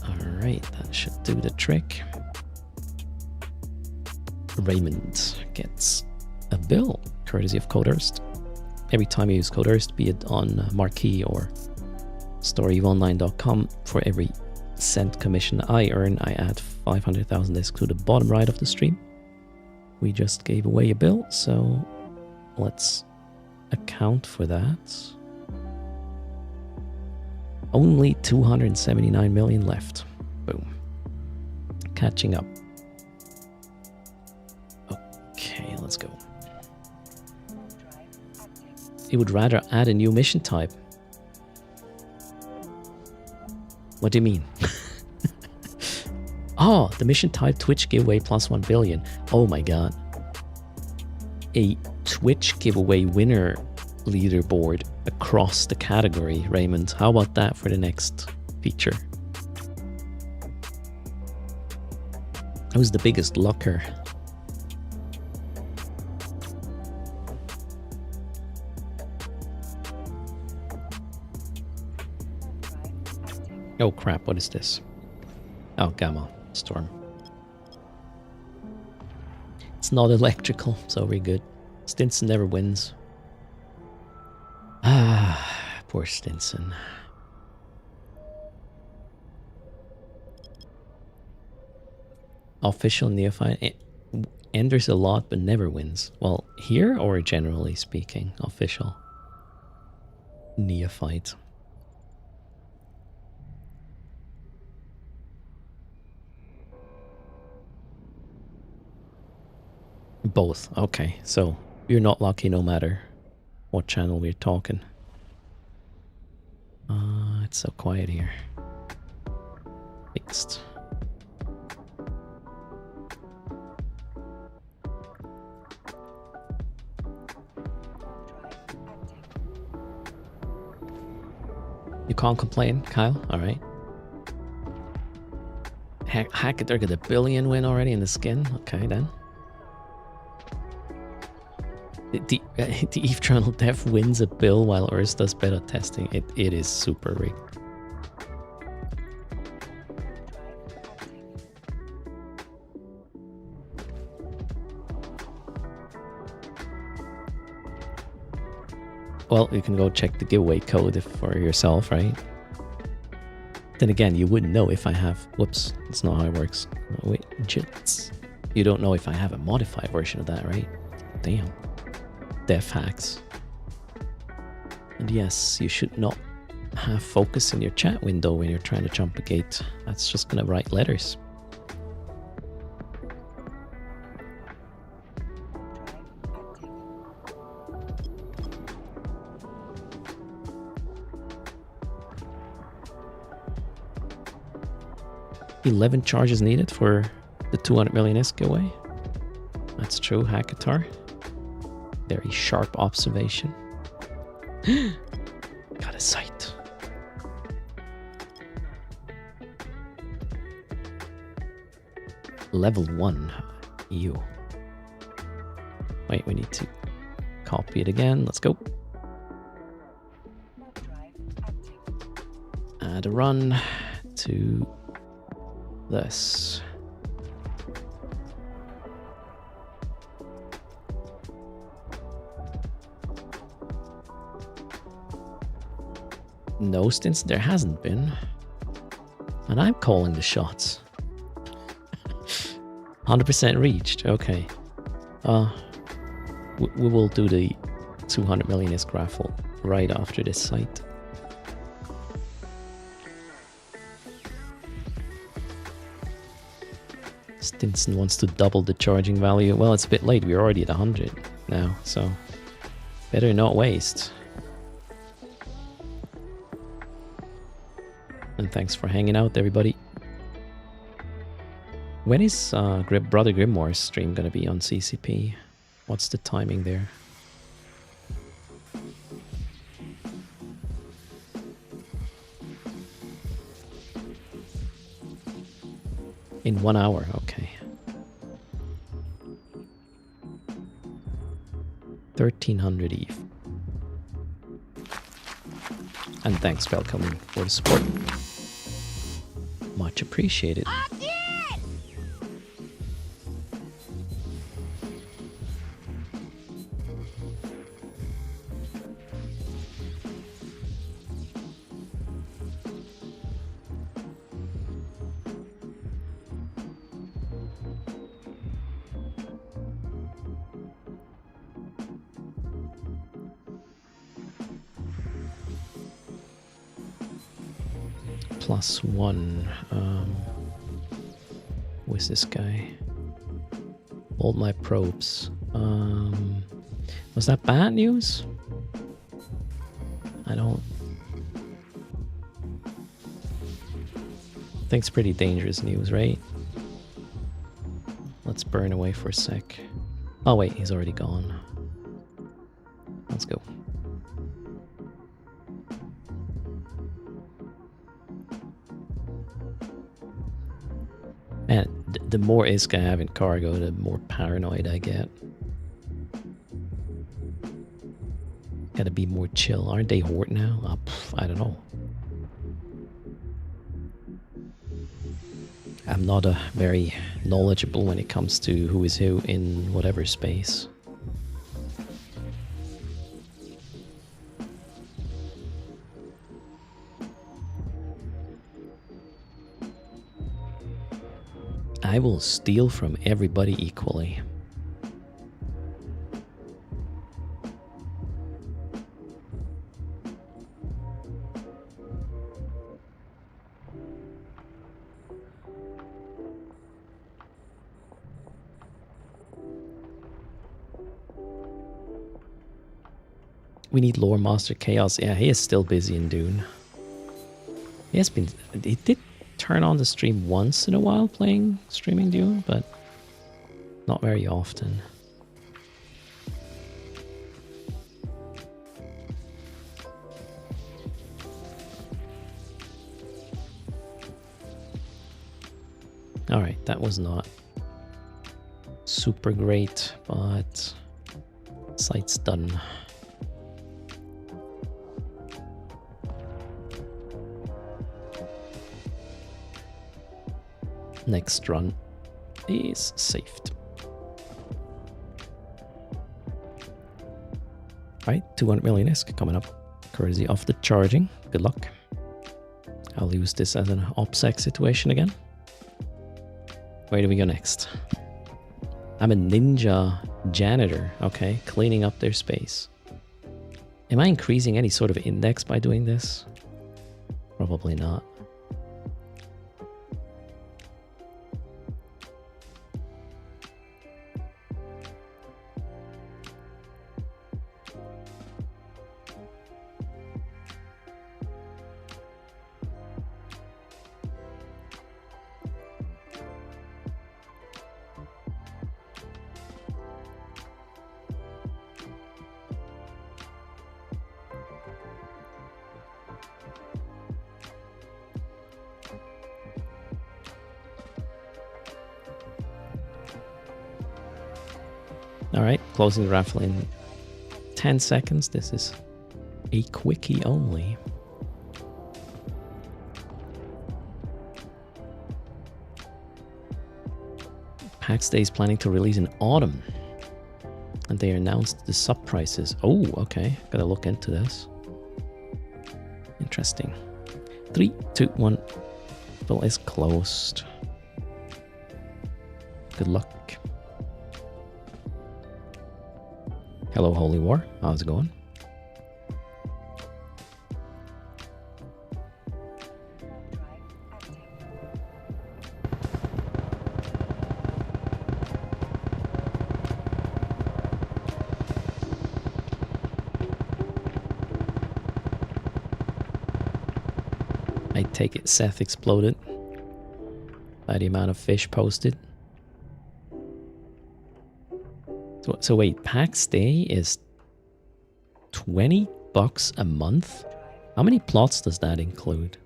Alright, that should do the trick. Raymond gets a bill, courtesy of erst. Every time you use erst, be it on Marquee or storyonline.com, for every cent commission I earn, I add 500,000 ISK to the bottom right of the stream. We just gave away a bill, so let's account for that. Only 279 million left. Boom. Catching up. Okay, let's go. You would rather add a new mission type. What do you mean? Oh, the mission type Twitch giveaway plus 1 billion. Oh my god. A Twitch giveaway winner leaderboard across the category, Raymond. How about that for the next feature? Who's the biggest lucker? Oh crap, what is this? Oh, Gamma Storm. It's not electrical, so we're good. Stinson never wins. Ah, poor Stinson. Official neophyte. Enters a lot but never wins. Well, here or generally speaking, official neophyte. Both. Okay, so you're not lucky no matter what channel we're talking. It's so quiet here. Fixed. You can't complain, Kyle? Alright. Hackett, got a billion win already in the skin? Okay, then. The Eve Journal Dev wins a bill while erst does beta testing. It is super rigged. Well, you can go check the giveaway code for yourself, right? Then again, you wouldn't know if I have... Whoops, that's not how it works. Oh, wait, jits. You don't know if I have a modified version of that, right? Damn. Dev hacks. And yes, you should not have focus in your chat window when you're trying to jump a gate. That's just gonna write letters. $11 charges needed for the 200 million S giveaway. That's true, Hackatar. Very sharp observation. Got a sight. Level 1. Ew. Wait, we need to copy it again. Let's go. Add a run to this. No stints, there hasn't been. And I'm calling the shots. 100% reached, okay. We will do the 200 million ISK raffle right after this site. Stinson wants to double the charging value. Well, it's a bit late. We're already at 100 now, so better not waste. And thanks for hanging out, everybody. When is Brother Grimoire's stream gonna be on CCP? What's the timing there? In 1 hour, okay. 1300 ETH. And thanks, Velcoming, for the support. Much appreciated. +1. Who is this guy? Hold my probes. Was that bad news? I don't... I think it's pretty dangerous news, right? Let's burn away for a sec. Oh wait, he's already gone. Let's go. And the more ISK I have in cargo, the more paranoid I get. Gotta be more chill. Aren't they horde now? I don't know. I'm not very knowledgeable when it comes to who is who in whatever space. I will steal from everybody equally. We need Lore Master Chaos. Yeah, he is still busy in Dune. He did turn on the stream once in a while playing Streaming Dune, but not very often. Alright, that was not super great, but site's done. Next run is saved. Alright, 200 million ISK coming up, courtesy of the charging. Good luck. I'll use this as an OPSEC situation again. Where do we go next? I'm a ninja janitor, okay, cleaning up their space. Am I increasing any sort of index by doing this? Probably not. Alright, closing the raffle in 10 seconds. This is a quickie only. PAX Day is planning to release in autumn. And they announced the sub prices. Oh, okay. Gotta look into this. Interesting. 3, 2, 1. Bill is closed. Good luck. Hello, Holy War. How's it going? I take it Seth exploded by the amount of fish posted. So wait, PAX Day is $20 a month? How many plots does that include?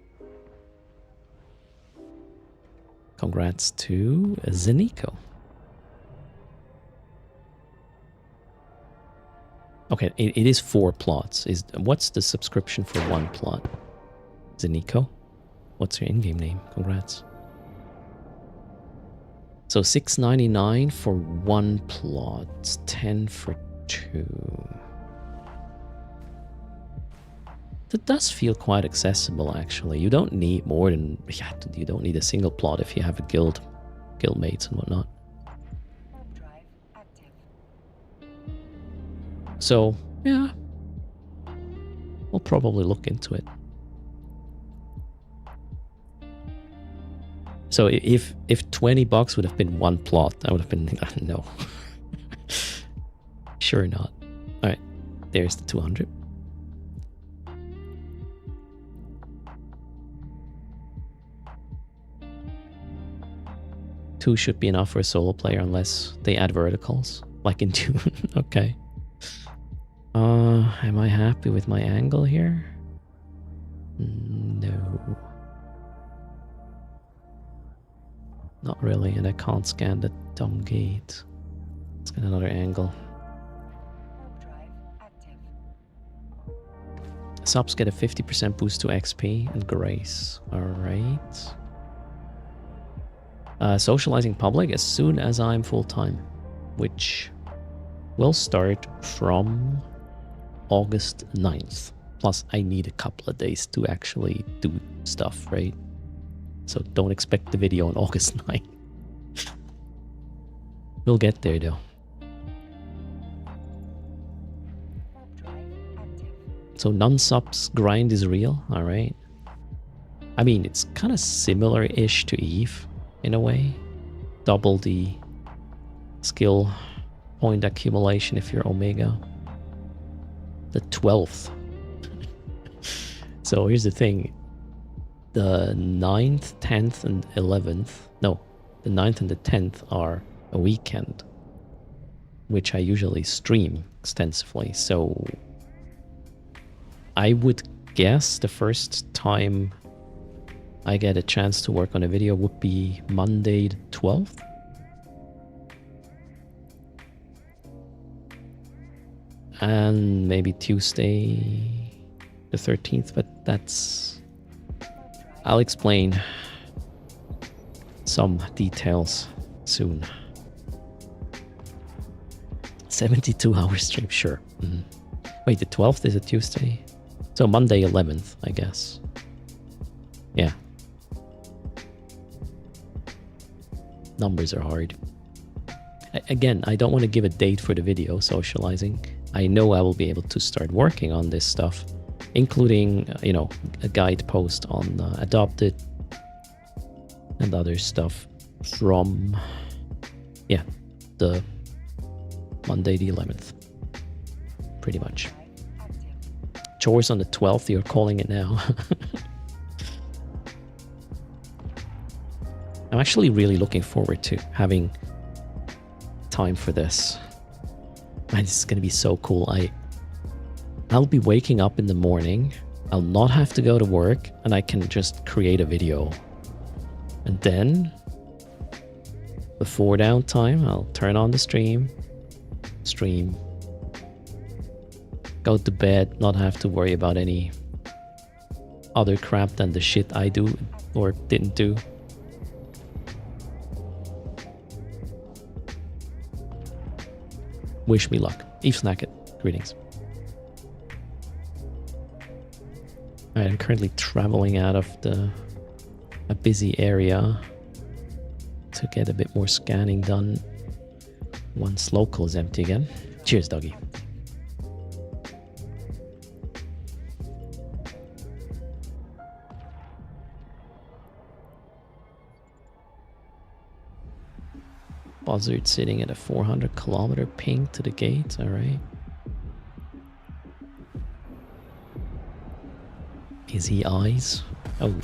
Congrats to Zeniko. Okay, it is 4 plots. What's the subscription for 1 plot? Zeniko? What's your in-game name? Congrats. So $6.99 for 1 plot, 10 for 2. That does feel quite accessible, actually. You don't need more than... Yeah, you don't need a single plot if you have a guild mates and whatnot. So, yeah. We'll probably look into it. So if $20 would have been 1 plot, I would have been no. Sure not. All right, there's the 200. Two should be enough for a solo player unless they add verticals, like in Dune. Okay. Am I happy with my angle here? No. Not really, and I can't scan the dumb gate. Let's get another angle. Subs get a 50% boost to XP and Grace. Alright. Socializing public as soon as I'm full-time, which will start from August 9th. Plus, I need a couple of days to actually do stuff, right? So don't expect the video on August 9th. We'll get there though. So non-subs grind is real, alright. I mean, it's kind of similar-ish to Eve, in a way. Double the skill point accumulation if you're Omega. The 12th. So here's the thing. the 9th, 10th, and 11th. No, the 9th and the 10th are a weekend, which I usually stream extensively. So I would guess the first time I get a chance to work on a video would be Monday the 12th. And maybe Tuesday the 13th, but that's... I'll explain some details soon. 72-hour stream, sure. Wait, the 12th is a Tuesday? So Monday 11th, I guess. Yeah. Numbers are hard. Again, I don't want to give a date for the video socializing. I know I will be able to start working on this stuff, including, you know, a guide post on Adopted and other stuff from, yeah, the Monday the 11th, pretty much. Chores on the 12th, you're calling it now. I'm actually really looking forward to having time for this. Man, this is going to be so cool. I'll be waking up in the morning. I'll not have to go to work, and I can just create a video. And then, before downtime, I'll turn on the stream, go to bed, not have to worry about any other crap than the shit I do or didn't do. Wish me luck. Eve Snacket, greetings. Alright, I'm currently traveling out of a busy area to get a bit more scanning done once local is empty again. Cheers, doggy. Buzzard sitting at a 400-kilometer ping to the gate. All right. Is he eyes? Oh.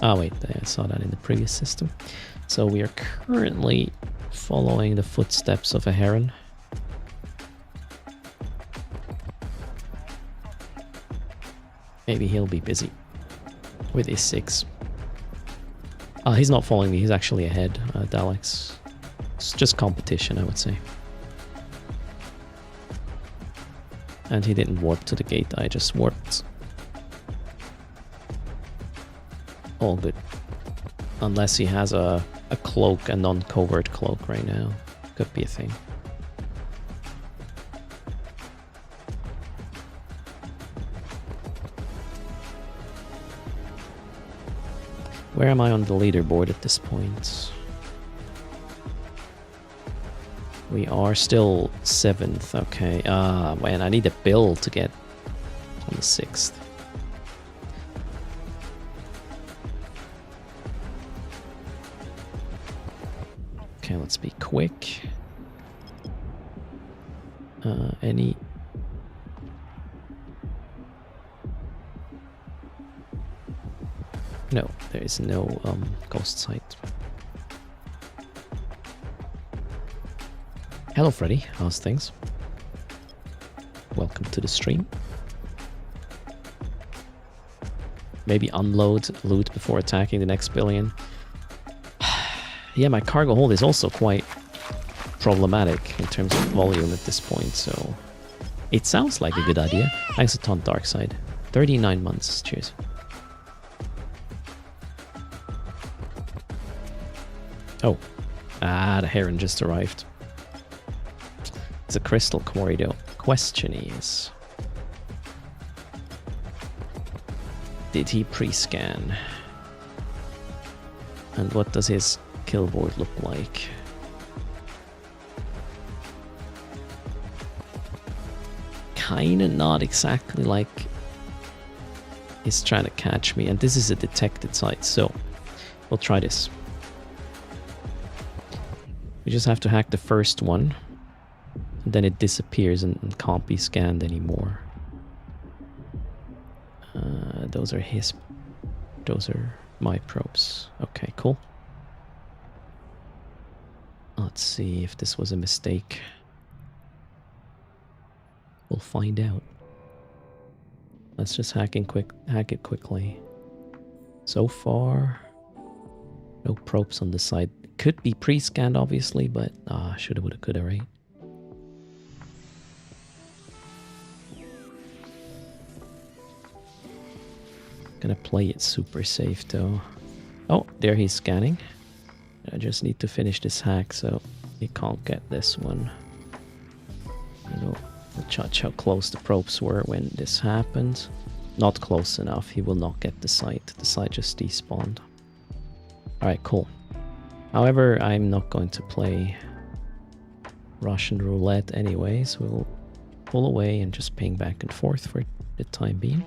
Oh, wait. I saw that in the previous system. So we are currently following the footsteps of a heron. Maybe he'll be busy with his 6. He's not following me. He's actually ahead, Daleks. It's just competition, I would say. And he didn't warp to the gate, I just warped. All good. Unless he has a cloak, a non-covert cloak right now. Could be a thing. Where am I on the leaderboard at this point? We are still 7th, okay. Man, I need a bill to get on the 6th. Okay, let's be quick. Any... No, there is no ghost site. Hello Freddy, how's things? Welcome to the stream. Maybe unload loot before attacking the next billion. Yeah, my cargo hold is also quite problematic in terms of volume at this point, so it sounds like a good idea. Thanks a ton, Darkside. 39 months, cheers. Oh, the heron just arrived. It's a crystal quarry though. Question is, did he pre-scan? And what does his kill board look like? Kinda not exactly like he's trying to catch me. And this is a detected site, so we'll try this. We just have to hack the first one. And then it disappears and can't be scanned anymore. Those are his Those are my probes. Okay, cool. Let's see if this was a mistake. We'll find out. Let's just hack it quickly. So far, no probes on the side. Could be pre-scanned, obviously, but shoulda, woulda, coulda, right? Gonna play it super safe though. Oh, there he's scanning. I just need to finish this hack so he can't get this one. You know, judge how close the probes were when this happened. Not close enough. He will not get the site. The site just despawned. Alright, cool. However, I'm not going to play Russian roulette anyway, so we'll pull away and just ping back and forth for the time being.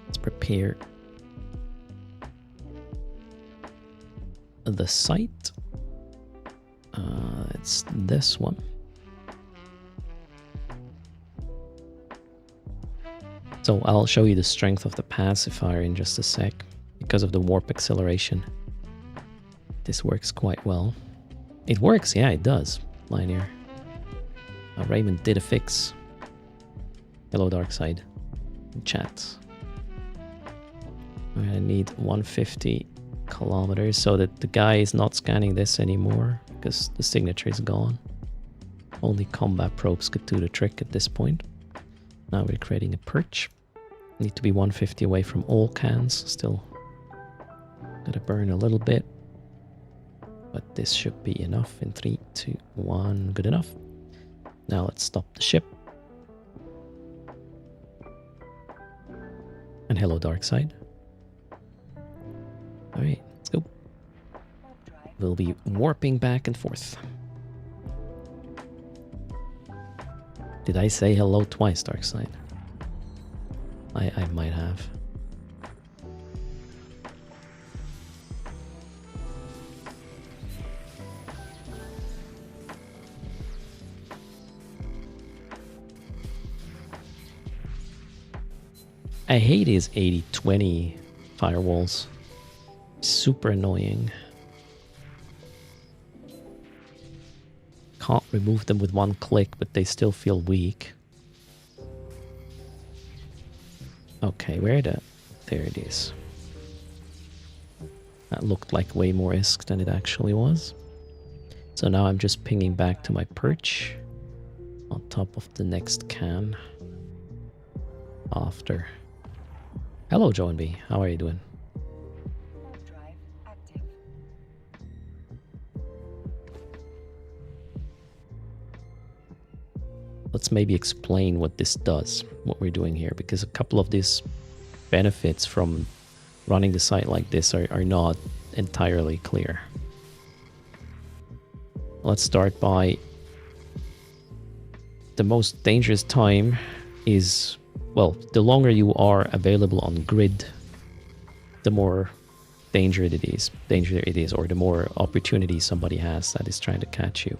Let's prepare the site. It's this one. So I'll show you the strength of the pacifier in just a sec. Because of the warp acceleration, this works quite well. It works, yeah, it does. Linear. Raymond did a fix. Hello, Darkside. Chat. I need 150 kilometers so that the guy is not scanning this anymore because the signature is gone. Only combat probes could do the trick at this point. Now we're creating a perch. Need to be 150 away from all cans. Still gotta burn a little bit. But this should be enough in 3, 2, 1. Good enough. Now let's stop the ship. And hello, Darkside. Alright, let's go. We'll be warping back and forth. Did I say hello twice, Darkside? I might have. I hate his 80-20 firewalls. Super annoying. Can't remove them with one click, but they still feel weak. Okay, where the... There it is. That looked like way more ISK than it actually was. So now I'm just pinging back to my perch on top of the next can. After. Hello, Joe and B. How are you doing? Let's maybe explain what this does, what we're doing here, because a couple of these benefits from running the site like this are not entirely clear. Let's start by the most dangerous time is, well, the longer you are available on grid, the more danger it is, or the more opportunity somebody has that is trying to catch you.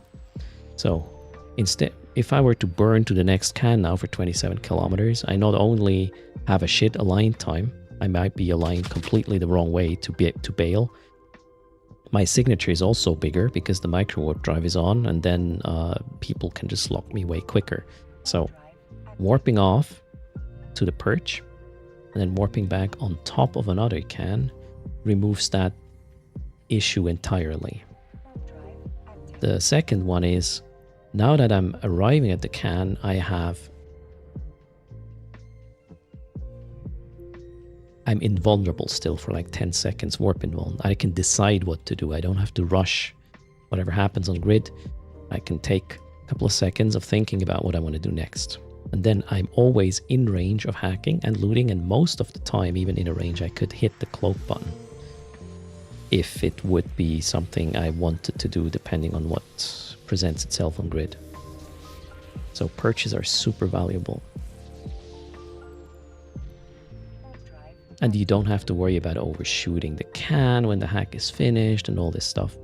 So instead, if I were to burn to the next can now for 27 kilometers, I not only have a shit align time, I might be aligned completely the wrong way to bail. My signature is also bigger because the micro warp drive is on, and then people can just lock me way quicker. So warping off to the perch and then warping back on top of another can removes that issue entirely. The second one is, now that I'm arriving at the can, I'm invulnerable still for like 10 seconds, warp invuln. I can decide what to do. I don't have to rush whatever happens on grid. I can take a couple of seconds of thinking about what I want to do next. And then I'm always in range of hacking and looting, and most of the time, even in a range, I could hit the cloak button if it would be something I wanted to do, depending on what presents itself on grid. So perches are super valuable. And you don't have to worry about overshooting the can when the hack is finished, and all this stuff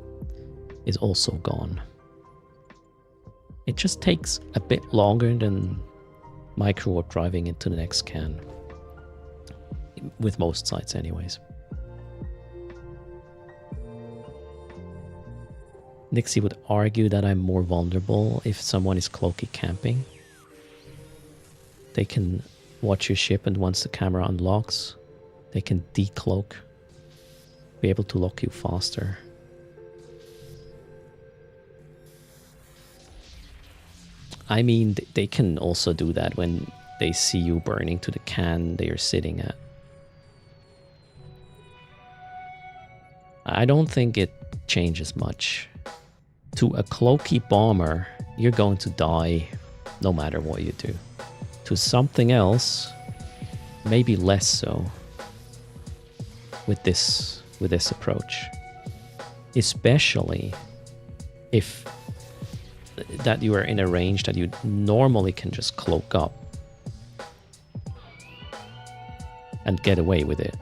is also gone. It just takes a bit longer than micro warp driving into the next can. with most sites anyways. Nixie would argue that I'm more vulnerable if someone is cloaky camping. They can watch your ship, and once the camera unlocks, they can decloak, be able to lock you faster. I mean, they can also do that when they see you burning to the can they are sitting at. I don't think it changes much. To a cloaky bomber, you're going to die no matter what you do. To something else, maybe less so with this approach. Especially if that you are in a range that you normally can just cloak up and get away with it.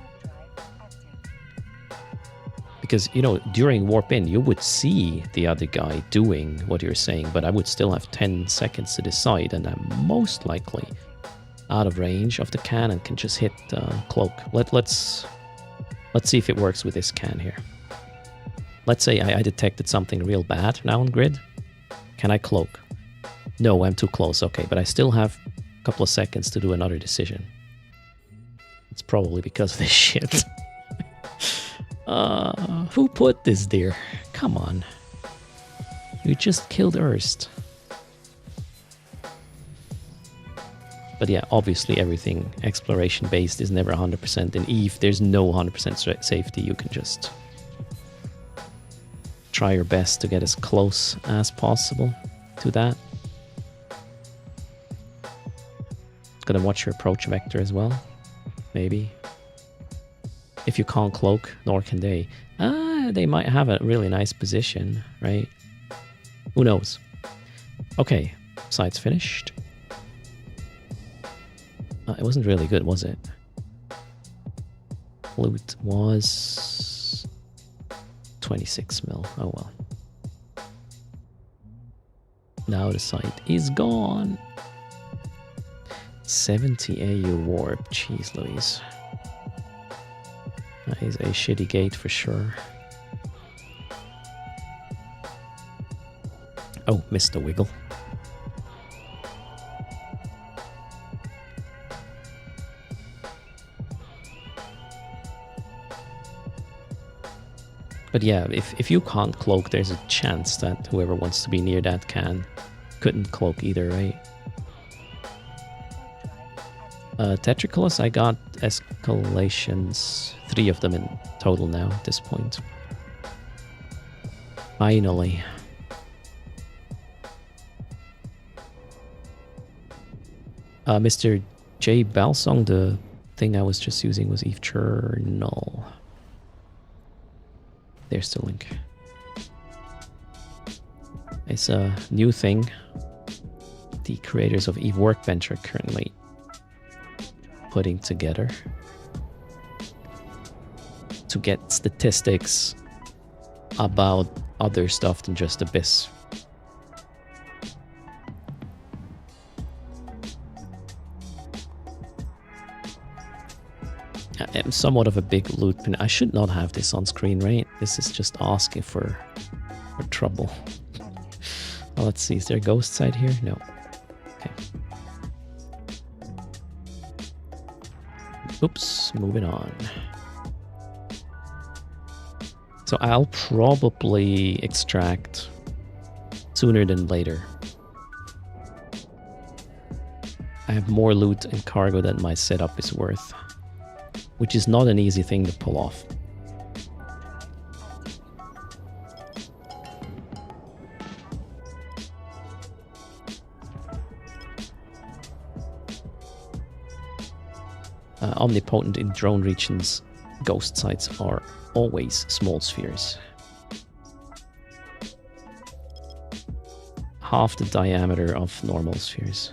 Because, you know, during warp in, you would see the other guy doing what you're saying, but I would still have 10 seconds to decide, and I'm most likely out of range of the can and can just hit cloak. Let's see if it works with this can here. Let's say I detected something real bad now on grid. Can I cloak? No, I'm too close. Okay, but I still have a couple of seconds to do another decision. It's probably because of this shit. Who put this there? Come on. You just killed Erst. But yeah, obviously everything exploration based is never 100%. In EVE, there's no 100% safety. You can just try your best to get as close as possible to that. Gonna watch your approach vector as well. Maybe. If you can't cloak, nor can they. They might have a really nice position, right? Who knows? Okay, site's finished. It wasn't really good, was it? Loot was 26 mil. Oh well. Now the site is gone. 70 AU warp. Jeez Louise. That is a shitty gate for sure. Oh, missed the wiggle. But yeah, if you can't cloak, there's a chance that whoever wants to be near that couldn't cloak either, right? Tetricalus, I got escalations, 3 of them in total now at this point. Finally. Mr. J. Balsong, the thing I was just using was EVE Journal. There's the link. It's a new thing the creators of EVE Workbench are currently putting together to get statistics about other stuff than just Abyss. I'm somewhat of a big loot pin. I should not have this on screen, right? This is just asking for trouble. Well, let's see. Is there a ghost side here? No. Okay. Oops. Moving on. So I'll probably extract sooner than later. I have more loot and cargo than my setup is worth, which is not an easy thing to pull off. Omnipotent in drone regions, ghost sites are always small spheres. Half the diameter of normal spheres.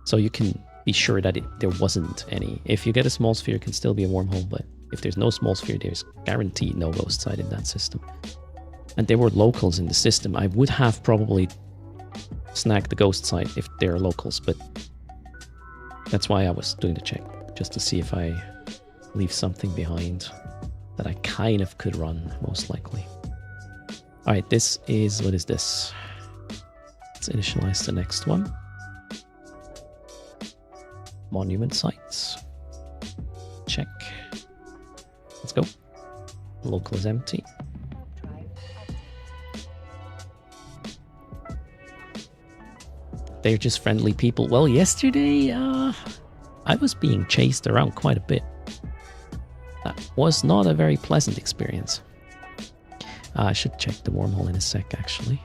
So you can be sure that there wasn't any. If you get a small sphere, it can still be a wormhole, but if there's no small sphere, there's guaranteed no ghost site in that system. And there were locals in the system. I would have probably snag the ghost site if they're locals, but that's why I was doing the check, just to see if I leave something behind that I kind of could run, most likely. Alright, this is... what is this? Let's initialize the next one. Monument sites. Check. Let's go. Local is empty. They're just friendly people. Well, yesterday, I was being chased around quite a bit. That was not a very pleasant experience. I should check the wormhole in a sec, actually.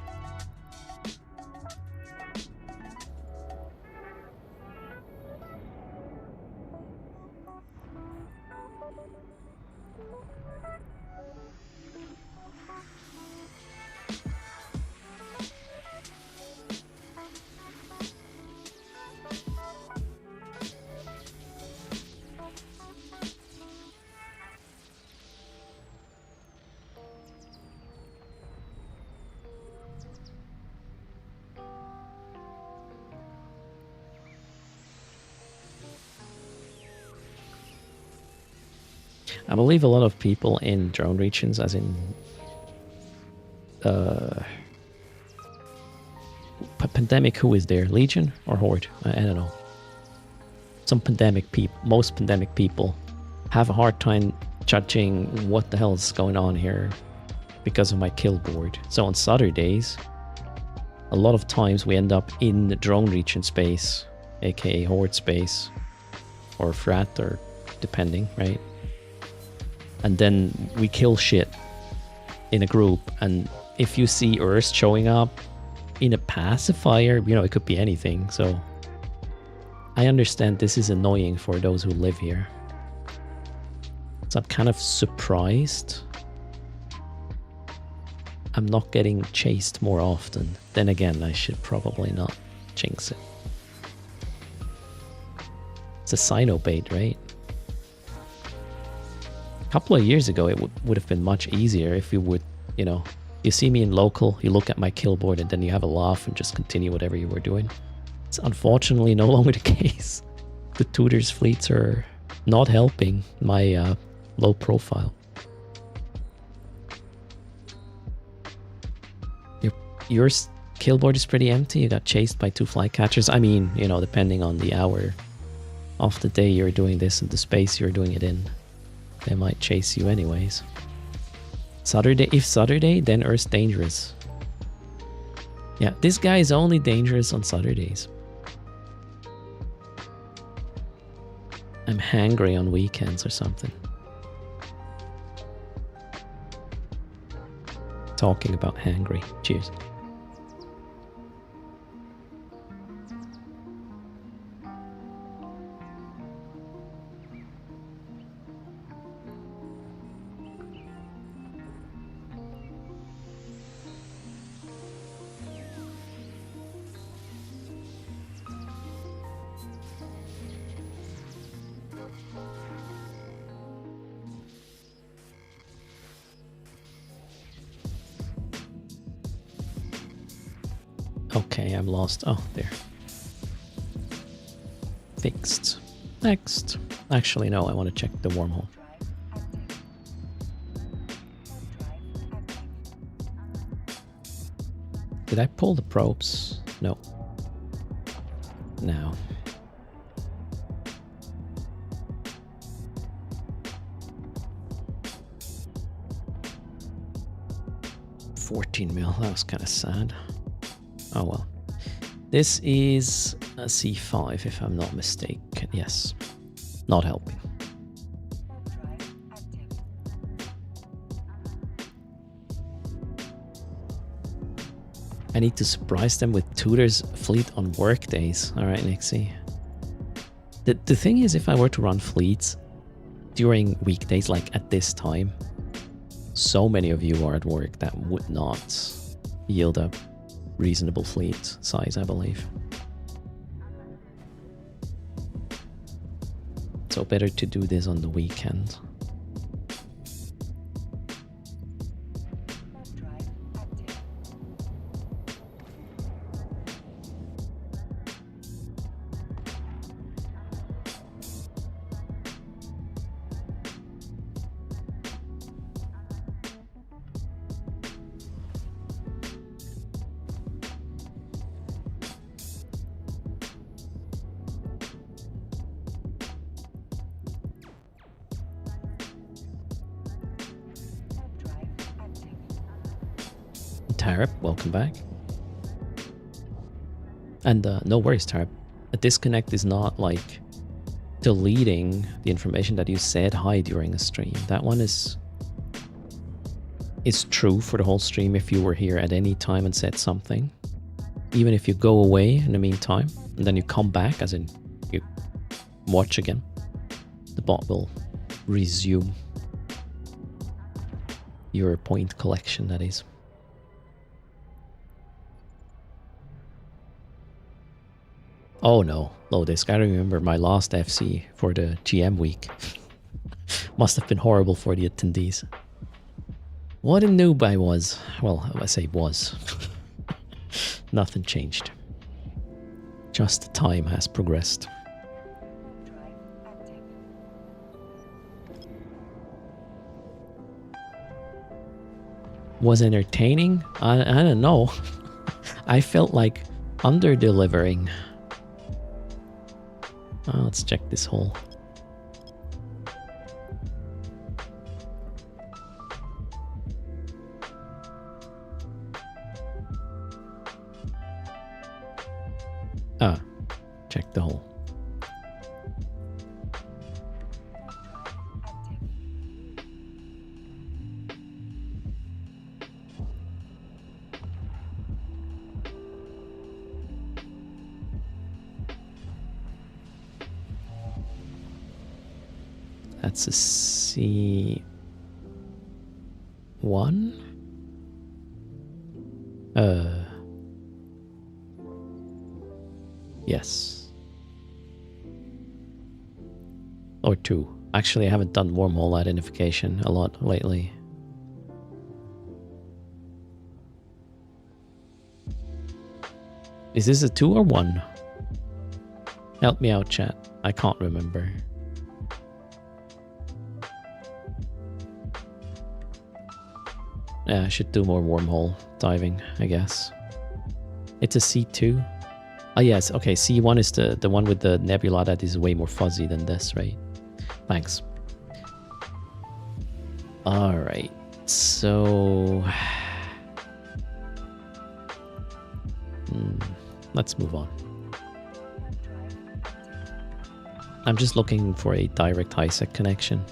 I believe a lot of people in drone regions, as in pandemic, who is there? Legion or Horde? I don't know. Some pandemic people, most pandemic people have a hard time judging what the hell is going on here because of my kill board. So on Saturdays, a lot of times we end up in the drone region space, aka Horde space, or Frat, or depending, right? And then we kill shit in a group, and if you see erst showing up in a pacifier, you know, it could be anything. So I understand this is annoying for those who live here. So I'm kind of surprised I'm not getting chased more often. Then again, I should probably not jinx it. It's a Sino bait, right? A couple of years ago, it would have been much easier if you would, you know, you see me in local, you look at my kill board, and then you have a laugh and just continue whatever you were doing. It's unfortunately no longer the case. The tutors fleets are not helping my low profile. Your kill board is pretty empty. You got chased by 2 flycatchers. I mean, you know, depending on the hour of the day you're doing this and the space you're doing it in, they might chase you anyways. Saturday, if Saturday, then erst dangerous. Yeah, this guy is only dangerous on Saturdays. I'm hangry on weekends or something. Talking about hangry. Cheers. Okay, I'm lost. Oh, there. Fixed. Next. Actually, no, I want to check the wormhole. Did I pull the probes? No. No. $14 million, that was kind of sad. Oh well. This is a C5 if I'm not mistaken. Yes. Not helping. I need to surprise them with tutors fleet on work days. Alright, Nixie. The thing is, if I were to run fleets during weekdays like at this time, so many of you are at work that would not yield a reasonable fleet size, I believe. So better to do this on the weekend. Tarab, welcome back. And no worries, Tarab. A disconnect is not like deleting the information that you said hi during a stream. That one is true for the whole stream if you were here at any time and said something. Even if you go away in the meantime, and then you come back, as in you watch again, the bot will resume your point collection, that is. Oh no, Lodisk, I remember my last FC for the GM week. Must have been horrible for the attendees. What a noob I was. Well, I say was. Nothing changed. Just time has progressed. Was entertaining? I don't know. I felt like under-delivering. Let's check this hole. Check the hole. That's a C1. Yes. Or 2. Actually, I haven't done wormhole identification a lot lately. Is this a 2 or 1? Help me out, chat. I can't remember. Yeah, I should do more wormhole diving, I guess. It's a C2. Oh yes, okay, C1 is the one with the nebula that is way more fuzzy than this, right? Thanks. Alright, so... let's move on. I'm just looking for a direct high-sec connection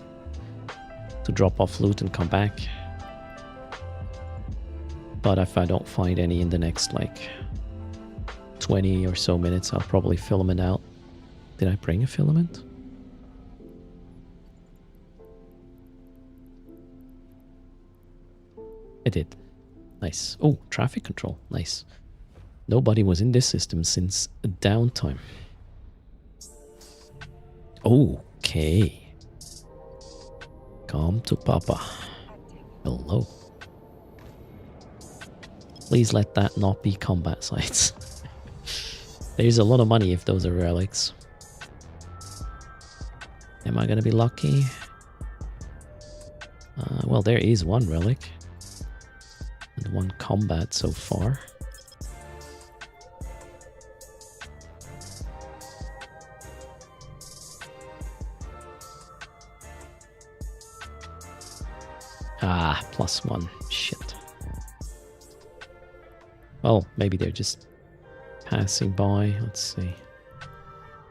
to drop off loot and come back. But if I don't find any in the next, like, 20 or so minutes, I'll probably filament out. Did I bring a filament? I did. Nice. Oh, traffic control. Nice. Nobody was in this system since downtime. Okay. Come to Papa. Hello. Please let that not be combat sites. There's a lot of money if those are relics. Am I gonna be lucky? Well, there is one relic. And one combat so far. +1. Shit. Well, maybe they're just passing by. Let's see.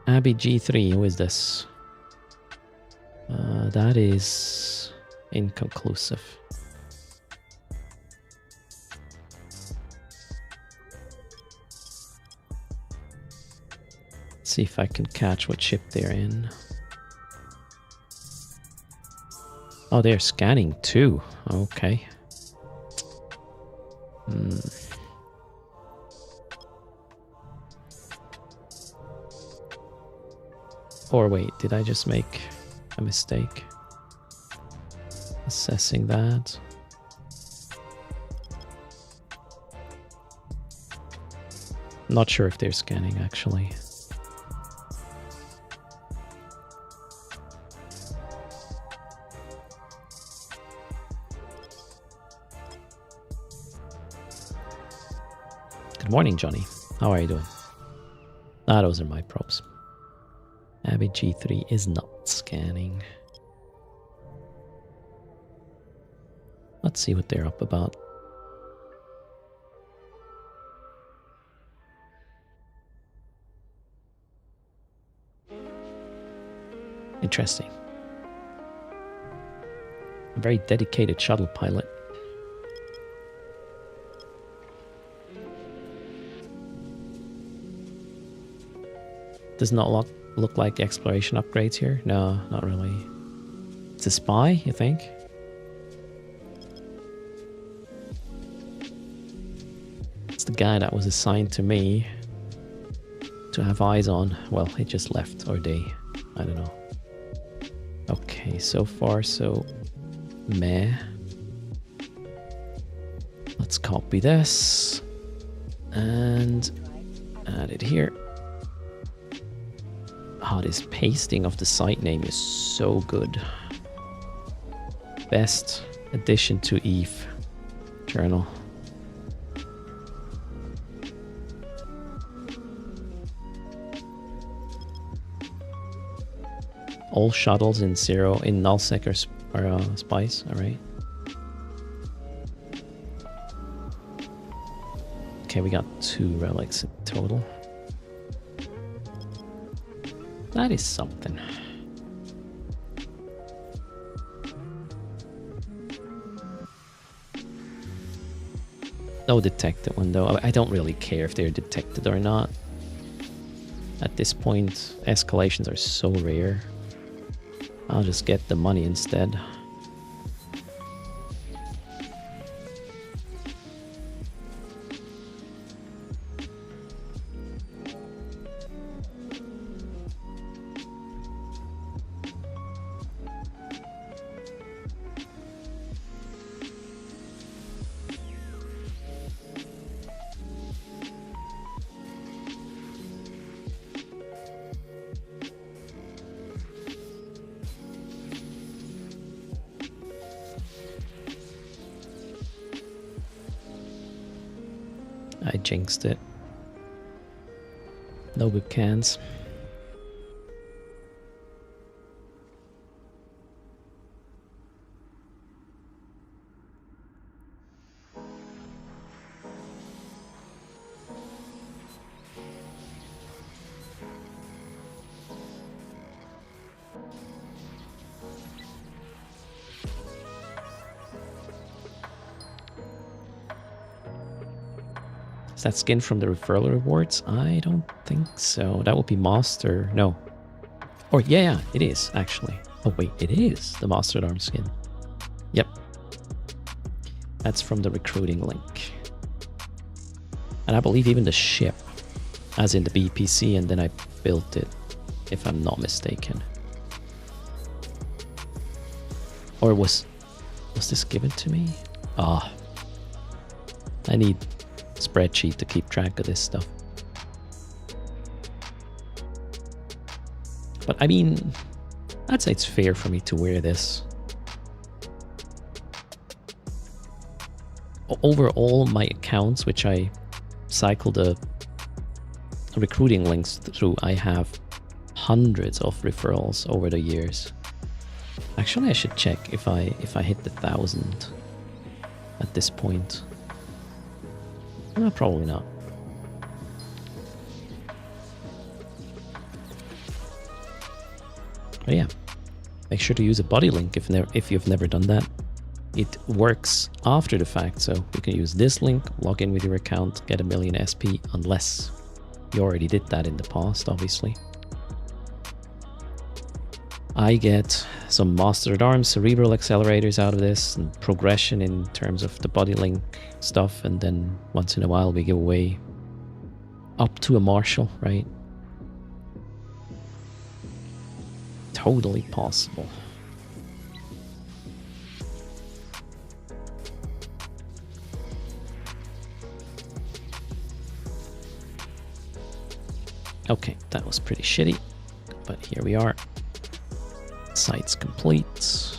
Abbey G3, who is this? That is inconclusive. Let's see if I can catch what ship they're in. Oh, they're scanning too. Okay. Or wait, did I just make a mistake? Assessing that. Not sure if they're scanning actually. Good morning, Johnny. How are you doing? Ah, those are my probes. Abbey G3 is not scanning. Let's see what they're up about. Interesting. A very dedicated shuttle pilot. Does not look like exploration upgrades here. No, not really. It's a spy, you think? It's the guy that was assigned to me to have eyes on. Well, he just left, or they, I don't know. Okay, so far so meh. Let's copy this and add it here. Oh, this pasting of the site name is so good. Best addition to Eve journal. All shuttles in nullsec are spies, alright. Okay, we got 2 relics in total. That is something. No detected one though. I don't really care if they're detected or not. At this point, escalations are so rare. I'll just get the money instead. I jinxed it. No good cans. Is that skin from the referral rewards? I don't think so. That would be master. No. Or yeah, it is actually. Oh wait, it is the mastered arm skin. Yep. That's from the recruiting link. And I believe even the ship, as in the BPC, and then I built it, if I'm not mistaken. Or was this given to me? Ah. I need spreadsheet to keep track of this stuff. But I mean, I'd say it's fair for me to wear this. Over all my accounts, which I cycle the recruiting links through, I have hundreds of referrals over the years. Actually, I should check if I hit the 1,000 at this point. No, probably not. But yeah, make sure to use a body link if you've never done that. It works after the fact, so you can use this link, log in with your account, get 1,000,000 SP, unless you already did that in the past, obviously. I get some mastered arms, cerebral accelerators out of this, and progression in terms of the body link stuff, and then once in a while we give away up to a marshal, right? Totally possible. Okay, that was pretty shitty, but here we are. Site's complete.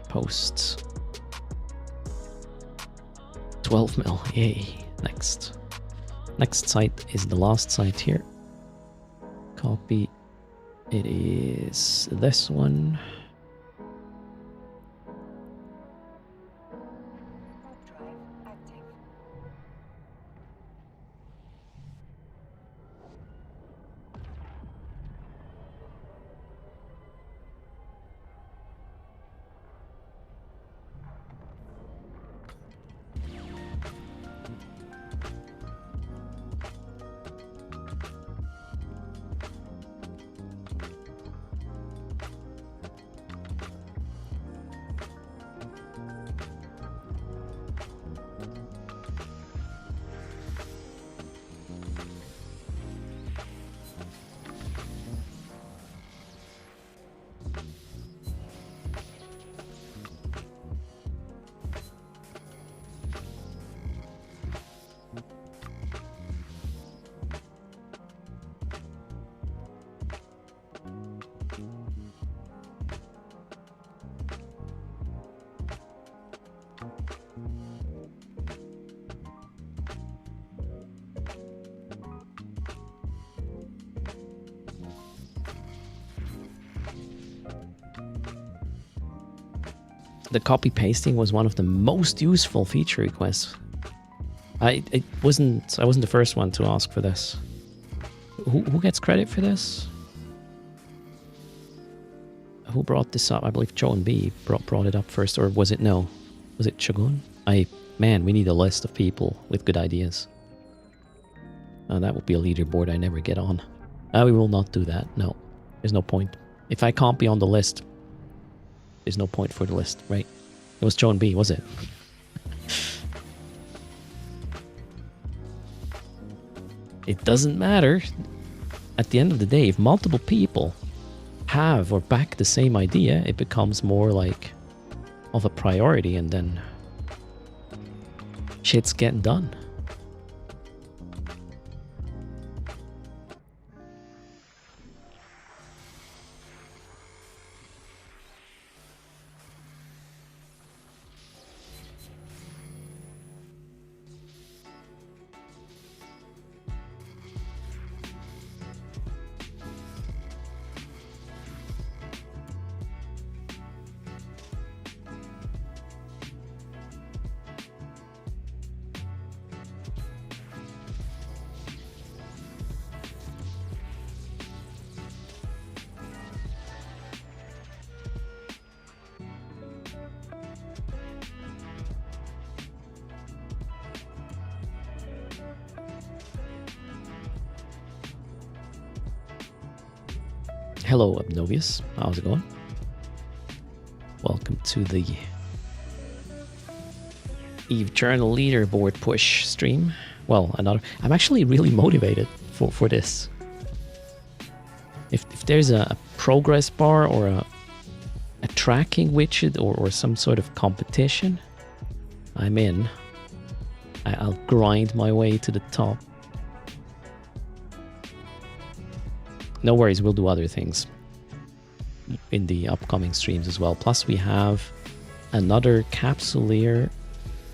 Post. 12 mil, yay. Next. Next site is the last site here. Copy. It is this one. the copy pasting was one of the most useful feature requests. I wasn't the first one to ask for this. Who gets credit for this? Who brought this up? I believe Joe and B brought it up first, or was it no? Was it Chagun? Man, we need a list of people with good ideas. That would be a leaderboard I never get on. We will not do that. No, there's no point. If I can't be on the list, there's no point for the list, right? It was Joe and B, was it? It doesn't matter. At the end of the day, if multiple people have or back the same idea, it becomes more like of a priority, and then shit's getting done. Hello, Obnovious. How's it going? Welcome to the Eve Journal leaderboard push stream. Well, I'm actually really motivated for this. If there's a progress bar or a tracking widget or some sort of competition, I'm in. I'll grind my way to the top. No worries, we'll do other things in the upcoming streams as well. Plus we have another Capsuleer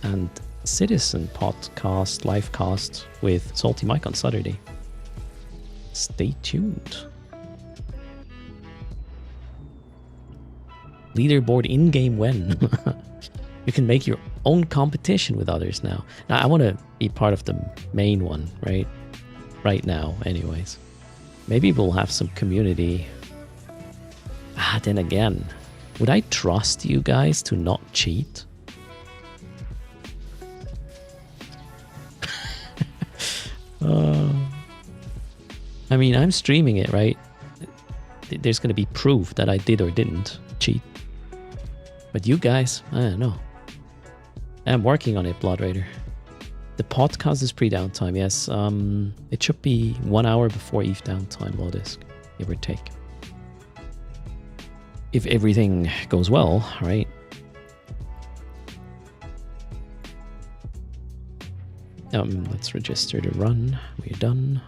and Citizen podcast, live cast with Salty Mike on Saturday. Stay tuned. Leaderboard in-game when. You can make your own competition with others now. Now I want to be part of the main one, right? Right now, anyways. Maybe we'll have some community. Then again, would I trust you guys to not cheat? I mean, I'm streaming it, right? There's going to be proof that I did or didn't cheat. But you guys, I don't know. I'm working on it, Blood Raider. The podcast is pre-downtime, yes. It should be 1 hour before Eve downtime, Lodisk, give or take. If everything goes well, right? Let's register to run. We're done.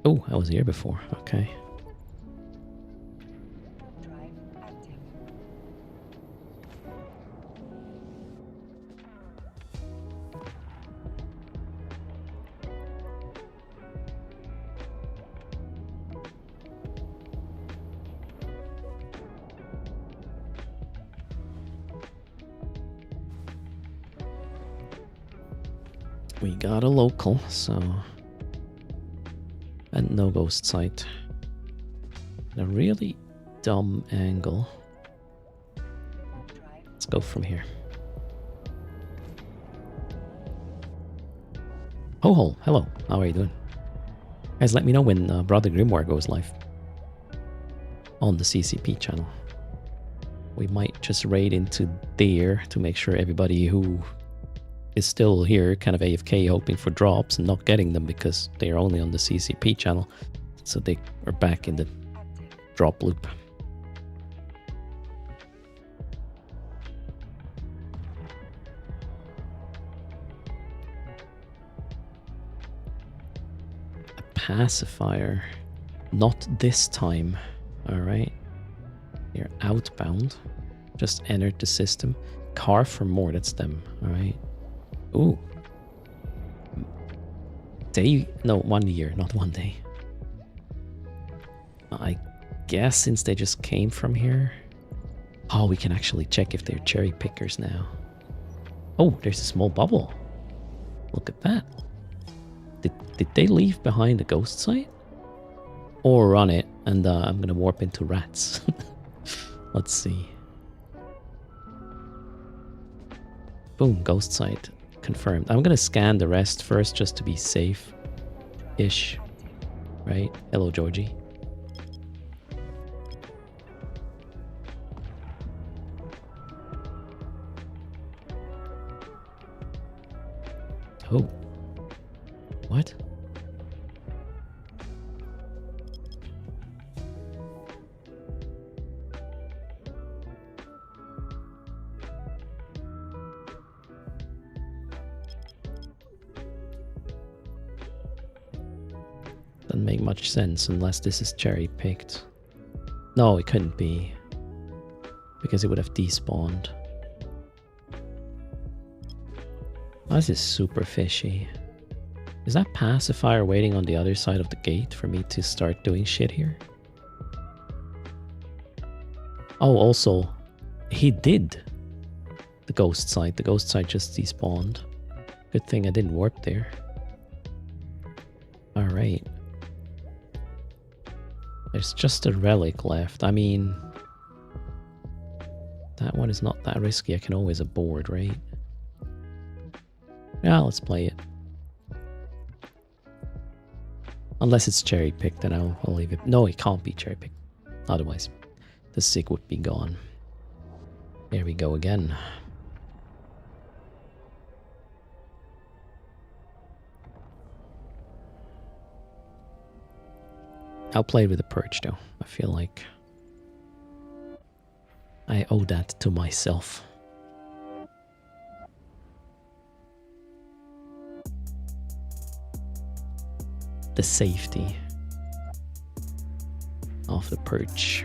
Oh, I was here before. Okay. We got a local, so... And no ghost sight. And a really dumb angle. Let's go from here. Ho, hello. How are you doing? Guys, let me know when Brother Grimoire goes live. On the CCP channel. We might just raid into there to make sure everybody who is still here, kind of AFK, hoping for drops and not getting them because they are only on the CCP channel. So they are back in the drop loop. A pacifier. Not this time. Alright. You're outbound. Just entered the system. Car for more, that's them. Alright. Ooh. Day? No, 1 year, not 1 day. I guess since they just came from here. Oh, we can actually check if they're cherry pickers now. Oh, there's a small bubble. Look at that. Did they leave behind the ghost site? Or run it, and I'm gonna warp into rats. Let's see. Boom, ghost site confirmed. I'm gonna scan the rest first just to be safe-ish. Right? Hello, Georgie. Oh. What? Doesn't make much sense unless this is cherry picked. No, it couldn't be. Because it would have despawned. Oh, this is super fishy. Is that pacifier waiting on the other side of the gate for me to start doing shit here? Oh, also, he did the ghost site. The ghost site just despawned. Good thing I didn't warp there. Alright. There's just a relic left. I mean, that one is not that risky. I can always abort, right? Yeah, let's play it. Unless it's cherry picked, then I'll leave it. No, it can't be cherry picked. Otherwise, the sig would be gone. There we go again. I'll play with the perch though. I feel like I owe that to myself. The safety of the perch.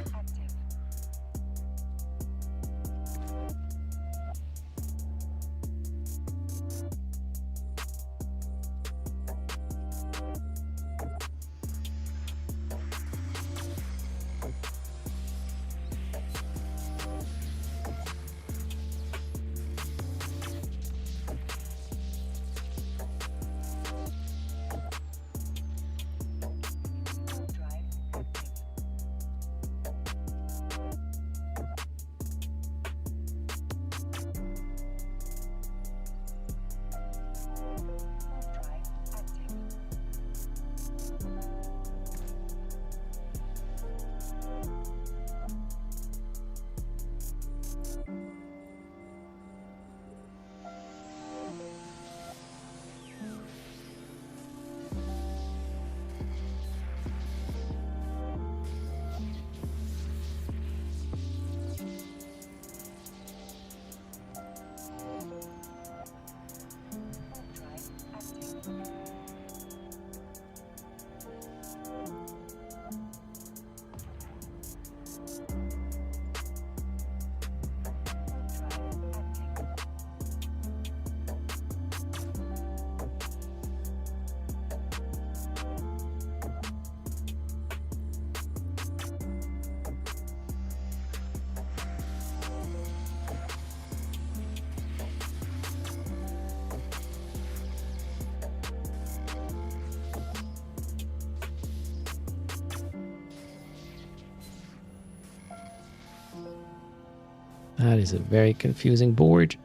That is a very confusing board.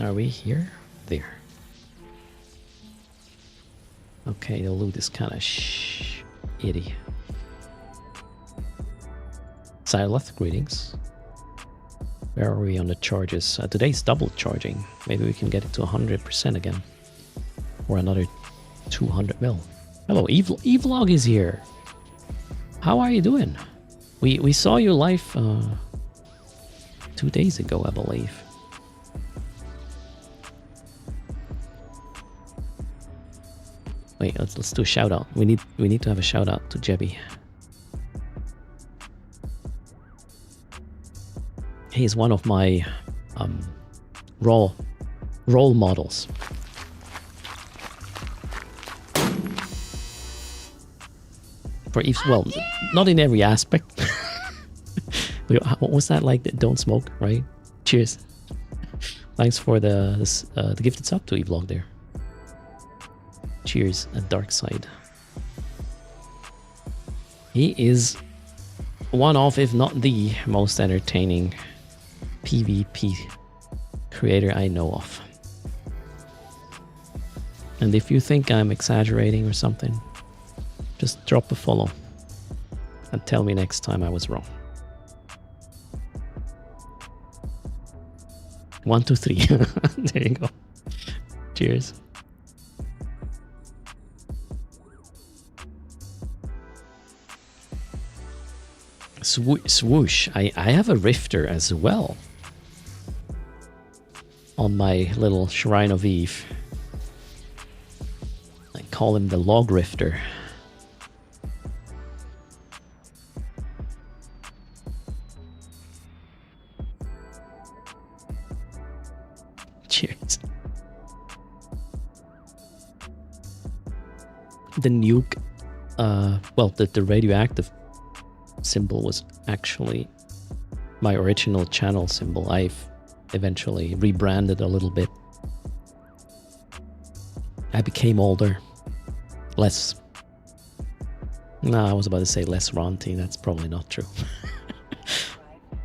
Are we here? There. Okay, the loot is kind of shitty. Sileth, greetings. Where are we on the charges? Today's double charging. Maybe we can get it to 100% again. Or another 200 mil. Hello, Evlog is here. How are you doing? We saw you live 2 days ago, I believe. Wait, let's do a shout out. We need to have a shout out to Jebby. He is one of my role models. For Eve's, well, not in every aspect. What was that like? Don't smoke, right? Cheers. Thanks for the gifted sub to Evlog there. Cheers, a dark side. He is one of, if not the most entertaining PvP creator I know of. And if you think I'm exaggerating or something, just drop a follow and tell me next time I was wrong. 1, 2, 3. There you go. Cheers. Swoosh. I have a rifter as well on my little Shrine of Eve. I call him the log rifter. Cheers. The nuke, well, the radioactive symbol was actually my original channel symbol. I've eventually rebranded a little bit. I became older, less. No, I was about to say less ranty. That's probably not true.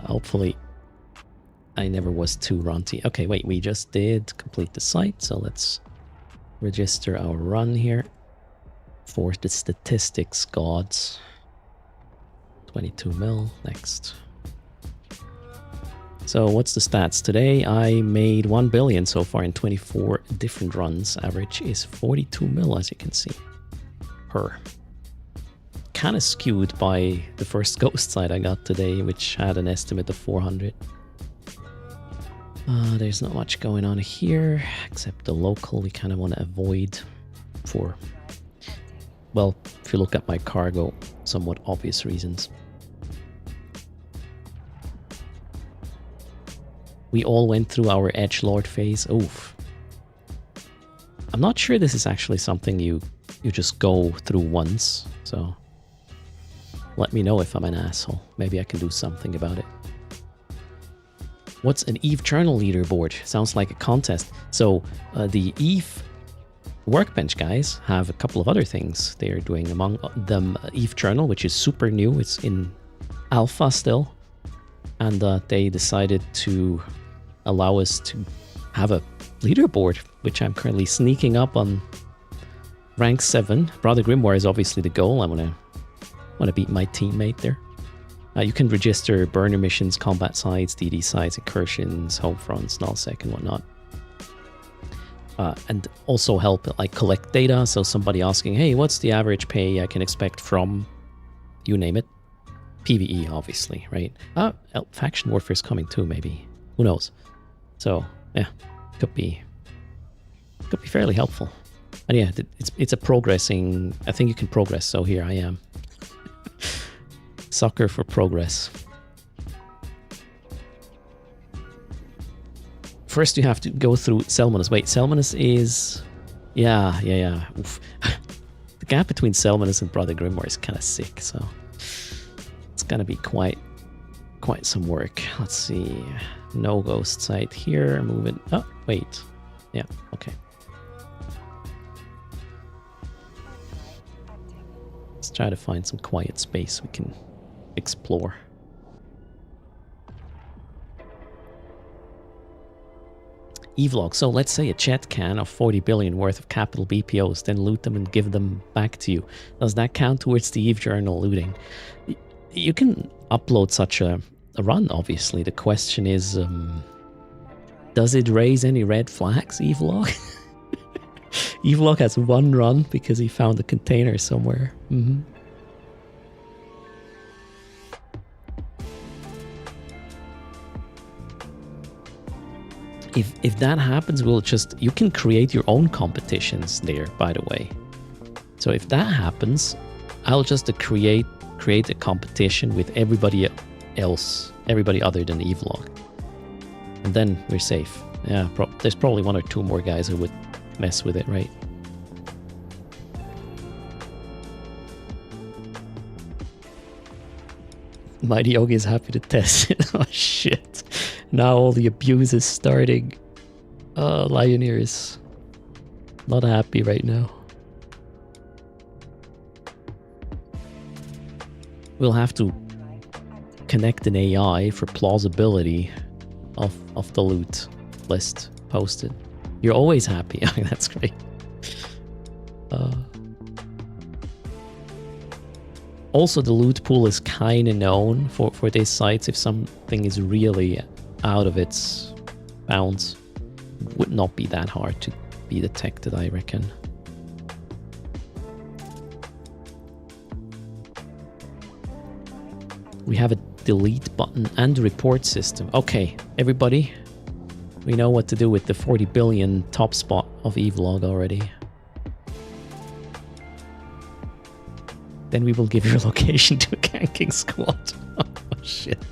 Hopefully, I never was too ranty. Okay, wait, we just did complete the site, so let's register our run here for the statistics gods. 22 mil, next. So what's the stats? Today I made 1 billion so far in 24 different runs. Average is 42 mil, as you can see. Per. Kind of skewed by the first ghost site I got today, which had an estimate of 400. There's not much going on here, except the local we kind of want to avoid for, well, if you look at my cargo, somewhat obvious reasons. We all went through our edgelord phase. Oof. I'm not sure this is actually something you just go through once, so let me know if I'm an asshole. Maybe I can do something about it. What's an Eve Journal leaderboard? Sounds like a contest. So the Eve Workbench guys have a couple of other things they're doing. Among them, Eve Journal, which is super new. It's in alpha still. And they decided to allow us to have a leaderboard, which I'm currently sneaking up on rank 7. Brother Grimoire is obviously the goal. I want to beat my teammate there. You can register burner missions, combat sites, DD sites, incursions, home fronts, nullsec, and whatnot. And also help like collect data. So somebody asking, hey, what's the average pay I can expect from, you name it, PvE, obviously, right? Faction warfare is coming too, maybe. Who knows? So yeah, could be fairly helpful. And yeah, it's a progressing. I think you can progress. So here I am. Sucker for progress. First, you have to go through Selmanus. Wait, Selmanus is... Yeah. Oof. The gap between Selmanus and Brother Grimoire is kind of sick, so... It's gonna be quite some work. Let's see. No ghost site here. Move it... Oh, wait. Yeah, okay. Let's try to find some quiet space we can explore. Evlog. So let's say a chat can of 40 billion worth of capital BPOs, then loot them and give them back to you. Does that count towards the Eve Journal looting? You can upload such a run, obviously. The question is, does it raise any red flags, Evlog? Evlog has one run because he found a container somewhere. If that happens, you can create your own competitions there, by the way. So if that happens, I'll just create a competition with everybody else, everybody other than Evlog. And then we're safe. Yeah, there's probably 1 or 2 more guys who would mess with it, right? Mighty Yogi is happy to test it. Oh shit. Now all the abuse is starting. Lioneer is not happy right now. We'll have to connect an AI for plausibility of the loot list posted. You're always happy. That's great. Also, the loot pool is kind of known for these sites. If something is really out of its bounds, it would not be that hard to be detected, I reckon. We have a delete button and a report system. Okay, everybody, we know what to do with the 40 billion top spot of Evlog already. Then we will give your location to a ganking squad. Oh shit.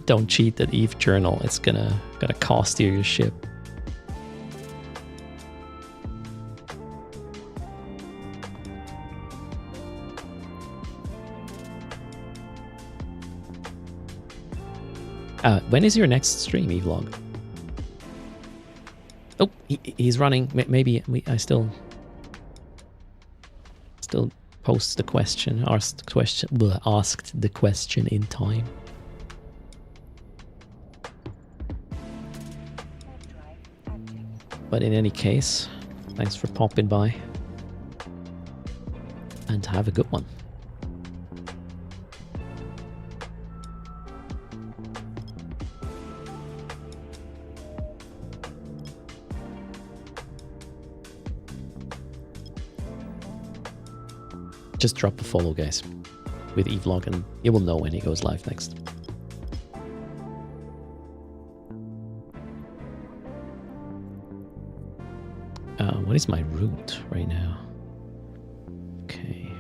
Don't cheat at Eve Journal. It's gonna cost you your ship. When is your next stream, Evlog? Oh, he's running. Maybe I still post the question, asked the question in time. But in any case, thanks for popping by, and have a good one. Just drop a follow, guys, with Evlog, and you will know when he goes live next. What is my route right now? Okay.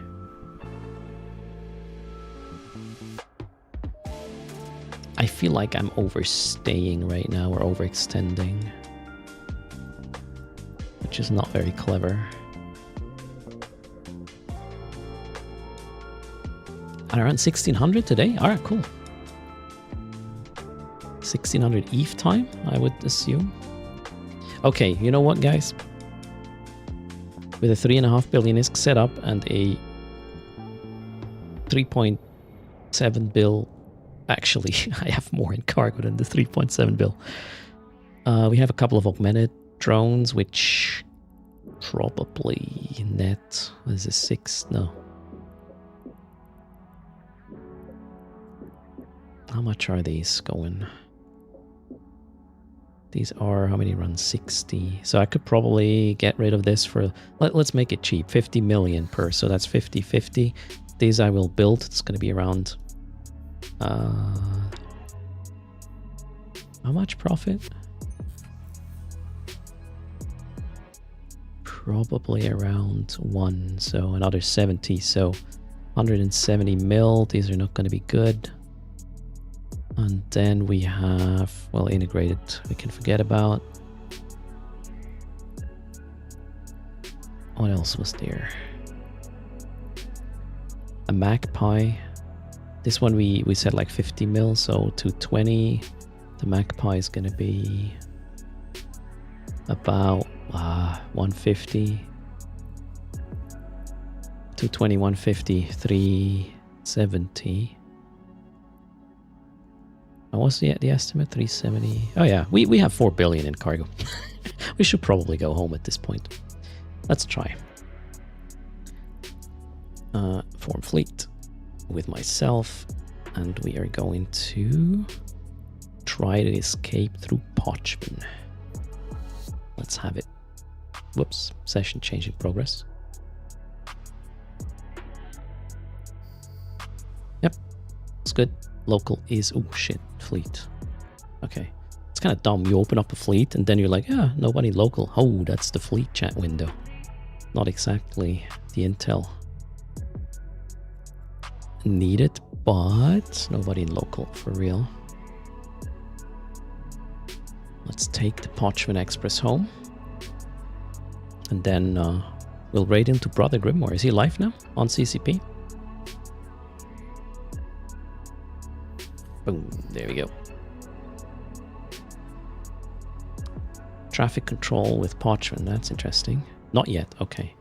I feel like I'm overstaying right now, or overextending, which is not very clever. At around 1600 today? Alright, cool. 1600 ETH time, I would assume. Okay, you know what, guys? With a 3.5 billion ISK setup and a 3.7 bill, actually, I have more in cargo than the 3.7 bill. We have a couple of augmented drones, which probably net, what is this, 6? No. How much are these going? These are, how many run? 60. So I could probably get rid of this for, let's make it cheap, 50 million per. So that's 50-50. These I will build. It's going to be around, how much profit? Probably around 1. So another 70. So 170 mil. These are not going to be good. And then we have, well, integrated, we can forget about. What else was there? A Magpie. This one we said like 50 mil, so 220. The Magpie is going to be about 150. 220, 150, 370. What's the estimate? 370. Oh yeah, we have 4 billion in cargo. We should probably go home at this point. Let's try. Form fleet with myself, and we are going to try to escape through Pochman. Let's have it. Whoops, session change in progress. Yep, it's good. Local is, oh shit, fleet. Okay, it's kind of dumb. You open up a fleet and then you're like, yeah, nobody local. Oh, that's the fleet chat window. Not exactly the intel needed, but nobody in local for real. Let's take the Parchment Express home. And then we'll raid into Brother Grimoire. Is he live now on CCP? Boom, there we go. Traffic control with Parchment, that's interesting. Not yet, okay.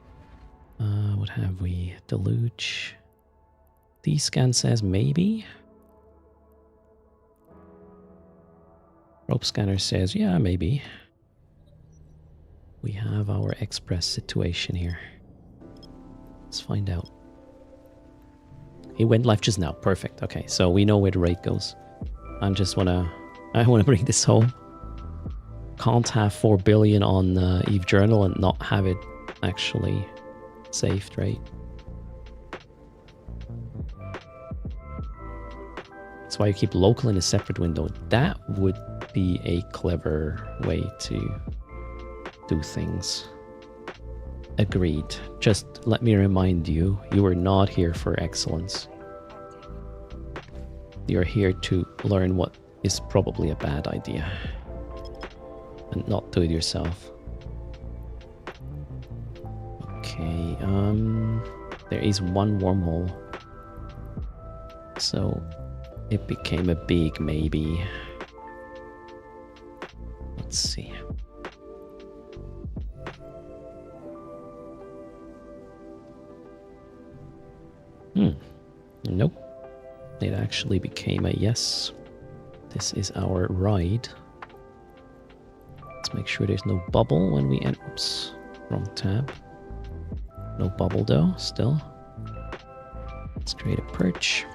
What have we? Deluge. D-scan says maybe. Rope scanner says, yeah, maybe. We have our express situation here. Let's find out. He went live just now. Perfect. Okay, so we know where the raid goes. I wanna bring this home. Can't have 4 billion on Eve Journal and not have it actually saved, right? That's why you keep local in a separate window. That would be a clever way to do things. Agreed. Just let me remind you, you are not here for excellence. You're here to learn what is probably a bad idea. And not do it yourself. Okay, there is one wormhole. So it became a big maybe. Let's see. Nope. It actually became a yes. This is our ride. Let's make sure there's no bubble when we end. Oops, wrong tab. No bubble though, still. Let's create a perch.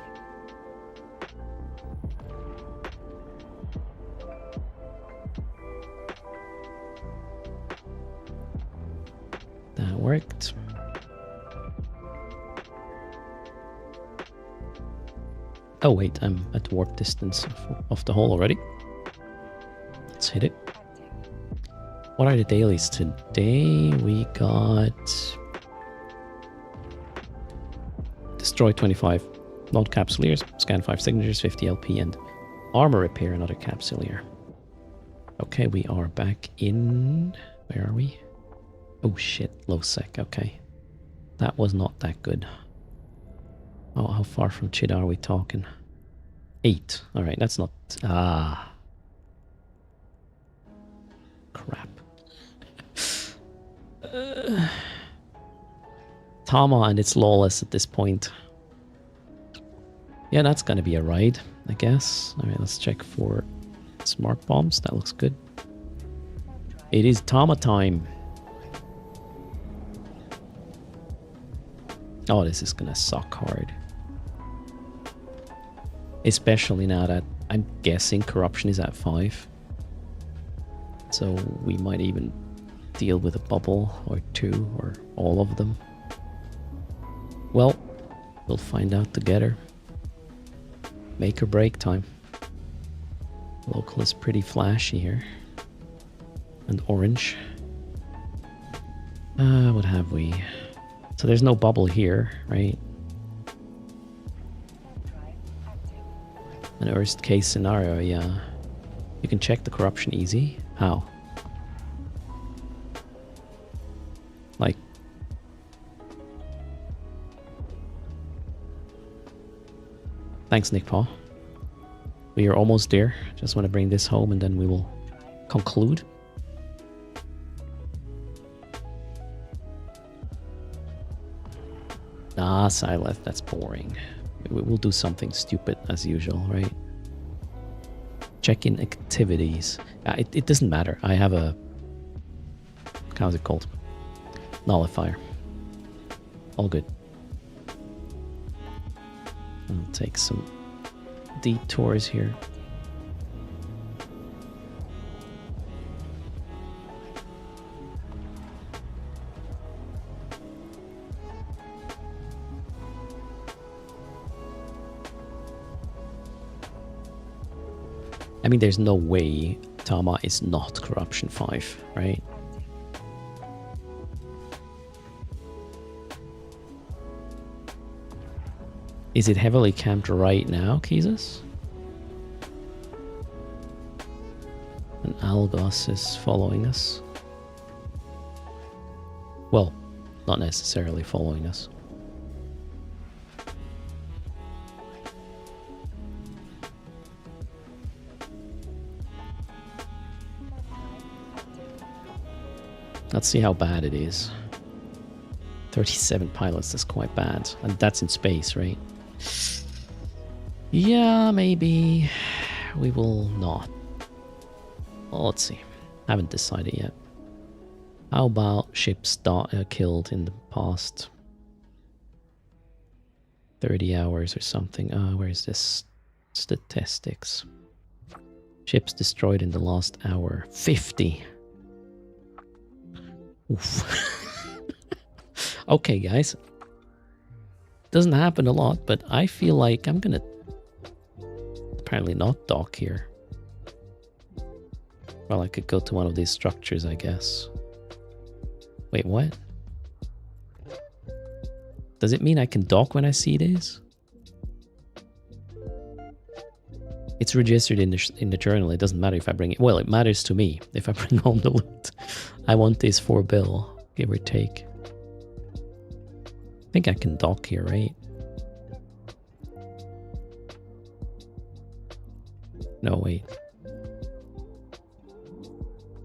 That worked. Oh wait, I'm at warp distance of the hole already. Let's hit it. What are the dailies today? We got destroy 25 node capsuleers, scan 5 signatures, 50 LP, and armor repair another capsuleer. Okay, we are back in... Where are we? Oh shit, low sec, okay. That was not that good. Oh, how far from Chid are we talking? 8. Alright, that's not... Ah. Crap. Tama and it's lawless at this point. Yeah, that's gonna be a ride, I guess. Alright, let's check for smart bombs. That looks good. It is Tama time. Oh, this is gonna suck hard. Especially now that I'm guessing corruption is at 5. So we might even deal with a bubble or 2 or all of them. Well, we'll find out together. Make or break time. Local is pretty flashy here. And orange. What have we? So there's no bubble here, right? An worst case scenario, yeah. You can check the corruption easy. How? Like... Thanks, Nick Paul. We are almost there. Just want to bring this home and then we will conclude. Ah, Sileth, that's boring. We'll do something stupid as usual, right? Check-in activities. It doesn't matter. I have a... How's it called? Nullifier. All good. I'll take some detours here. I mean, there's no way Tama is not corruption 5, right? Is it heavily camped right now, Keezus? And Algos is following us. Well, not necessarily following us. Let's see how bad it is. 37 pilots, that's quite bad. And that's in space, right? Yeah, maybe we will not. Well, let's see. Haven't decided yet. How about ships killed in the past 30 hours or something? Where is this? Statistics. Ships destroyed in the last hour. 50. Oof. Okay, guys. Doesn't happen a lot, but I feel like I'm gonna apparently not dock here. Well, I could go to one of these structures, I guess. Wait, what? Does it mean I can dock when I see this? It's registered in the journal. It doesn't matter if I bring it. Well, it matters to me if I bring home the loot. I want this 4 bill, give or take. I think I can dock here, right? No, wait.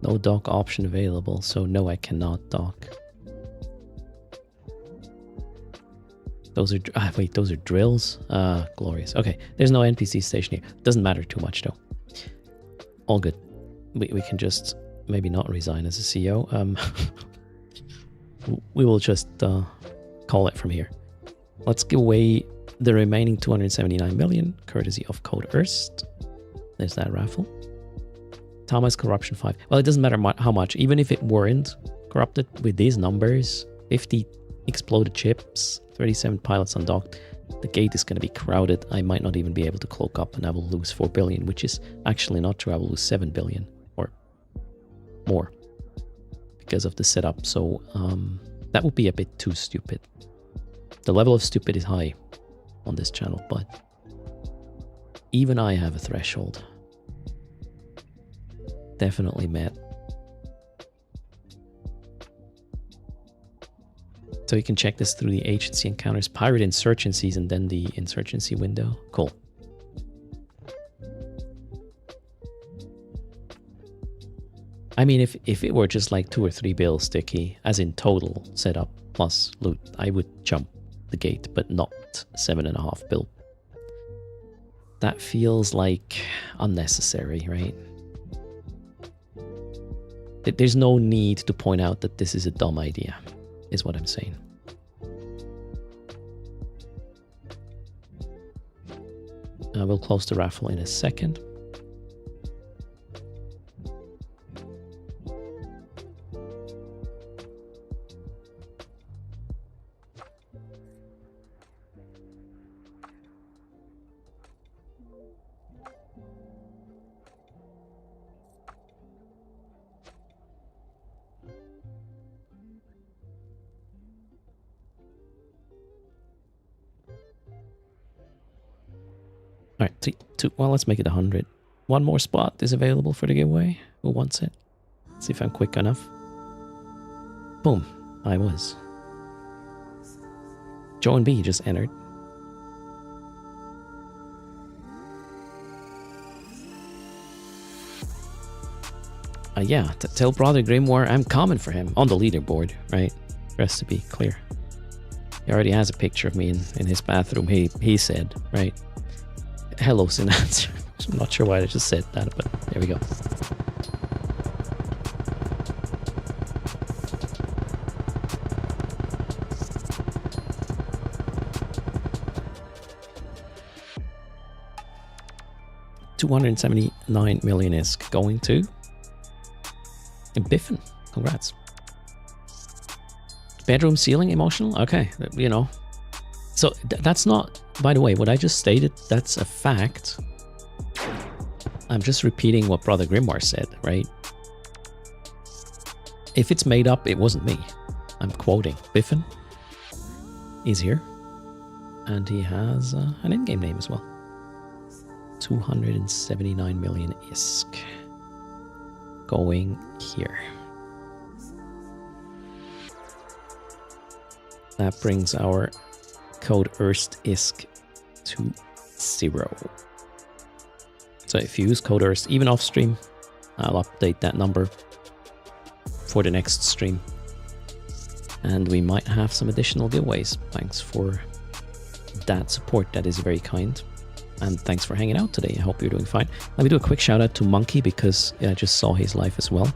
No dock option available, so no, I cannot dock. Those are... wait, those are drills? Glorious. Okay, there's no NPC station here. Doesn't matter too much, though. All good. We can just maybe not resign as a CEO. We will just call it from here. Let's give away the remaining 279 million, courtesy of code erst. There's that raffle. Thomas corruption 5. Well, it doesn't matter how much. Even if it weren't corrupted with these numbers, 50 exploded ships, 37 pilots undocked, the gate is going to be crowded. I might not even be able to cloak up and I will lose 4 billion, which is actually not true. I will lose 7 billion or more because of the setup. So that would be a bit too stupid. The level of stupid is high on this channel, but even I have a threshold. Definitely met. So you can check this through the agency encounters, pirate insurgencies, and then the insurgency window. Cool. I mean, if it were just like 2 or 3 bills sticky, as in total setup plus loot, I would jump the gate, but not 7.5 bill. That feels like unnecessary, right? There's no need to point out that this is a dumb idea, is what I'm saying. We'll close the raffle in a second. All right, well, let's make it 100. One more spot is available for the giveaway. Who wants it? Let's see if I'm quick enough. Boom, I was. Joe and B just entered. Yeah, tell Brother Grimoire I'm coming for him on the leaderboard, right? Just to be clear. He already has a picture of me in his bathroom, he said, right? Hello, Sinancer. I'm not sure why I just said that, but there we go. $279 million is going to Biffin. Congrats. Bedroom ceiling emotional? Okay, you know. So that's not, by the way, what I just stated, that's a fact. I'm just repeating what Brother Grimoire said, right? If it's made up, it wasn't me. I'm quoting. Biffin is here. And he has an in-game name as well. 279 million ISK. Going here. That brings our code erst ISK to 0. So if you use code erst, even off stream, I'll update that number for the next stream. And we might have some additional giveaways. Thanks for that support. That is very kind. And thanks for hanging out today. I hope you're doing fine. Let me do a quick shout out to Monkey because I just saw his live as well.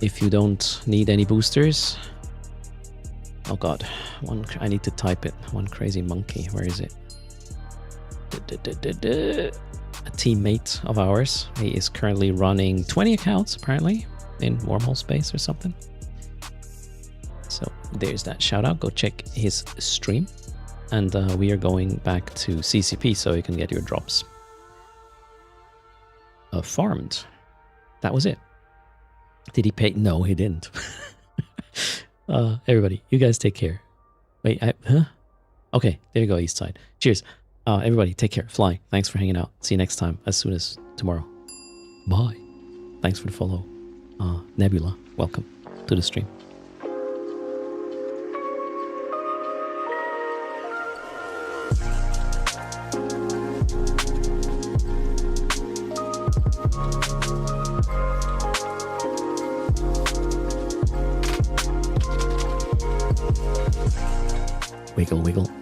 If you don't need any boosters... Oh god, I need to type it. One crazy monkey. Where is it? A teammate of ours. He is currently running 20 accounts, apparently, in Wormhole Space or something. So there's that shout out. Go check his stream. And we are going back to CCP so you can get your drops. Farmed. That was it. Did he pay? No, he didn't. Everybody, you guys take care. Wait, huh? Okay, there you go, East Side. Cheers. Everybody, take care. Fly. Thanks for hanging out. See you next time, as soon as tomorrow. Bye. Thanks for the follow. Nebula, welcome to the stream. Wiggle, wiggle.